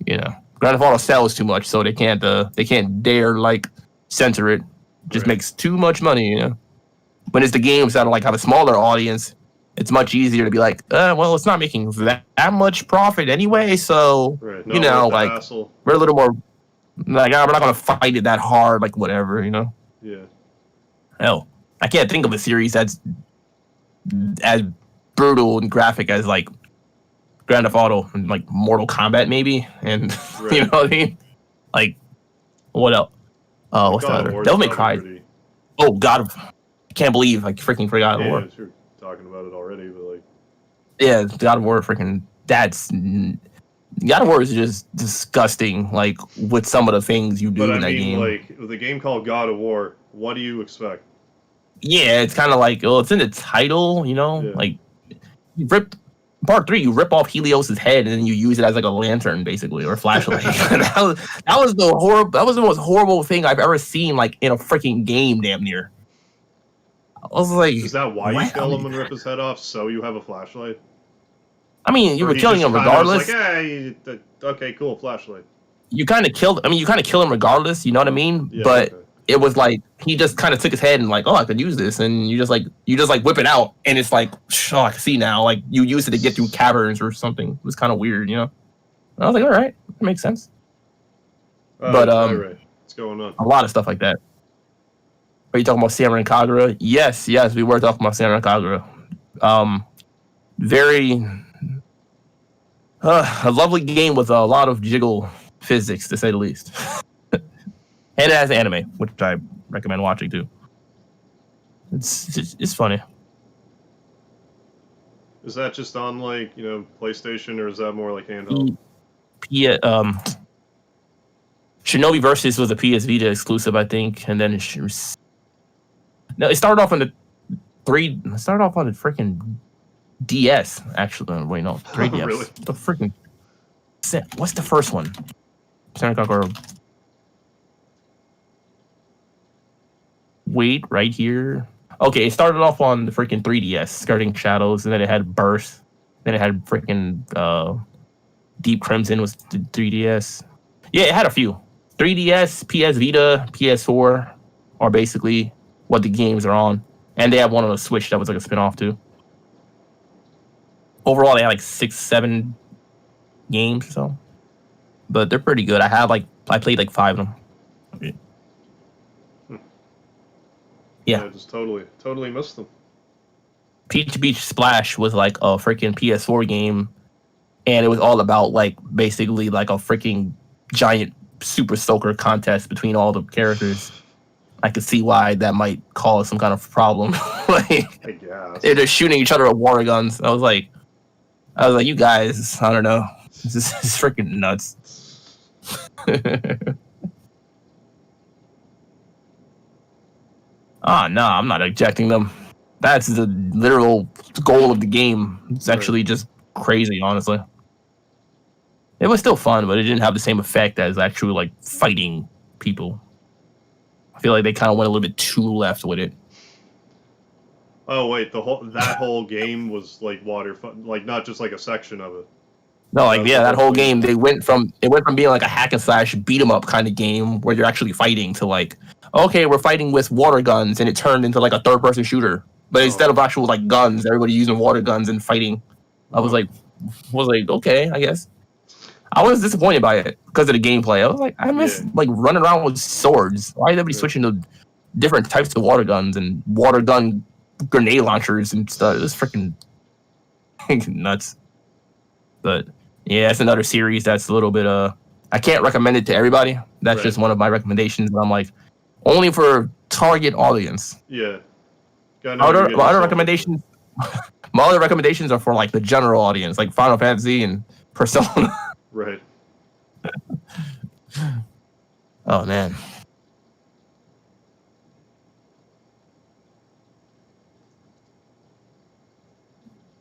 Speaker 2: you know, Grand Theft Auto sells too much, so they can't dare like censor it. Just makes too much money, you know. When it's the games that are like have a smaller audience, it's much easier to be like, well, it's not making that much profit anyway, so you know, like
Speaker 1: hassle.
Speaker 2: we're a little more like, we're not gonna fight it that hard, like whatever, you know.
Speaker 1: Yeah.
Speaker 2: Hell, I can't think of a series that's as brutal and graphic as like Grand Theft Auto and like Mortal Kombat, maybe, and you know what I mean. Like, what else? What's the other? Devil May Cry. Oh God, I can't believe I freaking forgot
Speaker 1: yeah,
Speaker 2: War.
Speaker 1: You're talking about it already, but like,
Speaker 2: yeah, God of War, freaking God of War is just disgusting. Like with some of the things you do in that game.
Speaker 1: Like with a game called God of War, what do you expect?
Speaker 2: Yeah, it's kind of like, well, it's in the title, you know, like you rip part 3, you rip off Helios's head and then you use it as like a lantern, basically, or a flashlight. that was the most horrible thing I've ever seen, like in a freaking game, damn near. I was like,
Speaker 1: is that why you kill him and rip his head off? So you have a flashlight?
Speaker 2: I mean, you were killing him regardless.
Speaker 1: Like, hey, okay, cool, flashlight.
Speaker 2: You kind of killed. I mean, you kind of kill him regardless. You know what I mean?
Speaker 1: Yeah,
Speaker 2: but it was like he just kind of took his head and like, oh, I could use this, and you just like whip it out, and it's like, oh, I can see now. Like you used it to get through caverns or something. It was kind of weird, you know. And I was like, all right, that makes sense. But
Speaker 1: what's going on?
Speaker 2: A lot of stuff like that. Are you talking about Samurai Kagura? Yes, we were talking about Samurai Kagura. Very a lovely game with a lot of jiggle physics, to say the least. And it has anime, which I recommend watching too. It's funny.
Speaker 1: Is that just on like, you know, PlayStation, or is that more like handheld?
Speaker 2: Shinobi Versus was a PS Vita exclusive, I think, and then it started off on the freaking DS, actually. Wait, no, 3DS.
Speaker 1: Really?
Speaker 2: The freaking what's the first one? Samurai Kagura. Wait, right here. Okay, it started off on the freaking 3DS, Skirting Shadows, and then it had Burst. Then it had freaking Deep Crimson was the 3DS. Yeah, it had a few. 3DS, PS Vita, PS4 are basically what the games are on. And they have one on the Switch that was like a spin-off too. Overall, they had like 6-7 games or so. But they're pretty good. I played like 5 of them. Yeah.
Speaker 1: I just totally missed them.
Speaker 2: Peach Beach Splash was like a freaking PS4 game, and it was all about like basically like a freaking giant super soaker contest between all the characters. I could see why that might cause some kind of problem. Like,
Speaker 1: I guess
Speaker 2: they're just shooting each other with water guns. I was like, you guys, I don't know. This is freaking nuts. No, I'm not ejecting them. That's the literal goal of the game. It's actually just crazy, honestly. It was still fun, but it didn't have the same effect as actually like fighting people. I feel like they kind of went a little bit too left with it.
Speaker 1: Oh wait, that whole game was like like not just like a section of it.
Speaker 2: No, like that whole game, it went from being like a hack and slash beat 'em up kind of game where you're actually fighting to like, okay, we're fighting with water guns, and it turned into like a third person shooter. But instead of actual like guns, everybody using water guns and fighting. I was like, okay, I guess. I was disappointed by it because of the gameplay. I was like, I miss like running around with swords. Why is everybody switching to different types of water guns and water gun grenade launchers and stuff? It was freaking nuts. But yeah, it's another series that's a little bit I can't recommend it to everybody. That's just one of my recommendations. But I'm like, only for target audience.
Speaker 1: Yeah.
Speaker 2: My other recommendations are for like the general audience, like Final Fantasy and Persona.
Speaker 1: Right.
Speaker 2: Oh man.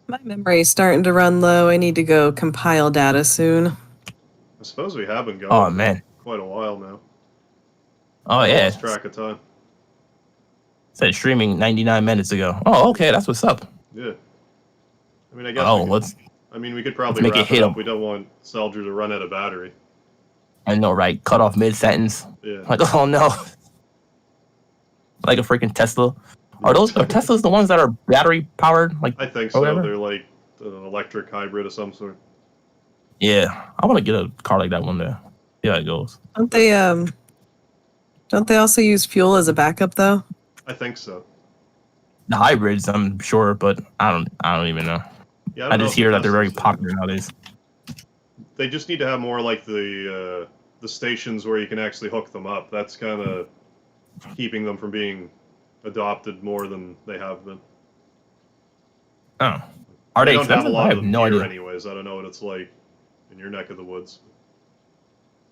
Speaker 3: My memory is starting to run low. I need to go compile data soon.
Speaker 1: I suppose we have been going
Speaker 2: Oh
Speaker 1: for
Speaker 2: man.
Speaker 1: quite a while now.
Speaker 2: Oh
Speaker 1: I
Speaker 2: yeah.
Speaker 1: lost track of time.
Speaker 2: Said streaming 99 minutes ago. Oh, okay, that's what's up.
Speaker 1: Yeah. I mean, I guess
Speaker 2: Oh,
Speaker 1: we could, we could probably
Speaker 2: make it
Speaker 1: wrap
Speaker 2: hit
Speaker 1: it up.
Speaker 2: 'em.
Speaker 1: We don't want Seldra to run out of battery.
Speaker 2: I know, right? Cut off mid sentence.
Speaker 1: Yeah.
Speaker 2: Like, oh no. Like a freaking Tesla. Are Teslas the ones that are battery powered? Like,
Speaker 1: I think
Speaker 2: or
Speaker 1: so.
Speaker 2: whatever?
Speaker 1: They're like an electric hybrid of some sort.
Speaker 2: Yeah, I want to get a car like that one day. See how it goes.
Speaker 3: Don't they also use fuel as a backup though?
Speaker 1: I think so.
Speaker 2: The hybrids, I'm sure, but I don't even know.
Speaker 1: Yeah,
Speaker 2: I just hear that they're very
Speaker 1: Teslas-
Speaker 2: popular nowadays.
Speaker 1: They just need to have more like the stations where you can actually hook them up. That's kind of keeping them from being adopted more than they have been.
Speaker 2: Oh, are
Speaker 1: We
Speaker 2: they
Speaker 1: don't have a
Speaker 2: expensive?
Speaker 1: lot
Speaker 2: I
Speaker 1: of
Speaker 2: have
Speaker 1: them
Speaker 2: no
Speaker 1: here
Speaker 2: idea.
Speaker 1: anyways. I don't know what it's like in your neck of the woods.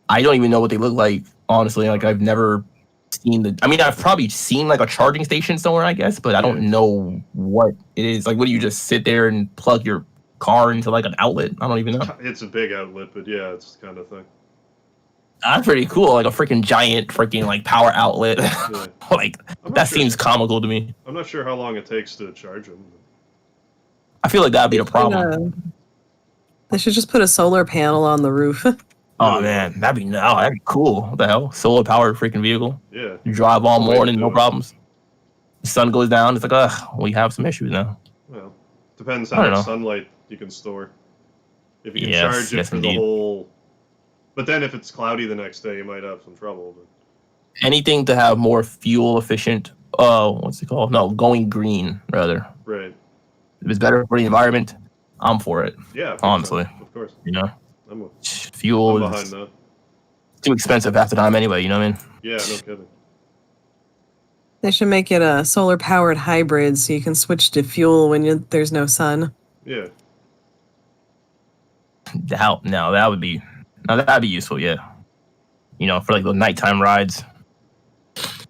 Speaker 2: I don't even know what they look like. Honestly, like I've never seen the. I mean, I've probably seen like a charging station somewhere, I guess, but I don't know what it is. Like, what do you just sit there and plug your car into like an outlet? I don't even know.
Speaker 1: It's a big outlet, but yeah, it's the kind of thing.
Speaker 2: That's pretty cool. Like a freaking giant freaking like power outlet.
Speaker 1: Yeah.
Speaker 2: Like
Speaker 1: I'm not
Speaker 2: that
Speaker 1: sure-
Speaker 2: seems comical to me.
Speaker 1: I'm not sure how long it takes to charge them.
Speaker 2: I feel like that'd be the problem.
Speaker 3: They should just put a solar panel on the roof.
Speaker 2: Oh man, that'd be cool. What the hell? Solar powered freaking vehicle.
Speaker 1: Yeah.
Speaker 2: You drive all
Speaker 1: That's the way to
Speaker 2: morning,
Speaker 1: do
Speaker 2: no
Speaker 1: it.
Speaker 2: problems. The sun goes down. It's like, we have some issues now.
Speaker 1: Well, depends
Speaker 2: I
Speaker 1: how
Speaker 2: don't
Speaker 1: much
Speaker 2: know.
Speaker 1: sunlight you can store. If you can
Speaker 2: Yes,
Speaker 1: charge it
Speaker 2: yes,
Speaker 1: for
Speaker 2: indeed.
Speaker 1: the whole. But then if it's cloudy the next day, you might have some trouble. But
Speaker 2: Anything to have more fuel efficient. What's it called? No, going green rather.
Speaker 1: right.
Speaker 2: If it's better for the environment, I'm for it.
Speaker 1: Yeah. big
Speaker 2: Honestly.
Speaker 1: time, of course.
Speaker 2: You know,
Speaker 1: I'm
Speaker 2: fuel
Speaker 1: behind
Speaker 2: is
Speaker 1: that.
Speaker 2: too expensive half the time anyway. You know what I mean?
Speaker 1: Yeah, no kidding.
Speaker 3: They should make it a solar powered hybrid so you can switch to fuel when there's no sun.
Speaker 1: Yeah.
Speaker 2: That would be that'd be useful. Yeah. You know, for like the nighttime rides.
Speaker 1: It's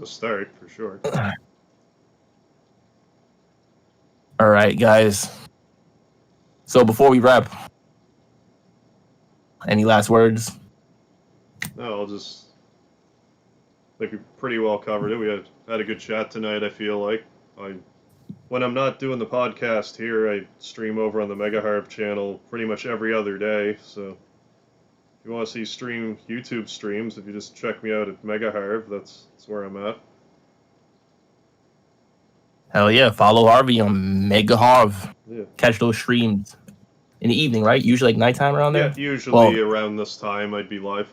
Speaker 1: a start for sure.
Speaker 2: All right, guys. So before we wrap, any last words?
Speaker 1: No, I'll just. I think we pretty well covered it. We had a good chat tonight. I feel like when I'm not doing the podcast here, I stream over on the Mega Harv channel pretty much every other day. So if you want to see YouTube streams, if you just check me out at Mega Harv, that's where I'm at.
Speaker 2: Hell yeah! Follow Harvey on Mega Harv.
Speaker 1: Yeah.
Speaker 2: Catch those streams in the evening, right? Usually like nighttime around there.
Speaker 1: Yeah, usually
Speaker 2: Well-
Speaker 1: around this time I'd be live.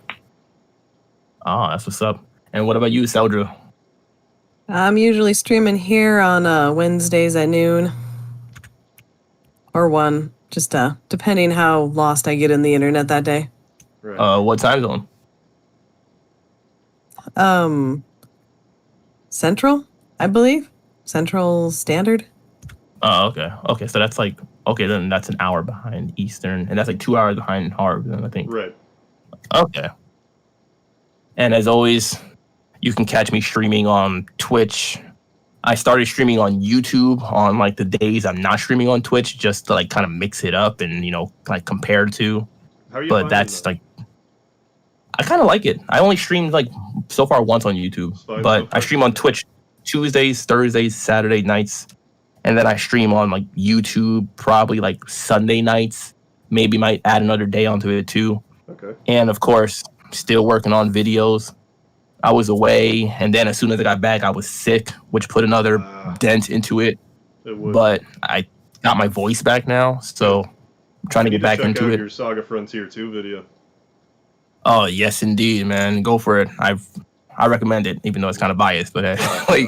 Speaker 2: Oh, that's what's up. And what about you, Seldra?
Speaker 3: I'm usually streaming here on Wednesdays at noon. Or 1, just depending how lost I get in the internet that day.
Speaker 1: Right.
Speaker 2: What time zone?
Speaker 3: Central, I believe. Central Standard.
Speaker 2: Oh, okay. Okay, so that's like then that's an hour behind Eastern, and that's like 2 hours behind Harv, then I think.
Speaker 1: Right.
Speaker 2: Okay. And as always, you can catch me streaming on Twitch. I started streaming on YouTube on like the days I'm not streaming on Twitch, just to like kind of mix it up and like compare to.
Speaker 1: How are you
Speaker 2: But
Speaker 1: finding
Speaker 2: that's
Speaker 1: that?
Speaker 2: like, I kind of like it. I only streamed like so far once on YouTube,
Speaker 1: It's fine so
Speaker 2: but I
Speaker 1: far.
Speaker 2: stream on Twitch Tuesdays, Thursdays, Saturday nights, and then I stream on like YouTube probably like Sunday nights. Maybe might add another day onto it too.
Speaker 1: Okay.
Speaker 2: And of course, still working on videos. I was away, and then as soon as I got back, I was sick, which put another dent into it.
Speaker 1: It would.
Speaker 2: But I got my voice back now, so I'm trying to
Speaker 1: You
Speaker 2: get
Speaker 1: need
Speaker 2: back
Speaker 1: check
Speaker 2: into
Speaker 1: out
Speaker 2: it.
Speaker 1: your Saga Frontier 2 video.
Speaker 2: Oh yes, indeed, man. Go for it. I recommend it, even though it's kind of biased, but like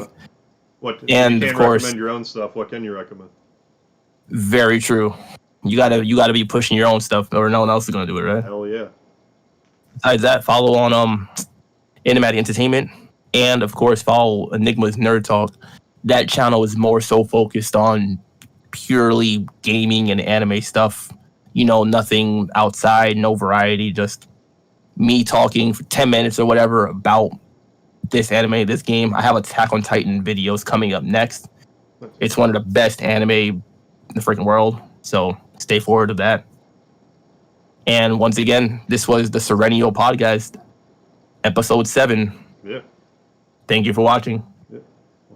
Speaker 1: What? If
Speaker 2: and,
Speaker 1: you
Speaker 2: of
Speaker 1: can't
Speaker 2: course-
Speaker 1: recommend your own stuff. What can you recommend?
Speaker 2: very true. You gotta be pushing your own stuff, or no one else is gonna do it, right?
Speaker 1: Hell yeah.
Speaker 2: Besides that, follow on Animatic Entertainment, and of course follow Enigma's Nerd Talk. That channel is more so focused on purely gaming and anime stuff. Nothing outside, no variety, just me talking for 10 minutes or whatever about this anime, this game. I have Attack on Titan videos coming up next. It's one of the best anime in the freaking world, so stay forward to that. And once again, this was the Serenial Podcast, episode 7.
Speaker 1: Yeah.
Speaker 2: Thank you for watching.